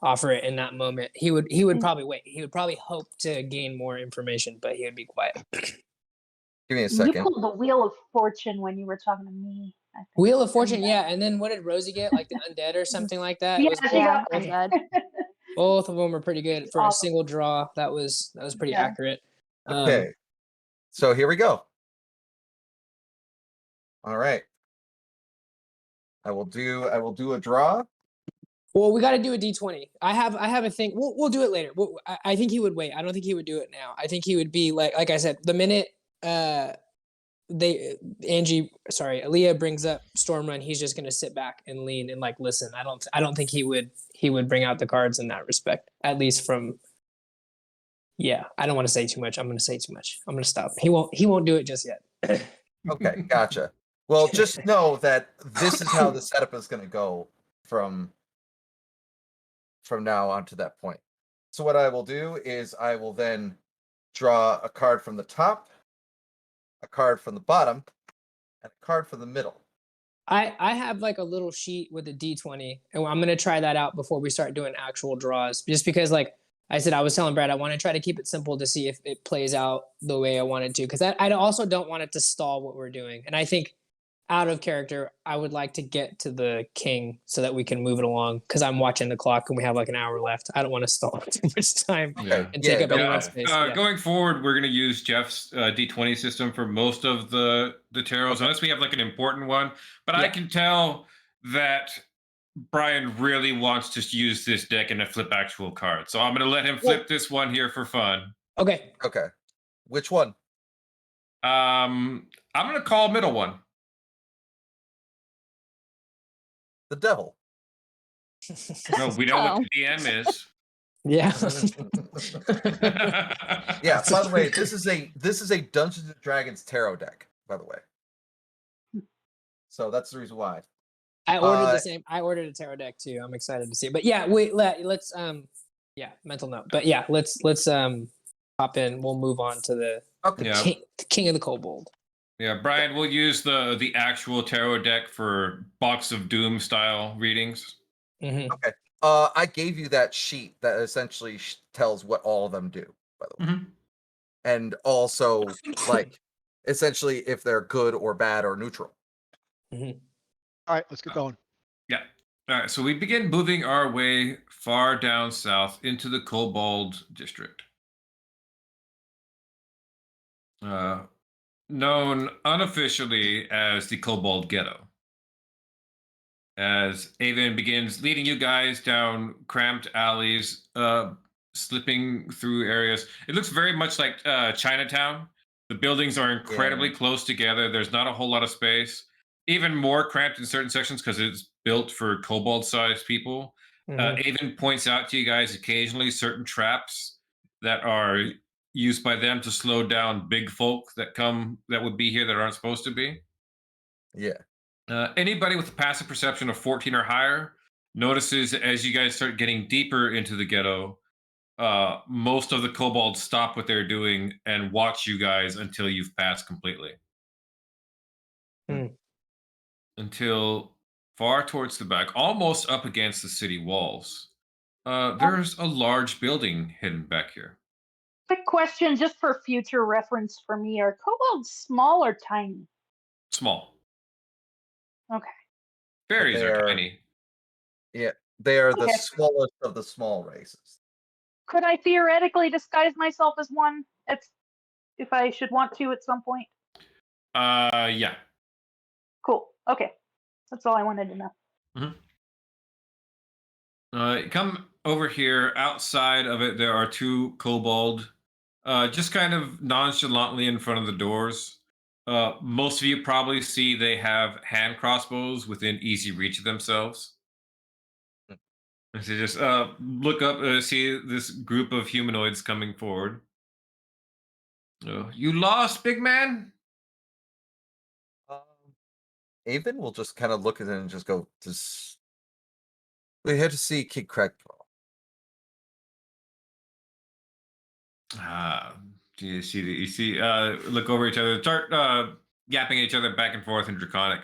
offer it in that moment. He would probably wait. He would probably hope to gain more information, but he would be quiet. Give me a You second. pulled the Wheel of Fortune when you were talking to me. I think. Wheel of Fortune, yeah. And then what did Rosie get? Like the undead or something like that? Yeah, It was she Yeah, got I'm dead. both of them were pretty good for a Awesome. single draw. That was pretty Yeah. accurate. Okay. So here we go. All right. I will do a draw. Well, we got to do a D20. I have a thing. We'll do it later. I think he would wait. I don't think he would do it now. I think he would be like I said, the minute Aaliyah brings up Stormrun, he's just gonna sit back and lean and like listen. I don't think he would bring out the cards in that respect. At least from I don't want to say too much. I'm gonna say too much. I'm gonna stop. He won't do it just yet. Okay, gotcha. Well, just know that this is how the setup is going to go from now on to that point. So what I will do is I will then draw a card from the top, a card from the bottom, and a card from the middle. I have like a little sheet with a D20, and I'm gonna try that out before we start doing actual draws. Just because, like I said, I was telling Brad, I want to try to keep it simple to see if it plays out the way I want it to. Because I also don't want it to stall what we're doing. And I think out of character, I would like to get to the king so that we can move it along. Because I'm watching the clock and we have like an hour left. I don't want to stall too much time and take up anyone's space. Going forward, we're going to use Jeff's D20 system for most of the tarots, unless we have like an important one. But I can tell that Brian really wants to use this deck and to flip actual cards. So I'm going to let him flip this one here for fun. Okay. Okay. Which one? I'm going to call middle one. The devil. No, we know what the DM is. Yeah. Yeah. By the way, this is a Dungeons and Dragons tarot deck. By the way, so that's the reason why. I ordered the same. I ordered a tarot deck too. I'm excited to see it. But yeah, let's mental note. But yeah, let's hop in. We'll move on to the king of the Kobold. Yeah, Brian, we'll use the actual tarot deck for Box of Doom style readings. Mm-hmm. Okay. I gave you that sheet that essentially tells what all of them do, by the way. And also, like, essentially if they're good or bad or neutral. Mm-hmm. All right, let's get going. Yeah. All right, so we begin moving our way far down south into the Kobold district. Known unofficially as the Kobold Ghetto. As Avon begins leading you guys down cramped alleys, slipping through areas. It looks very much like Chinatown. The buildings are incredibly close together. There's not a whole lot of space. Even more cramped in certain sections because it's built for kobold-sized people. Avon points out to you guys occasionally certain traps that are used by them to slow down big folk that would be here that aren't supposed to be. Yeah. Anybody with a passive perception of 14 or higher notices as you guys start getting deeper into the ghetto, most of the kobolds stop what they're doing and watch you guys until you've passed completely. Hmm. Until far towards the back, almost up against the city walls. There's a large building hidden back here. Quick question, just for future reference for me: are kobolds small or tiny? Small. Okay. Fairies They are are tiny. Yeah, they are the Okay. smallest of the small races. Could I theoretically disguise myself as one? If I should want to at some point. Yeah. Cool. Okay. That's all I wanted to know. Come over here. Outside of it, there are two kobold, just kind of nonchalantly in front of the doors. Most of you probably see they have hand crossbows within easy reach of themselves. And so just look up, see this group of humanoids coming forward. You lost, big man? Um, Avon will just kind of look at it and just go, we're here to see King Cragpaw. Ah, you see, look over each other, start yapping at each other back and forth in Draconic.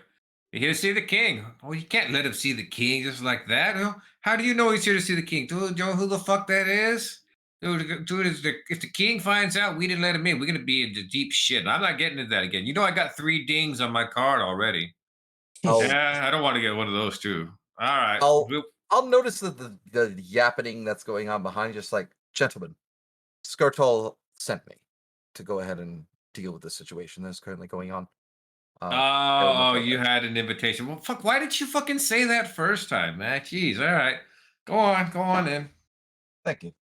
You here to see the king? Oh, you can't let him see the king just like that. How do you know he's here to see the king? Do you know who the fuck that is? Dude, if the king finds out we didn't let him in, we're gonna be into deep shit. I'm not getting into that again. You know, I got 3 dings on my card already. I'll Yeah, I don't want to get one of those too. All right. I'll notice that the yapping that's going on behind, just like, gentlemen, Skirtle sent me to go ahead and deal with the situation that's currently going on. Very much Oh, like you that. had an invitation. Well, fuck, why did you fucking say that first time, man? Jeez, all right. Go on in. Thank you.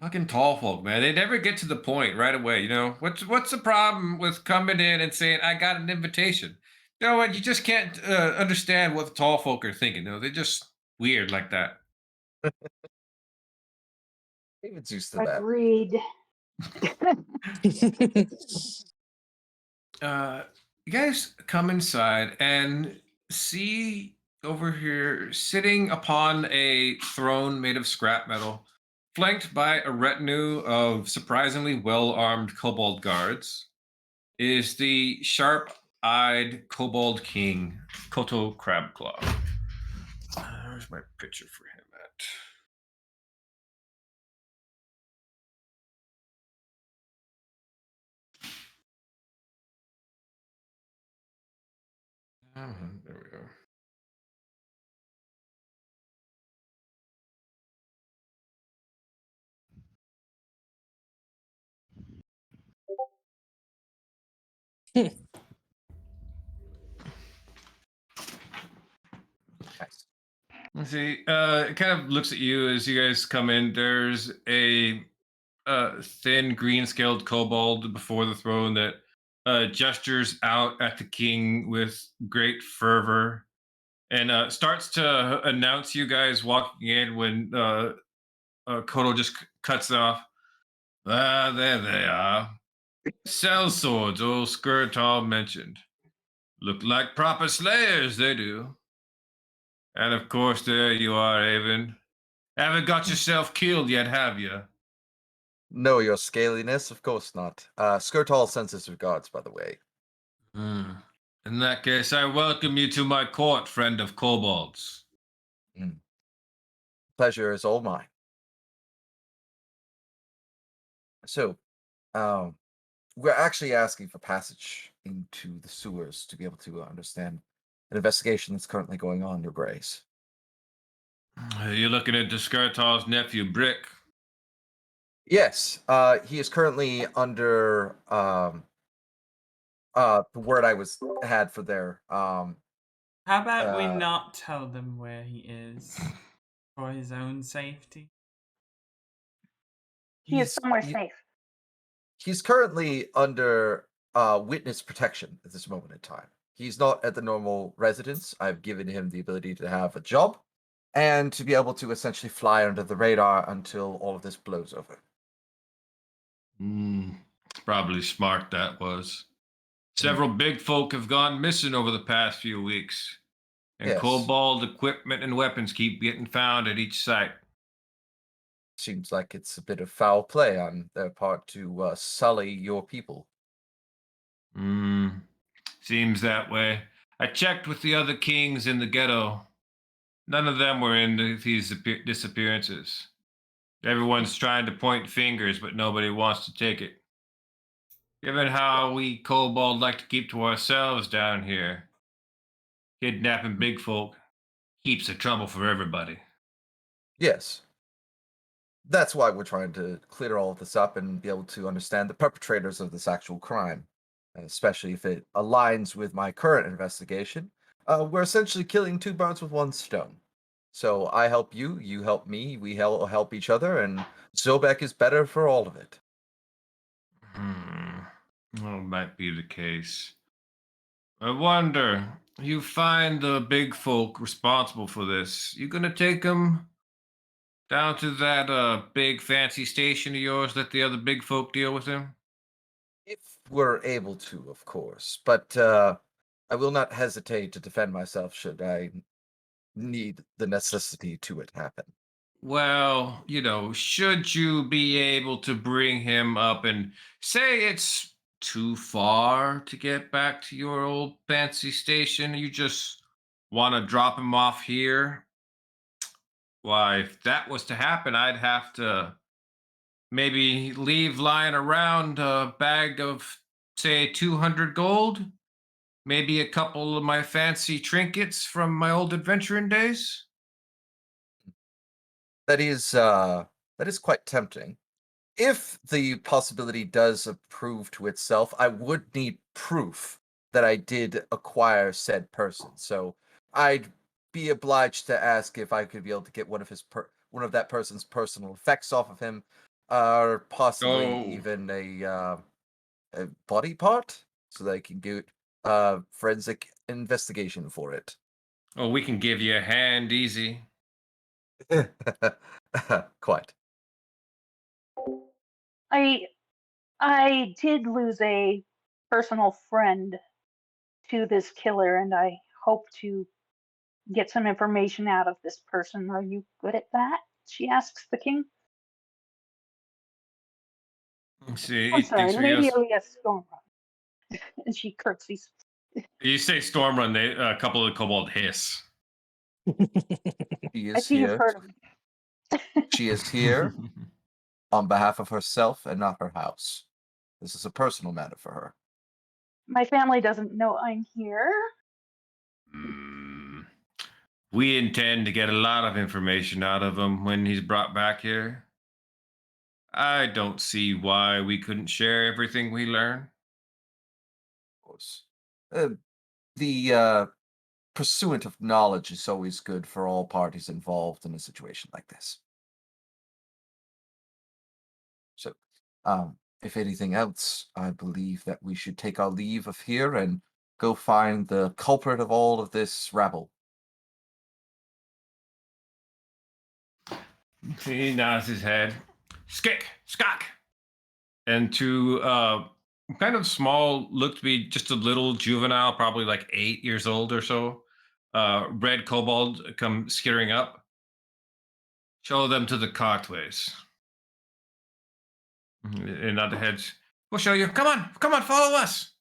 Fucking tall folk, man. They never get to the point right away, you know? What's the problem with coming in and saying, I got an invitation? You know what? You just can't understand what the tall folk are thinking. You know, they're just weird like that. David's used to that. Agreed. You guys come inside and see over here, sitting upon a throne made of scrap metal, flanked by a retinue of surprisingly well-armed kobold guards, is the sharp-eyed kobold king, Koto Crabclaw. Where's my picture for him at? There we go. Nice. Let's see. It kind of looks at you as you guys come in. There's a thin green-scaled kobold before the throne that gestures out at the king with great fervor and starts to announce you guys walking in when Koto just cuts off. Ah, there they are. Cell swords old Skirtal mentioned. Look like proper slayers, they do. And of course, there you are, Avon. Haven't got yourself killed yet, have you? No, your scaliness, of course not. Skirtal sends his regards, by the way. In that case, I welcome you to my court, friend of kobolds. Pleasure is all mine. So, we're actually asking for passage into the sewers to be able to understand an investigation that's currently going on, Your Grace. You're looking into Skirtal's nephew, Brick. Yes, he is currently under the word I had for there. How about we Uh, not tell them where he is for his own safety? He is somewhere he- safe. he's currently under witness protection at this moment in time. He's not at the normal residence. I've given him the ability to have a job and to be able to essentially fly under the radar until all of this blows over. Probably smart that was. Several big folk have gone missing over the past few weeks, and Yes. kobold equipment and weapons keep getting found at each site. Seems like it's a bit of foul play on their part to sully your people. Seems that way. I checked with the other kings in the ghetto. None of them were in these disappearances. Everyone's trying to point fingers, but nobody wants to take it. Given how we kobold like to keep to ourselves down here, kidnapping big folk keeps the trouble for everybody. Yes. That's why we're trying to clear all of this up and be able to understand the perpetrators of this actual crime, especially if it aligns with my current investigation. We're essentially killing two birds with one stone. So I help you, you help me, we help each other, and Zobek is better for all of it. Well, might be the case. I wonder, you find the big folk responsible for this, you gonna take them down to that big fancy station of yours, let the other big folk deal with him? If we're able to, of course. But I will not hesitate to defend myself should I need the necessity to it happen. Well, should you be able to bring him up and say it's too far to get back to your old fancy station, you just want to drop him off here? Why, if that was to happen, I'd have to maybe leave lying around a bag of, say, 200 gold, maybe a couple of my fancy trinkets from my old adventuring days. That is quite tempting. If the possibility does prove to itself, I would need proof that I did acquire said person. So I'd be obliged to ask if I could be able to get one of that person's personal effects off of him, or possibly Oh, even a body part, so that I can get forensic investigation for it. oh, we can give you a hand easy. Quite. I I did lose a personal friend to this killer, and I hope to get some information out of this person. Are you good at that? She asks the king. See, I'm he thinks sorry, for Lady us. Elias Stormrun. And she curtsies. You say storm run, a couple of kobold hiss. She I is see you've here. heard of me. She is here on behalf of herself and not her house. This is a personal matter for her. My family doesn't know I'm here. We intend to get a lot of information out of him when he's brought back here. I don't see why we couldn't share everything we learn. Of course. The pursuit of knowledge is always good for all parties involved in a situation like this. So, if anything else, I believe that we should take our leave of here and go find the culprit of all of this rabble. He nods his head. Skick, skak. And two kind of small, look to be just a little juvenile, probably like 8 years old or so. Red kobold come skittering up. Show them to the cartways. And nod the heads. We'll show you. Come on, follow us.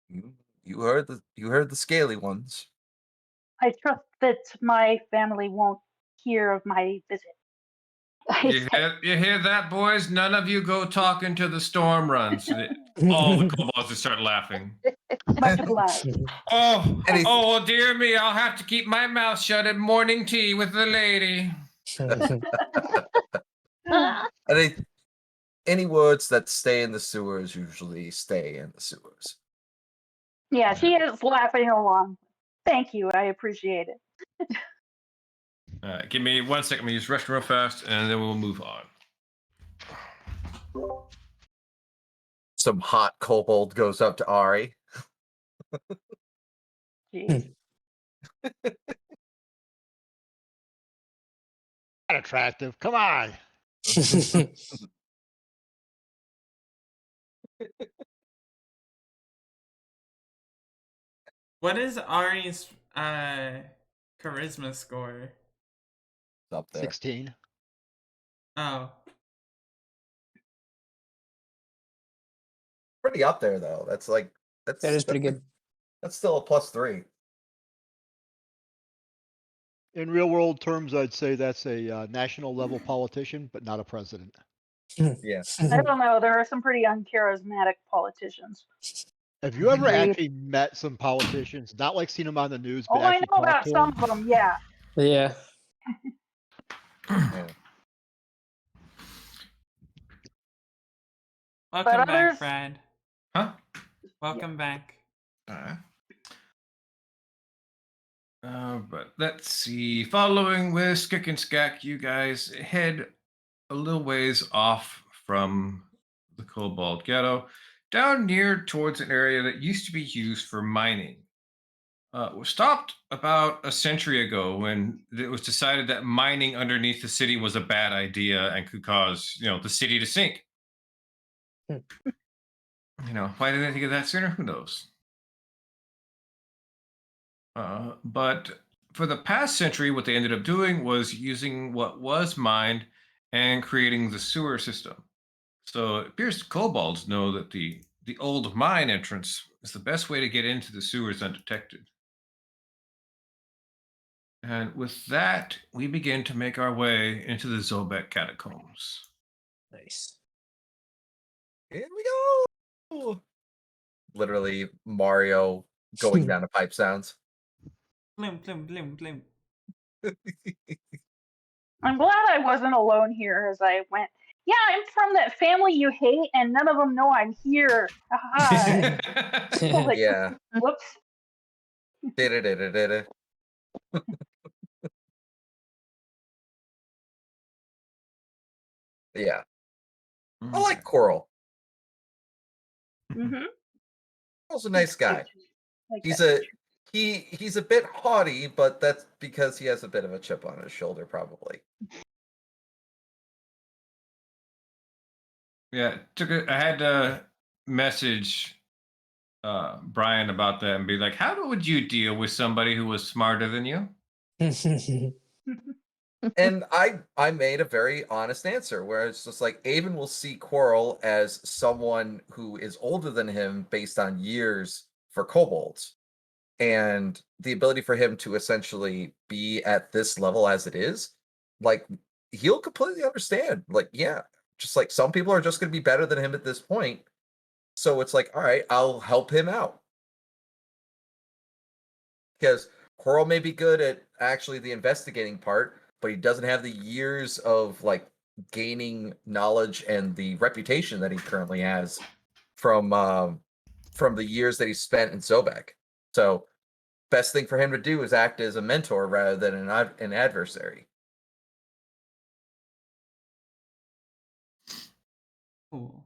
You heard the scaly ones. I trust that my family won't hear of my visit. You hear that, boys? None of you go talking to the storm runs. All the kobolds just start laughing. Much obliged. Oh, dear me! I'll have to keep my mouth shut at morning tea with the lady. Any words that stay in the sewers usually stay in the sewers. Yeah, she is laughing along. Thank you. I appreciate it. Give me 1 second. Let me just rest real fast, and then we'll move on. Some hot kobold goes up to Ari. Jeez. Not attractive. Come on. What is Ari's charisma score? It's up there. 16. Oh. Pretty up there though. That's That is pretty good. That's still a +3. In real world terms, I'd say that's a national level politician, but not a president. Yeah. I don't know. There are some pretty uncharismatic politicians. Have you ever They- actually met some politicians? Not like seen them on the news, Oh, but I actually know about talked to some them? of them. Yeah. Yeah. Yeah. Welcome back, others- Brad. Huh? Welcome back. But let's see. Following with Skick and Skack, you guys head a little ways off from the Kobold Ghetto, down near towards an area that used to be used for mining. Was stopped about a century ago when it was decided that mining underneath the city was a bad idea and could cause, the city to sink. Why didn't they think of that sooner? Who knows? But for the past century, what they ended up doing was using what was mined and creating the sewer system. So it appears kobolds know that the old mine entrance is the best way to get into the sewers undetected. And with that, we begin to make our way into the Zobek catacombs. Nice. Here we go. Literally Mario going down to pipe sounds. Bloom, bloom, bloom, bloom. I'm glad I wasn't alone here as I went. Yeah, I'm from that family you hate, and none of them know I'm here. Haha. Like, Yeah. whoops. Da-da-da-da-da-da. Yeah. I like Coral. Mm-hmm. Coral's a nice guy. Like He's that. he's a bit haughty, but that's because he has a bit of a chip on his shoulder, probably. Yeah, I had to message Brian about that and be like, how would you deal with somebody who was smarter than you? And I made a very honest answer where it's just like Avon will see Coral as someone who is older than him based on years for kobolds. And the ability for him to essentially be at this level as it is, like, he'll completely understand. Like, yeah, just like some people are just going to be better than him at this point. So it's like, all right, I'll help him out. Because Coral may be good at actually the investigating part, but he doesn't have the years of like gaining knowledge and the reputation that he currently has from the years that he spent in Zobek. So best thing for him to do is act as a mentor rather than an adversary. Cool.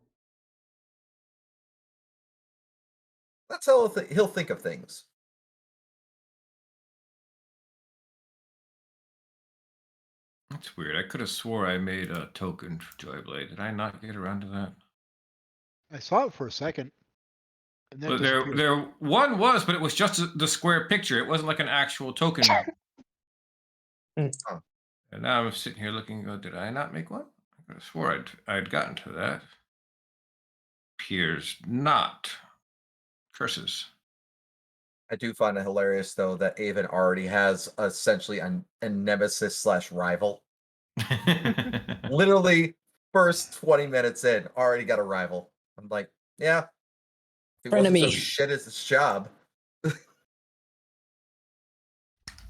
That's how he'll think of things. That's weird. I could have swore I made a token for Joyblade. Did I not get around to that? I saw it for a second. And then But disappeared. there one was, but it was just the square picture. It wasn't like an actual token. Huh. And now I'm sitting here looking. Go, did I not make one? I could have swore I'd gotten to that. Appears not. Curses. I do find it hilarious though that Avon already has essentially a nemesis / rival. Literally, first 20 minutes in, already got a rival. I'm like, yeah. If he wasn't so Frenemy. shit at his job.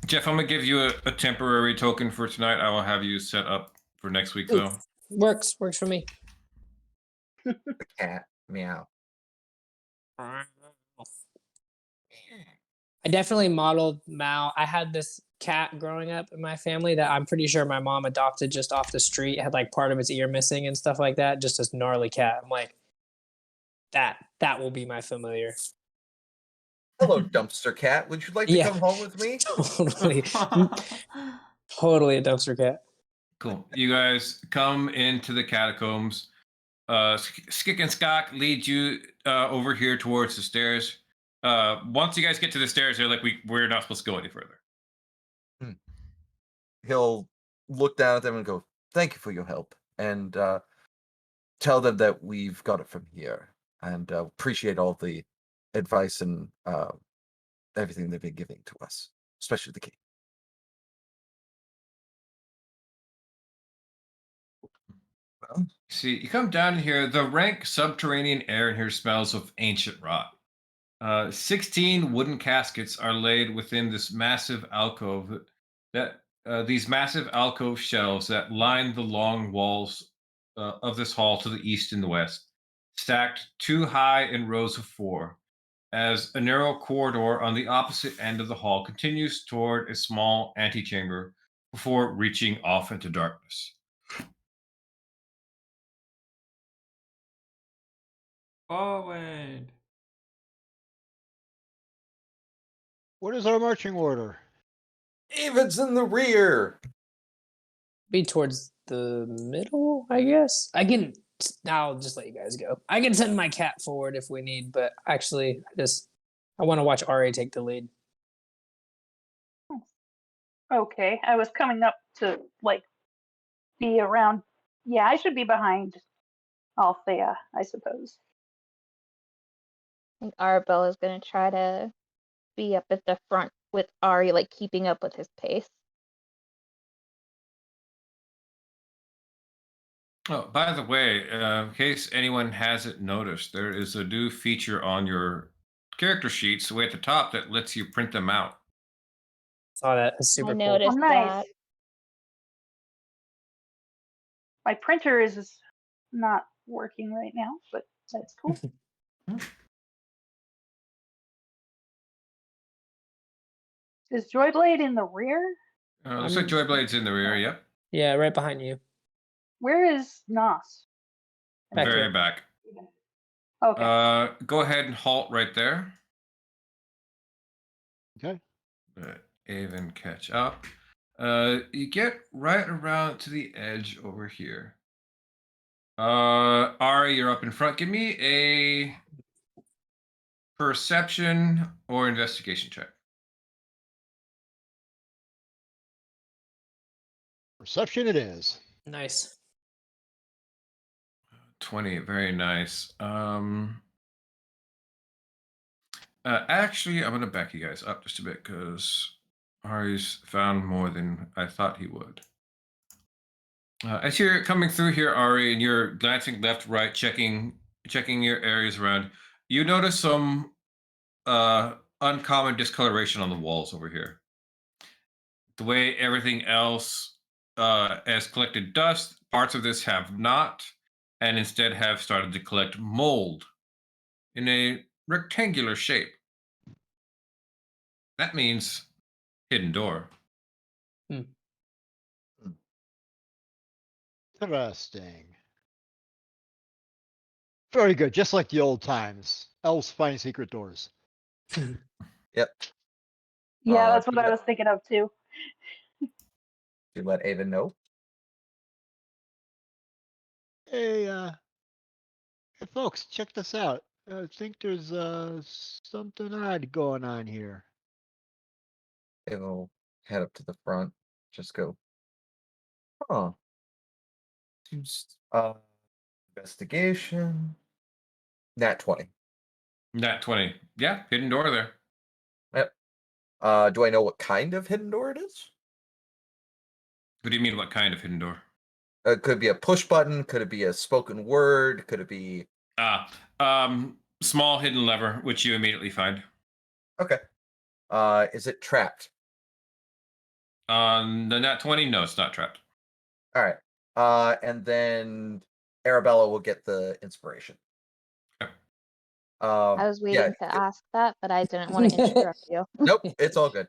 Jeff, I'm gonna give you a temporary token for tonight. I will have you set up for next week, Ooh. though. Works for me. The cat. Meow. I definitely modeled Mao. I had this cat growing up in my family that I'm pretty sure my mom adopted just off the street. It had like part of its ear missing and stuff like that. Just this gnarly cat. I'm like, that will be my familiar. Hello, dumpster cat. Would you like to Yeah. come home with me? Totally, totally a dumpster cat. Cool. You guys come into the catacombs. Skick and Skok lead you over here towards the stairs. Once you guys get to the stairs, they're like, we're not supposed to go any further. He'll look down at them and go, "Thank you for your help," and tell them that we've got it from here, and appreciate all the advice and everything they've been giving to us, especially the king. Well, See, you come down here, the rank subterranean air in here smells of ancient rot. 16 wooden caskets are laid within this massive alcove that these massive alcove shelves that line the long walls of this hall to the east and the west, stacked two high in rows of four, as a narrow corridor on the opposite end of the hall continues toward a small antechamber before reaching off into darkness. Forward. What is our marching order? Even's in the rear. Be towards the middle, I guess. I'll just let you guys go. I can send my cat forward if we need, but actually, I want to watch Ari take the lead. Okay, I was coming up to be around. Yeah, I should be behind Althea, I suppose. I think Arabelle is going to try to be up at the front with Ari, like keeping up with his pace. Oh, by the way, in case anyone hasn't noticed, there is a new feature on your character sheets way at the top that lets you print them out. Saw that. It's super I cool. noticed nice. that. My printer is not working right now, but that's cool. Is Joyblade in the rear? Looks like Joyblade's in the rear, yep. Yeah, right behind you. Where is Nos? Back Very here. back. Okay. Go ahead and halt right there. Okay. Avon catch up. You get right around to the edge over here. Ari, you're up in front. Give me a perception or investigation check. Perception it is. Nice. 20, very nice. Actually, I'm going to back you guys up just a bit because Ari's found more than I thought he would. As you're coming through here, Ari, and you're glancing left, right, checking your areas around, you notice some uncommon discoloration on the walls over here. The way everything else has collected dust, parts of this have not, and instead have started to collect mold in a rectangular shape. That means hidden door. Interesting. Very good. Just like the old times. Elves find secret doors. Yep. Yeah, that's what I was thinking of too. You let Avon know. Hey, folks, check this out. I think there's something odd going on here. Avon will head up to the front. Just go. Huh. Investigation. Nat 20. Nat 20. Yeah, hidden door there. Yep. Do I know what kind of hidden door it is? What do you mean, what kind of hidden door? Could it be a push button? Could it be a spoken word? Could it be... Small hidden lever, which you immediately find. Okay. Is it trapped? On the nat 20, no, it's not trapped. All right. And then Arabella will get the inspiration. Okay. I was waiting to ask that, but I didn't want to interrupt you. Nope, it's all good.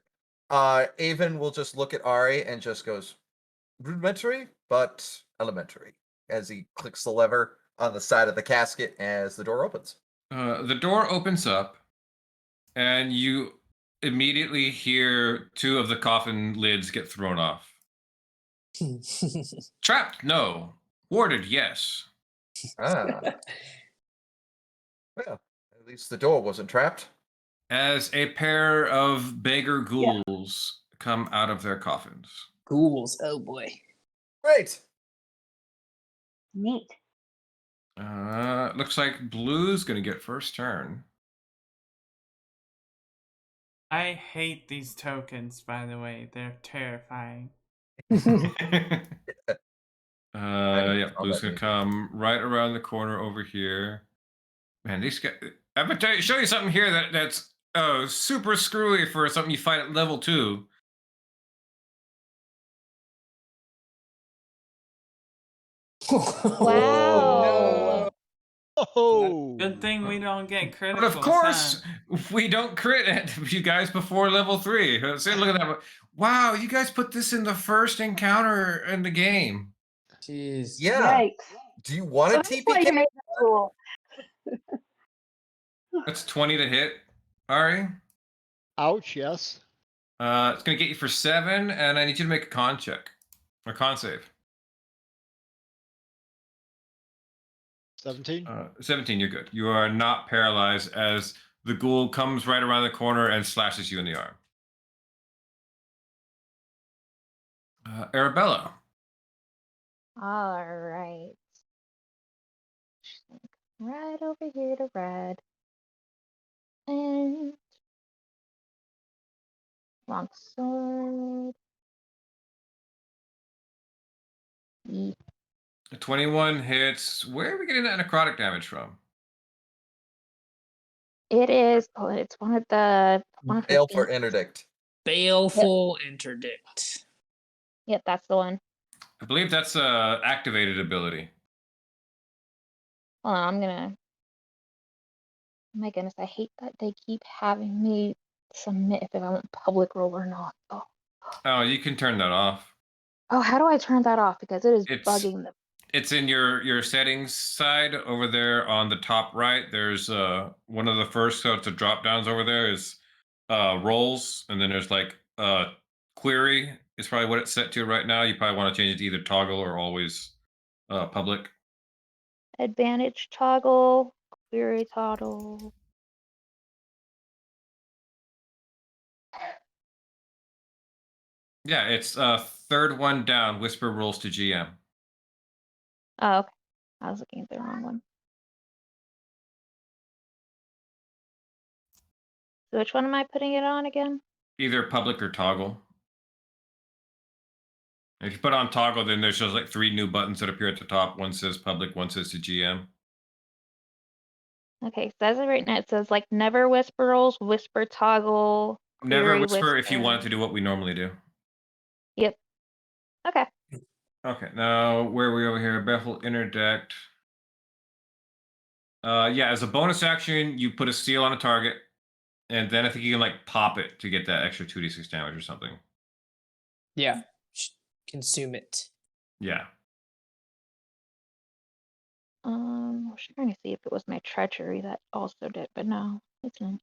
Avon will just look at Ari and just goes, rudimentary, but elementary, as he clicks the lever on the side of the casket as the door opens. The door opens up, and you immediately hear two of the coffin lids get thrown off. Trapped? No. Warded? Yes. Ah. Well, at least the door wasn't trapped. As a pair of beggar Yeah. ghouls come out of their coffins. Ghouls. Oh boy. Great. Neat. Looks like Blue's gonna get first turn. I hate these tokens, by the way. They're terrifying. Yeah, Blue's gonna come right around the corner over here. Man, these guys. I'm gonna show you something here that's super screwy for something you fight at level 2. Wow. Oh, Good thing we don't get criticals. But of course, huh? we don't crit it, you guys, before level 3. See, look at that. Wow, you guys put this in the first encounter in the game. Jeez. Yeah. Yikes. Do you want So a that's why you TPK? made that rule. That's 20 to hit, Ari. ouch, yes. It's gonna get you for 7, and I need you to make a con check. Or con save. 17. 17, you're good. You are not paralyzed as the ghoul comes right around the corner and slashes you in the arm. Arabella. All right. Right over here to red. And long sword. 21 hits. Where are we getting that necrotic damage from? It is. Oh, it's one of the Fail for things. interdict. Baleful interdict. Yep, that's the one. I believe that's a activated ability. Hold on, I'm gonna. My goodness, I hate that they keep having me submit if I want public roll or not. Oh. Oh, you can turn that off. Oh, how do I turn that off? Because it is bugging the. It's in your settings side over there on the top right. There's one of the first to drop downs over there is roles, and then there's like query is probably what it's set to right now. You probably want to change it to either toggle or always public. Advantage toggle, query toggle. Yeah, it's third one down. Whisper rules to GM. Oh, okay. I was looking at the wrong one. So which one am I putting it on again? Either public or toggle. If you put on toggle, then there's just like 3 new buttons that appear at the top. One says public, one says to GM. Okay, so as of right now, it says like never whisper rolls, whisper toggle, Never query whisper if you wanted to do what we normally do. Yep. Okay. Okay, now where are we over here? Bethel interdict. Yeah, as a bonus action, you put a seal on a target, and then I think you can like pop it to get that extra 2d6 damage or something. Yeah. Consume it. Yeah. I was trying to see if it was my treachery that also did, but no, it's not.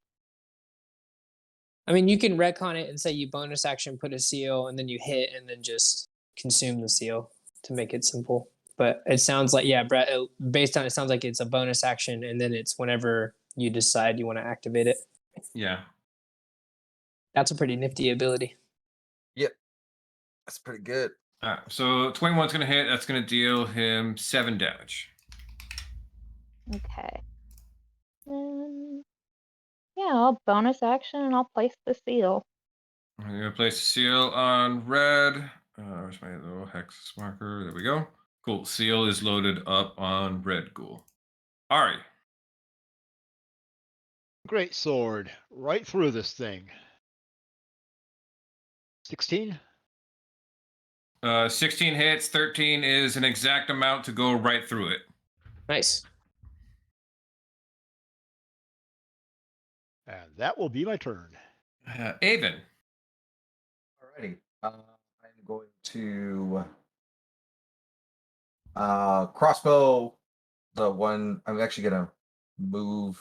I mean, you can retcon it and say you bonus action put a seal and then you hit and then just consume the seal to make it simple. But it sounds like, yeah, Brett, based on it sounds like it's a bonus action and then it's whenever you decide you want to activate it. Yeah. That's a pretty nifty ability. Yep. That's pretty good. All right, so 21's going to hit. That's going to deal him 7 damage. Okay. Yeah, I'll bonus action and I'll place the seal. I'm going to place a seal on red. Where's my little hex marker? There we go. Cool. Seal is loaded up on red ghoul. Ari. Great sword. Right through this thing. 16? 16 hits. 13 is an exact amount to go right through it. Nice. And that will be my turn. Avon. Alrighty. I'm going to crossbow the one. I'm actually gonna move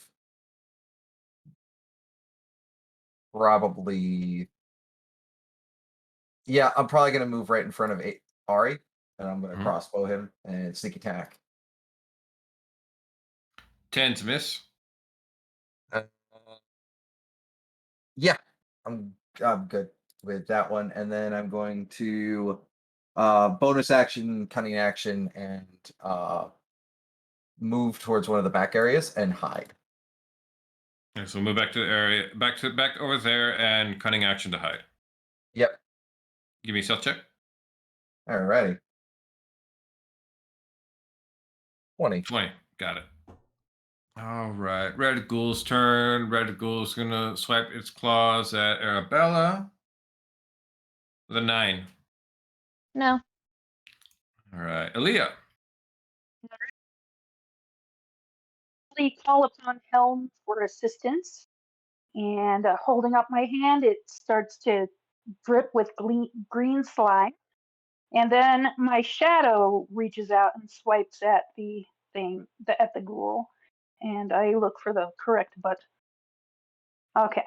probably. Yeah, I'm probably gonna move right in front of Ari, and I'm going to Mhm. crossbow him and sneak attack. 10's miss. Uh, yeah, I'm good with that one, and then I'm going to bonus action, cunning action, and move towards one of the back areas and hide. Okay, so we'll move back to the area, back over there, and cunning action to hide. Yep. Give me a stealth check. Alrighty. 20. 20. Got it. All right. Red Ghoul's turn. Red Ghoul's gonna swipe its claws at Arabella. The 9. No. All right. Aaliyah. Call upon Helm for assistance, and holding up my hand, it starts to drip with green slime. And then my shadow reaches out and swipes at the thing, at the ghoul, and I look for the correct button. Okay.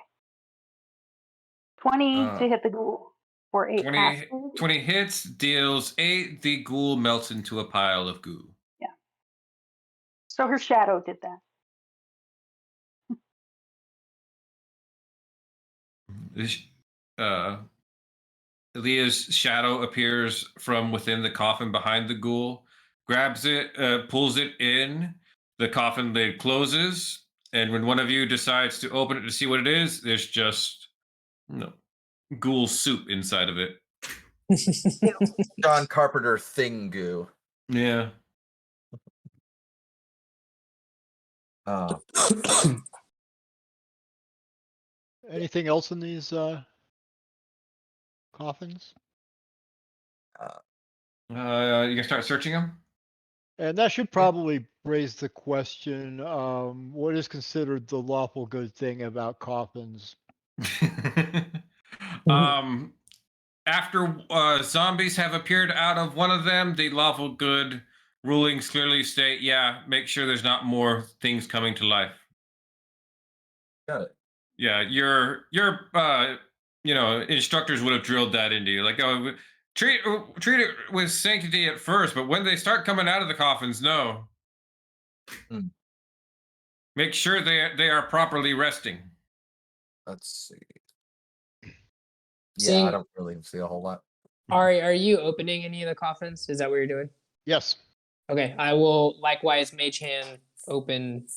20 to hit the ghoul for 8 acid. 20 hits, deals 8. The ghoul melts into a pile of goo. Yeah. So her shadow did that. Aaliyah's shadow appears from within the coffin behind the ghoul, grabs it, pulls it in. The coffin lid closes, and when one of you decides to open it to see what it is, there's just ghoul soup inside of it. John Carpenter thing goo. Yeah. Anything else in these coffins? You can start searching them. And that should probably raise the question, what is considered the lawful good thing about coffins? After zombies have appeared out of one of them, the lawful good rulings clearly state, yeah, make sure there's not more things coming to life. Got it. Yeah, your instructors would have drilled that into you. Like, oh, treat it with sanctity at first, but when they start coming out of the coffins, no. Make sure they are properly resting. Let's see. Seeing- Yeah, I don't really see a whole lot. Ari, are you opening any of the coffins? Is that what you're doing? Yes. Okay, I will likewise mage hand open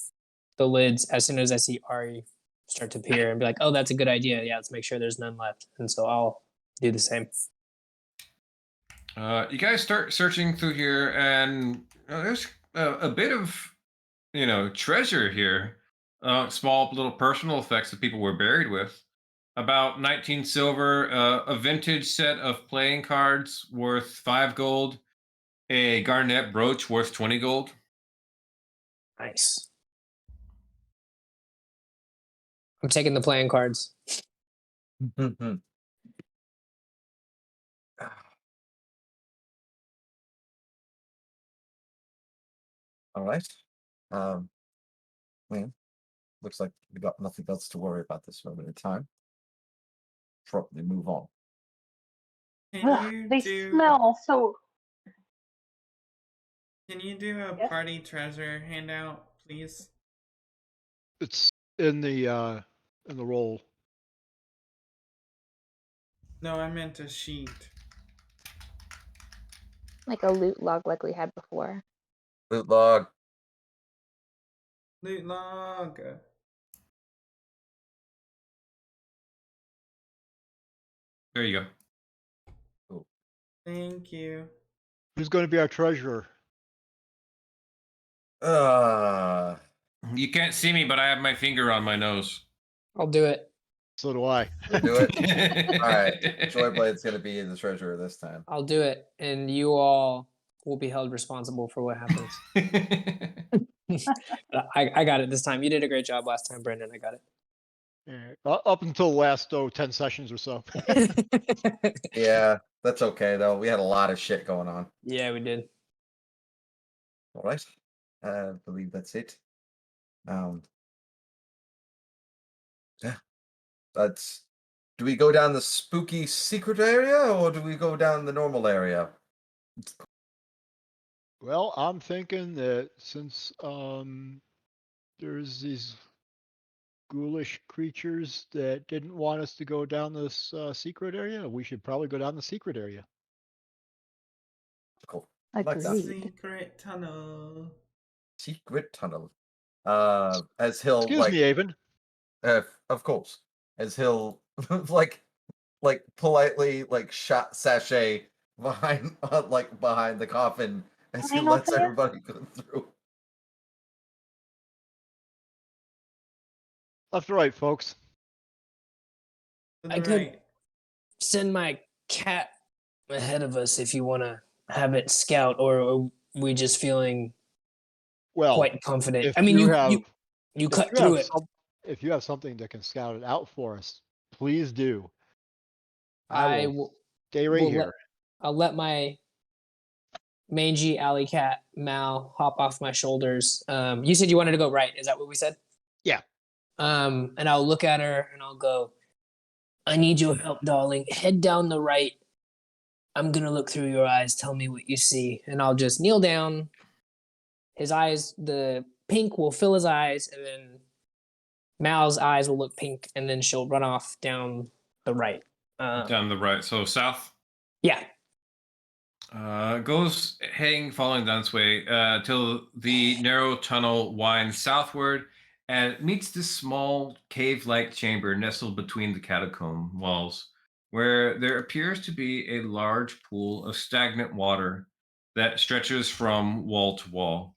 the lids as soon as I see Ari start to appear and be like, oh, that's a good idea. Yeah, let's make sure there's none left. And so I'll do the same. You guys start searching through here, and there's a bit of, treasure here. Small little personal effects that people were buried with. About 19 silver, a vintage set of playing cards worth 5 gold, a garnet brooch worth 20 gold. Nice. I'm taking the playing cards. All right. Man, looks like we got nothing else to worry about this moment in time. Probably move on. They smell so. Can you do a Yes? party treasure handout, please? It's in the roll. No, I meant a sheet. Like a loot log like we had before. Loot log. Loot log. There you go. Cool. Thank you. Who's going to be our treasurer? You can't see me, but I have my finger on my nose. I'll do it. So do I. Do it. All right. Joyblade's going to be the treasurer this time. I'll do it. And you all will be held responsible for what happens. I got it this time. You did a great job last time, Brendan. I got it. Up until the last 10 sessions or so. Yeah, that's okay though. We had a lot of shit going on. Yeah, we did. All right. I believe that's it. Yeah. Do we go down the spooky secret area or do we go down the normal area? Well, I'm thinking that since there's these ghoulish creatures that didn't want us to go down this secret area, we should probably go down the secret area. Cool. I like that. Agreed. Secret tunnel. Secret tunnel. As he'll Excuse me, Avon. of course, as he'll like politely sashay behind behind the coffin as he Fine, lets Althea. everybody go through. Left to right, folks. To the I could right. send my cat ahead of us if you want to have it scout, or are we just feeling Well, quite confident? if I mean, you you have, you you if cut you through have it. if you have something that can scout it out for us, please do. I will will stay right will here. I'll let my mangy alley cat Mal hop off my shoulders. You said you wanted to go right. Is that what we said? Yeah. And I'll look at her and I'll go, I need your help, darling. Head down the right. I'm gonna look through your eyes. Tell me what you see. And I'll just kneel down. His eyes, the pink will fill his eyes, and then Mal's eyes will look pink, and then she'll run off down the right. Down the right, so south. Yeah. Goes heading, following down this way till the narrow tunnel winds southward and meets this small cave-like chamber nestled between the catacomb walls, where there appears to be a large pool of stagnant water that stretches from wall to wall.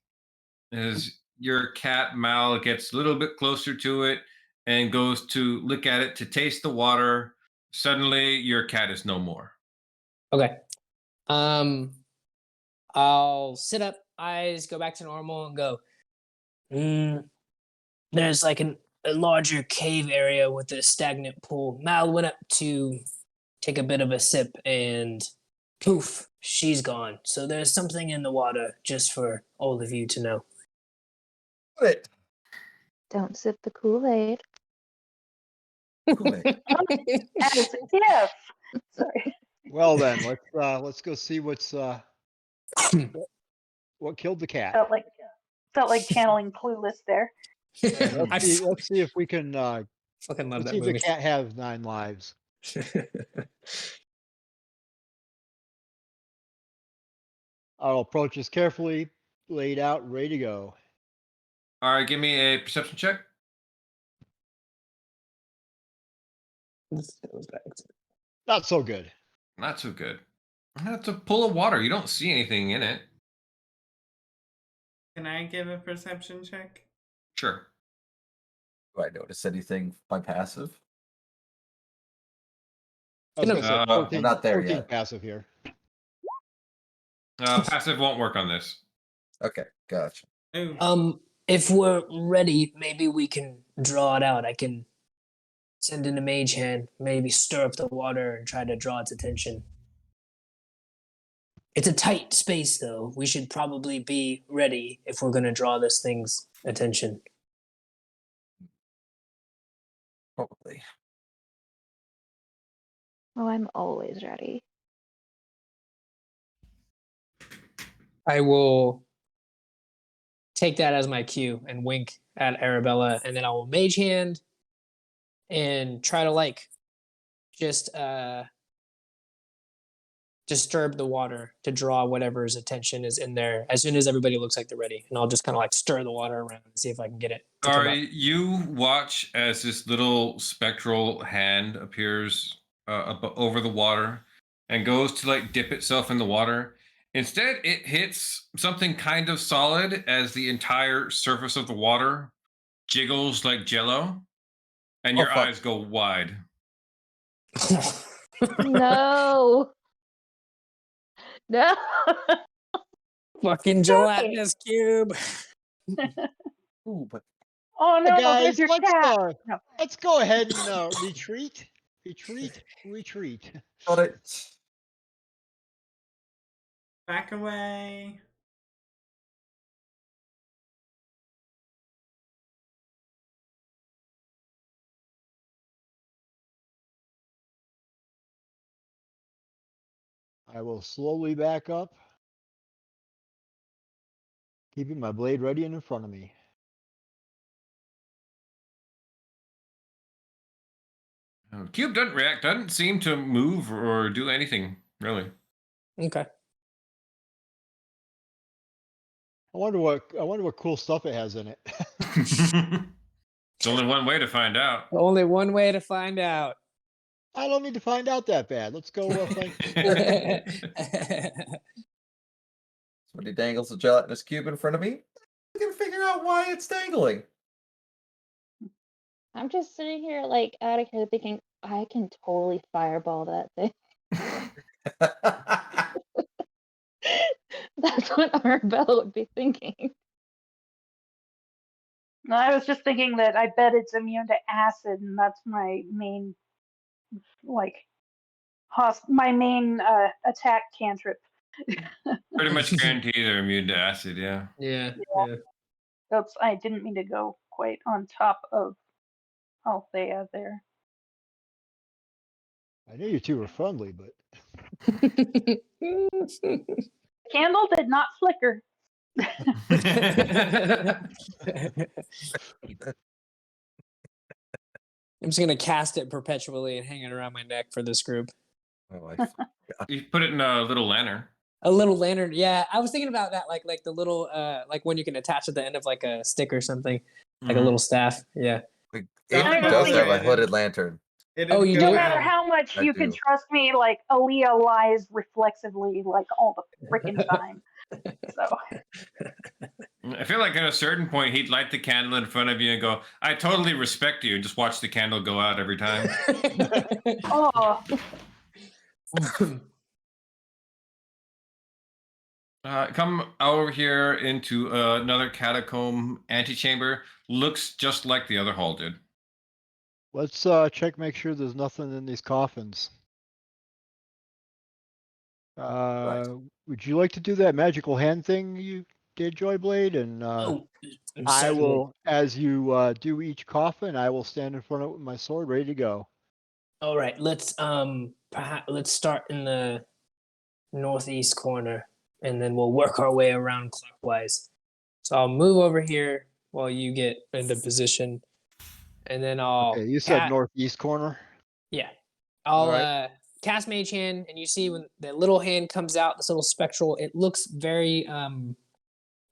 As your cat Mal gets a little bit closer to it and goes to lick at it to taste the water, suddenly your cat is no more. Okay. I'll sit up, eyes go back to normal, and go. There's like a larger cave area with a stagnant pool. Mal went up to take a bit of a sip, and poof, she's gone. So there's something in the water, just for all of you to know. But Don't sip the Kool-Aid. Kool-Aid. As if. Sorry. Well then, let's go see what killed the cat. Felt like channeling Clueless there. And I let's see if we can fucking love let's that see if the movie. cat has 9 lives. I'll approach this carefully, laid out, ready to go. All right, give me a perception check. Not so good. Not so good. That's a pool of water. You don't see anything in it. Can I give a perception check? Sure. Do I notice anything by passive? I was gonna say 14, I'm not there 14 yet. passive here. Passive won't work on this. Okay, gotcha. Ooh. If we're ready, maybe we can draw it out. I can send in a mage hand, maybe stir up the water and try to draw its attention. It's a tight space, though. We should probably be ready if we're going to draw this thing's attention. Probably. Oh, I'm always ready. I will take that as my cue and wink at Arabella, and then I will mage hand and try to just disturb the water to draw whatever's attention is in there as soon as everybody looks like they're ready. And I'll just kind of stir the water around and see if I can get it to come Sorry, up. you watch as this little spectral hand appears over the water and goes to dip itself in the water. Instead, it hits something kind of solid as the entire surface of the water jiggles like jello, and your eyes go wide. No. No. Fucking gelatinous cube. Ooh, but Oh no, Guys, there's your cat. No. let's go ahead and retreat. Retreat. got it. Back away. I will slowly back up. Keeping my blade ready and in front of me. Cube doesn't react, doesn't seem to move or do anything, really. Okay. I wonder what cool stuff it has in it. It's only one way to find out. Only one way to find out. I don't need to find out that bad. Let's go find Somebody dangles a gelatinous cube in front of me. I can figure out why it's dangling. I'm just sitting here like out of here thinking I can totally fireball that thing. That's what Arabella would be thinking. No, I was just thinking that I bet it's immune to acid, and that's my main, like, my main attack cantrip. Pretty much guarantee they're immune to acid, yeah. Yeah. That's, I didn't mean to go quite on top of Althea there. I knew you two were friendly, but Candle did not flicker. I'm just gonna cast it perpetually and hang it around my neck for this group. Oh, You put it in a little lantern. A little lantern, yeah. I was thinking about that, like the little, like when you can attach at the end of like a stick or something, like a little staff. Yeah. It I don't does think have a it- hooded lantern. Oh, you No do? matter how much I you can do. trust me, like Aaliyah lies reflexively like all the freaking time. So I feel like at a certain point he'd light the candle in front of you and go, "I totally respect you," and just watch the candle go out every time. oh Come over here into another catacomb antechamber. Looks just like the other hall did. let's check, make sure there's nothing in these coffins. Would you like to do that magical hand thing you did, Joyblade? And Oh, I certainly. will, as you do each coffin, I will stand in front of it with my sword ready to go. All right, let's let's start in the northeast corner, and then we'll work our way around clockwise. So I'll move over here while you get into position, and then I'll Okay, you said northeast corner. Yeah, I'll Alright. cast Mage Hand, and you see when the little hand comes out, this little spectral. It looks very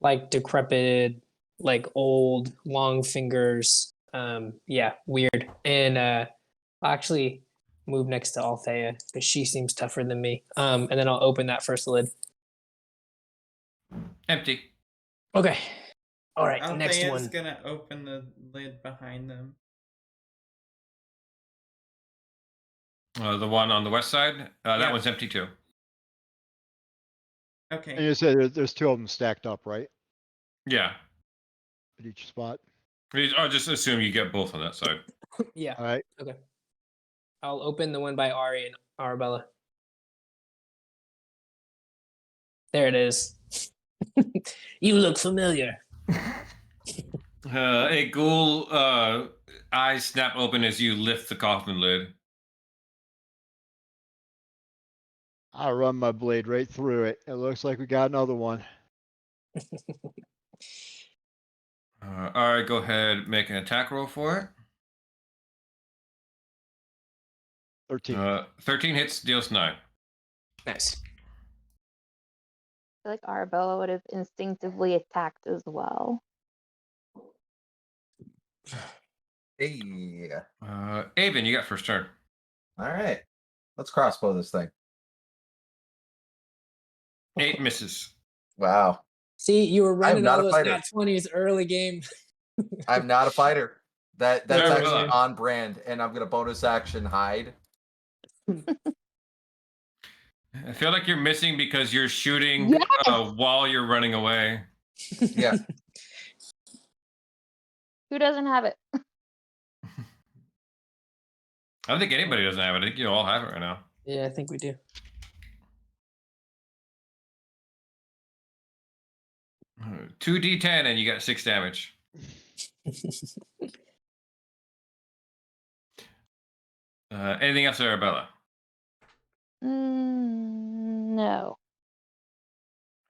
like decrepit, like old, long fingers. Yeah, weird. And I'll actually move next to Althea because she seems tougher than me. And then I'll open that first lid. Empty. Okay. All right, next Althea's one. gonna open the lid behind them. The one on the west side, that Yeah. one's empty too. Okay. And you said there's two of them stacked up, right? Yeah. At each spot. I'll just assume you get both on that side. Yeah. All right. Okay. I'll open the one by Ari and Arabella. There it is. You look familiar. A ghoul eyes snap open as you lift the coffin lid. I'll run my blade right through it. It looks like we got another one. All right, go ahead, make an attack roll for it. 13. 13 hits, deals 9. Nice. I feel like Arabella would have instinctively attacked as well. Hey. Avon, you got first turn. All right. Let's crossbow this thing. 8 misses. Wow. See, you were running not all a those fighter. nat 20s early game. I'm not a fighter. That's Very actually well. on brand, and I'm gonna bonus action hide. I feel like you're missing because you're shooting Yes! while you're running away. Yeah. Who doesn't have it? I don't think anybody doesn't have it. I think you all have it right now. Yeah, I think we do. 2d10 and you got 6 damage. Anything else, Arabella? No.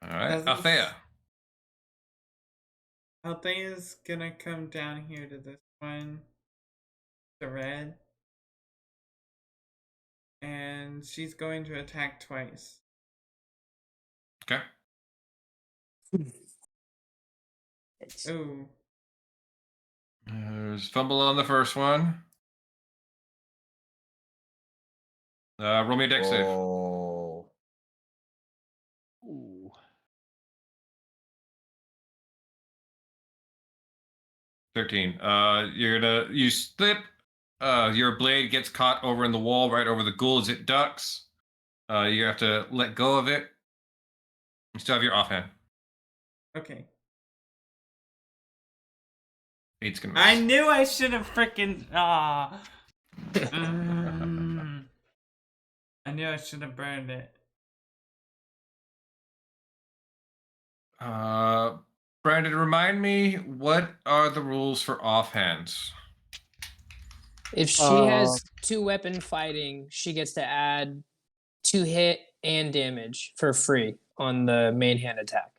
All right, Doesn't Althea. Althea's gonna come down here to this one, the red, and she's going to attack twice. Okay. Ooh. There's fumble on the first one. Roll me a dex save. Oh. Ooh. 13. You slip. Your blade gets caught over in the wall, right over the ghoul as it ducks. You have to let go of it. You still have your offhand. Okay. 8's gonna miss. I knew I should have freaking. I knew I should have burned it. Brandon, remind me, what are the rules for offhands? If she has 2-weapon fighting, she gets to add 2 hit and damage for free on the main hand attack.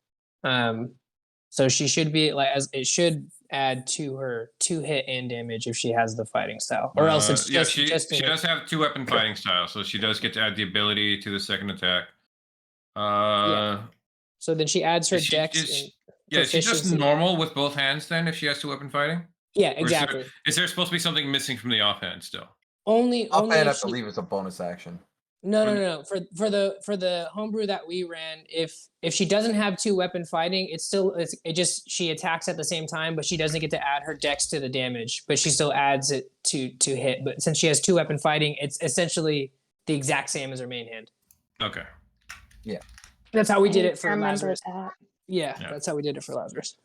So she should be like, as it should add to her 2 hit and damage if she has the fighting style, or else it's just she in does have 2-weapon fighting style, so she does get to add the ability to the second attack. So then she adds her is she, dex is and she, yeah, is she just proficiency. normal with both hands then if she has 2-weapon fighting? Yeah, Or exactly. is there supposed to be something missing from the offhand still? Only Offhand, I if she, believe, is a bonus action. no. For the homebrew that we ran, if she doesn't have 2-weapon fighting, she attacks at the same time, but she doesn't get to add her dex to the damage, but she still adds it to hit. But since she has 2-weapon fighting, it's essentially the exact same as her main hand. Okay. Yeah. That's how we did I it for remember Lazarus. that. Yeah, that's how we did it for Lazarus.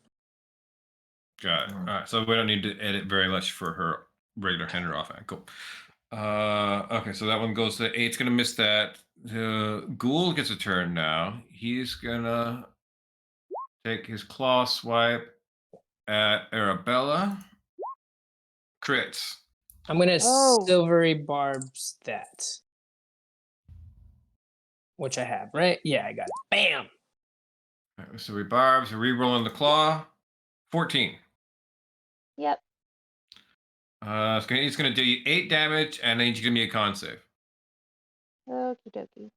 Got it. All right, so we don't need to edit very much for her regular hand or offhand. Cool. Okay, so that one goes to 8. It's gonna miss that. The ghoul gets a turn now. He's gonna take his claw swipe at Arabella. Crits. I'm gonna Oh. silvery barbs that, which I have, right? Yeah, I got it. Bam. Right, so we barbs, re-rolling the claw. 14. Yep. It's gonna do you 8 damage, and then you give me a con save. Okie dokie.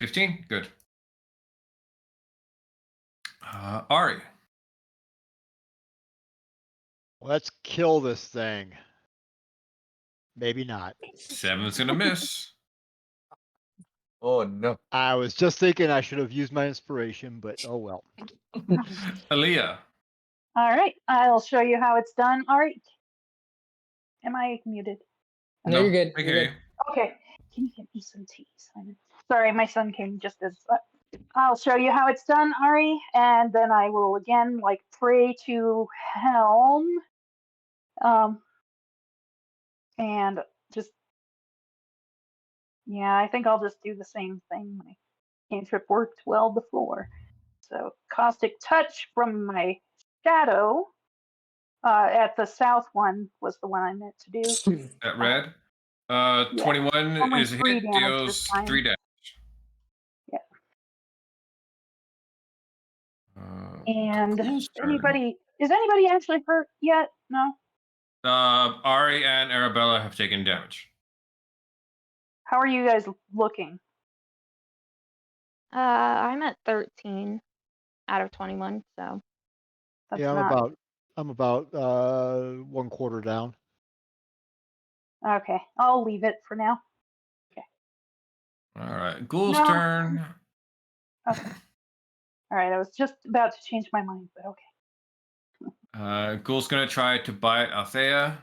15. Good. Ari. Let's kill this thing. Maybe not. 7's gonna miss. Oh no. I was just thinking I should have used my inspiration, but oh well. Aaliyah. All right, I'll show you how it's done. All right. Am I muted? No, you're good. I You're hear good. you. Okay. Can you get me some tea, Simon? Sorry, my son came just as. I'll show you how it's done, Ari, and then I will again pray to Helm, and just I think I'll just do the same thing. My cantrip worked well before, so caustic touch from my shadow. At the south one was the one I meant to do. That red. Yeah. 21 Only is a 3 hit, damage this deals time. 3 damage. Yeah. And Ghoul's turn. is anybody actually hurt yet? No. Ari and Arabella have taken damage. How are you guys looking? I'm at 13 out of 21, so. That's Yeah, not I'm about 1/4 down. okay. I'll leave it for now. All right. Ghoul's No. turn. Okay. All right. I was just about to change my mind, but okay. Ghoul's gonna try to bite Althea.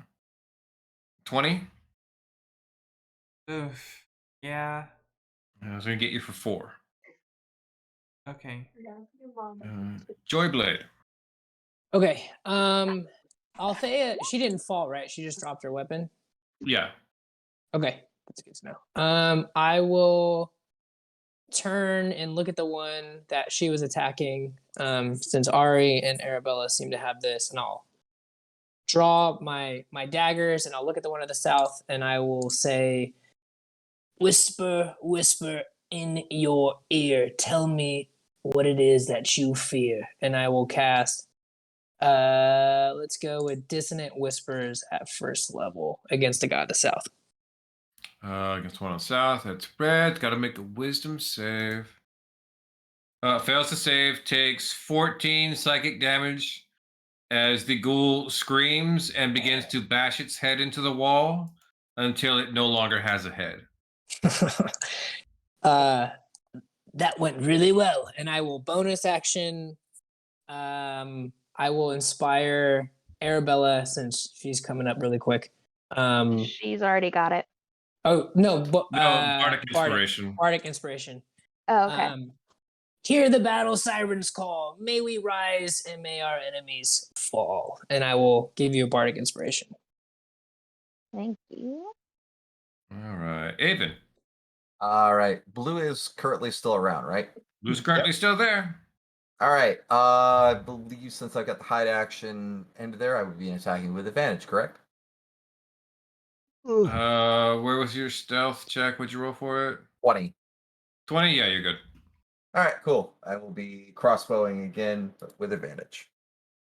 20. Oof. Yeah. I was gonna get you for 4. Okay. Joyblade. Okay. Althea, she didn't fall, right? She just dropped her weapon. Yeah. Okay, that's good to know. I will turn and look at the one that she was attacking. Since Ari and Arabella seem to have this, and I'll draw my daggers and I'll look at the one to the south and I will say, "Whisper, whisper in your ear. Tell me what it is that you fear, and I will cast. Let's go with Dissonant Whispers at first level against the god of the south. Against one on south. That's red. Got to make a wisdom save. Fails to save. Takes 14 psychic damage as the ghoul screams and begins to bash its head into the wall until it no longer has a head. That went really well, and I will bonus action. I will inspire Arabella since she's coming up really quick. She's already got it. Oh no, Bardic Inspiration. Bardic Inspiration. Oh, okay. Hear the battle sirens call. May we rise and may our enemies fall. And I will give you a Bardic Inspiration. Thank you. All right. Avon. All right. Blue is currently still around, right? Blue's currently still there. All right. I believe since I've got the hide action end there, I would be attacking with advantage, correct? Where was your stealth check? What'd you roll for it? 20. 20? Yeah, you're good. All right, cool. I will be crossbowing again, but with advantage.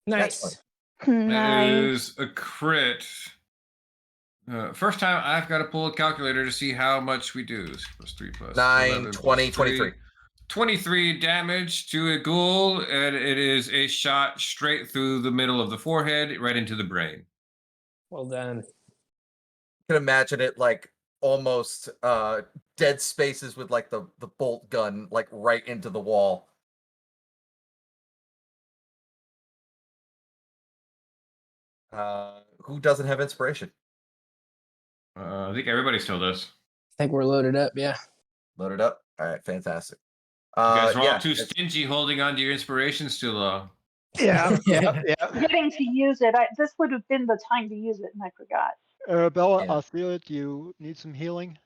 Nice. That Nice. is a crit. First time I've got to pull a calculator to see how much we do. Plus 3 plus 9, 11 20, plus 3. 23. 23 damage to a ghoul, and it is a shot straight through the middle of the forehead, right into the brain. Well done. You can imagine it like almost dead spaces with like the bolt gun like right into the wall. Who doesn't have inspiration? I think everybody still does. I think we're loaded up, yeah. Loaded up. All right, fantastic. You guys are all yeah, too stingy holding on to your inspirations too long. Yeah, Yeah. yeah. Forgetting to use it. This would have been the time to use it, and I forgot. Arabella, Yeah. Althea, do you need some healing?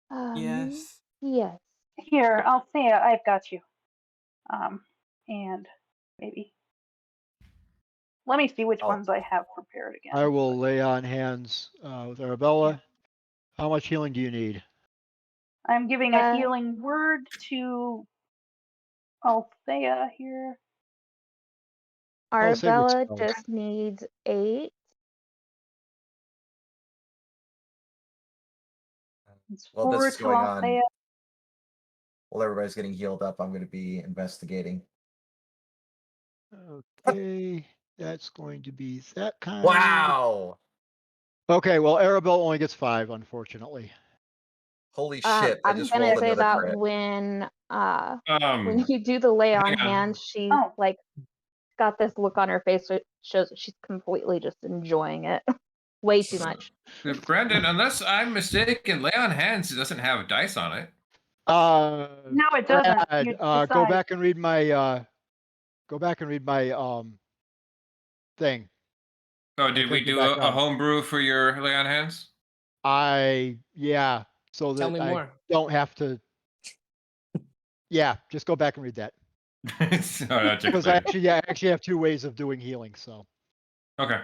Yes. Yes. Here, Althea, I've got you. And maybe. Let me see which ones I have prepared again. I will lay on hands with Arabella. Yeah. How much healing do you need? I'm giving a healing word to Althea here. Arabella spells. just needs 8. It's Well, this 4 is to going on. Althea. While everybody's getting healed up, I'm going to be investigating. Okay, that's going to be that kind. Wow! Okay, well, Arabella only gets 5, unfortunately. Holy shit! I I'm just gonna rolled say another that crit. when you do the lay on hang on. hands, she Oh. like got this look on her face that shows that she's completely just enjoying it. Way too much. Brandon, unless I'm mistaken, lay on hands doesn't have dice on it. No, it doesn't. Brad, You go decide. back and read my thing. Oh, did we click it do back a on. homebrew for your lay on hands? So Tell that me I more. don't have to. Yeah, just go back and read that. Because I actually have 2 ways of doing healing. So Okay.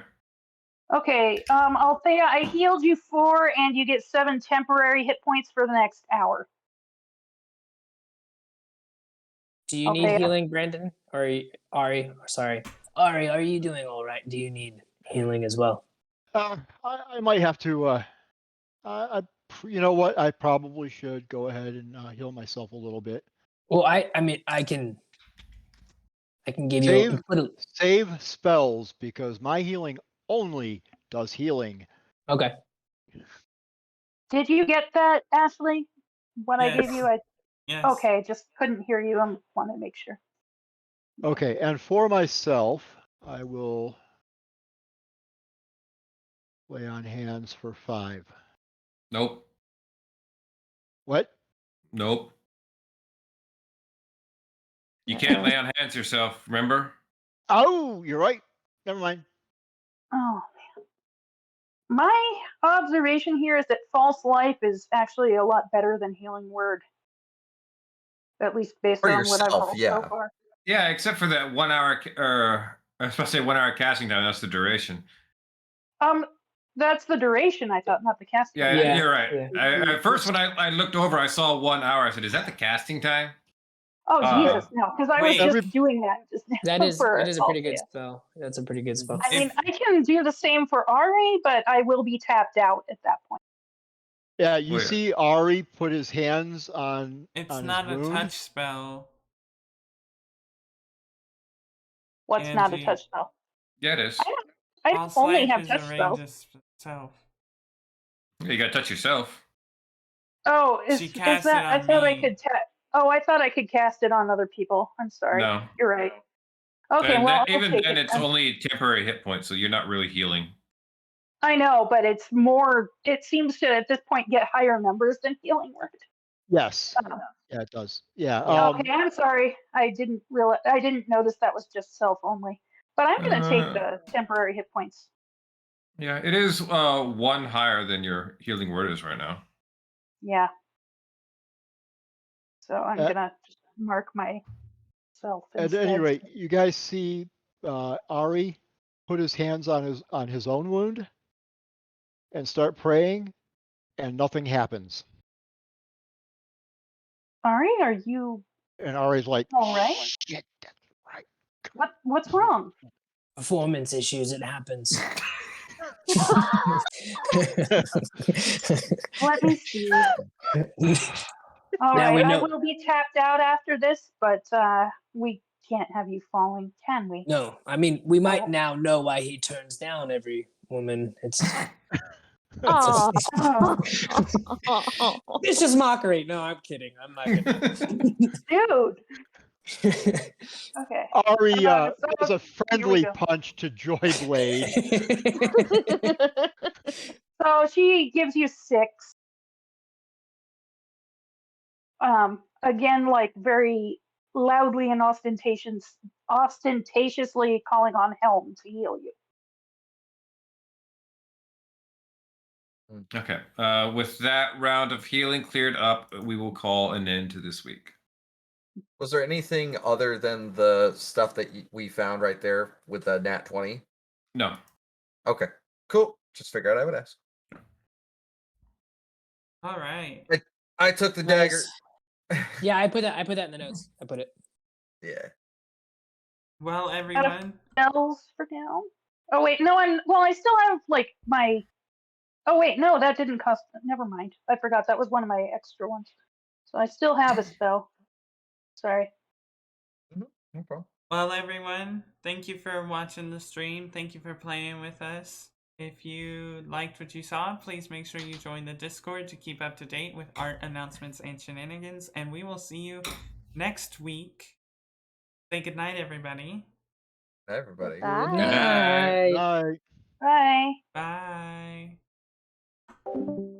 Okay, Althea, I healed you 4, and you get 7 temporary hit points for the next hour. Do you need healing, Brandon? Or Ari? Sorry. Ari, are you doing all right? Do you need healing as well? I might have to. You know what? I probably should go ahead and heal myself a little bit. Well, I mean, I can give you Save spells because my healing only does healing. Okay. Did you get that, Ashley? What I gave you? Yes. Okay, just couldn't hear you. I want to make sure. Okay, and for myself, I will lay on hands for 5. Nope. What? Nope. You can't lay on hands yourself, remember? Oh, you're right. Never mind. Oh, man. My observation here is that false life is actually a lot better than healing word. At least based For on what I've yourself, rolled yeah. so far. Yeah, except for that 1 hour, or I was supposed to say 1 hour casting time. That's the duration. That's the duration, I thought, not the casting. Yeah, Yeah, you're right. yeah. At first, when I looked over, I saw 1 hour. I said, "Is that the casting time?" Oh Jesus, no! Because I was wait. just Every- doing that just now That is for a pretty good Althea. spell. That's a pretty good spell. I mean, I can do the same for Ari, but I will be tapped out at that point. Yeah, you Wait. see Ari put his hands on It's his not a wound. touch spell. What's not a Angie. touch spell? Yeah, it is. I All only slash have is touch a spells. range itself. Yeah, you gotta touch yourself. Oh, She is cast that? it I on thought I me. could Oh, I thought I could cast it on other people. I'm sorry. No. You're right. Okay, And well, that, I'll even take then, it it's then. only temporary hit points, so you're not really healing. I know, but it's more. It seems to at this point get higher numbers than healing word. Yes. Oh. Yeah, it does. Yeah. Okay, I'm sorry. I didn't realize. I didn't notice that was just self only. But I'm gonna take the temporary hit points. Yeah, it is one higher than your healing word is right now. Yeah. So I'm At- gonna just mark myself At instead. any rate, you guys see Ari put his hands on his own wound and start praying, and nothing happens. Ari, are you And Ari's like, all right? shit, that's right. What's wrong? Performance issues. It happens. Let me see. All Now we right, I know. will be tapped out after this, but we can't have you falling, can we? No, I mean we might Oh. now know why he turns down every woman. It's Aw. it's just mockery. No, I'm kidding. I'm not Dude. gonna. Okay. Ari So does a here we friendly go. punch to Joyblade. So she gives you 6. Again, like very loudly and ostentatiously calling on Helm to heal you. Okay. With that round of healing cleared up, we will call an end to this week. Was there anything other than the stuff that we found right there with the nat 20? No. Okay, cool. Just figured I would ask. All right. I took the Nice. dagger. Yeah, I put that in the notes. I put it. Yeah. Well, everyone. Spells for now. Oh wait, no, I still have like my. Oh wait, no, that didn't cost. Never mind. I forgot that was one of my extra ones. So I still have a spell. Sorry. No problem. Well, everyone, thank you for watching the stream. Thank you for playing with us. If you liked what you saw, please make sure you join the Discord to keep up to date with art announcements and shenanigans. And we will see you next week. Say goodnight, everybody. Everybody. Bye. Good night. Night. Bye. Bye.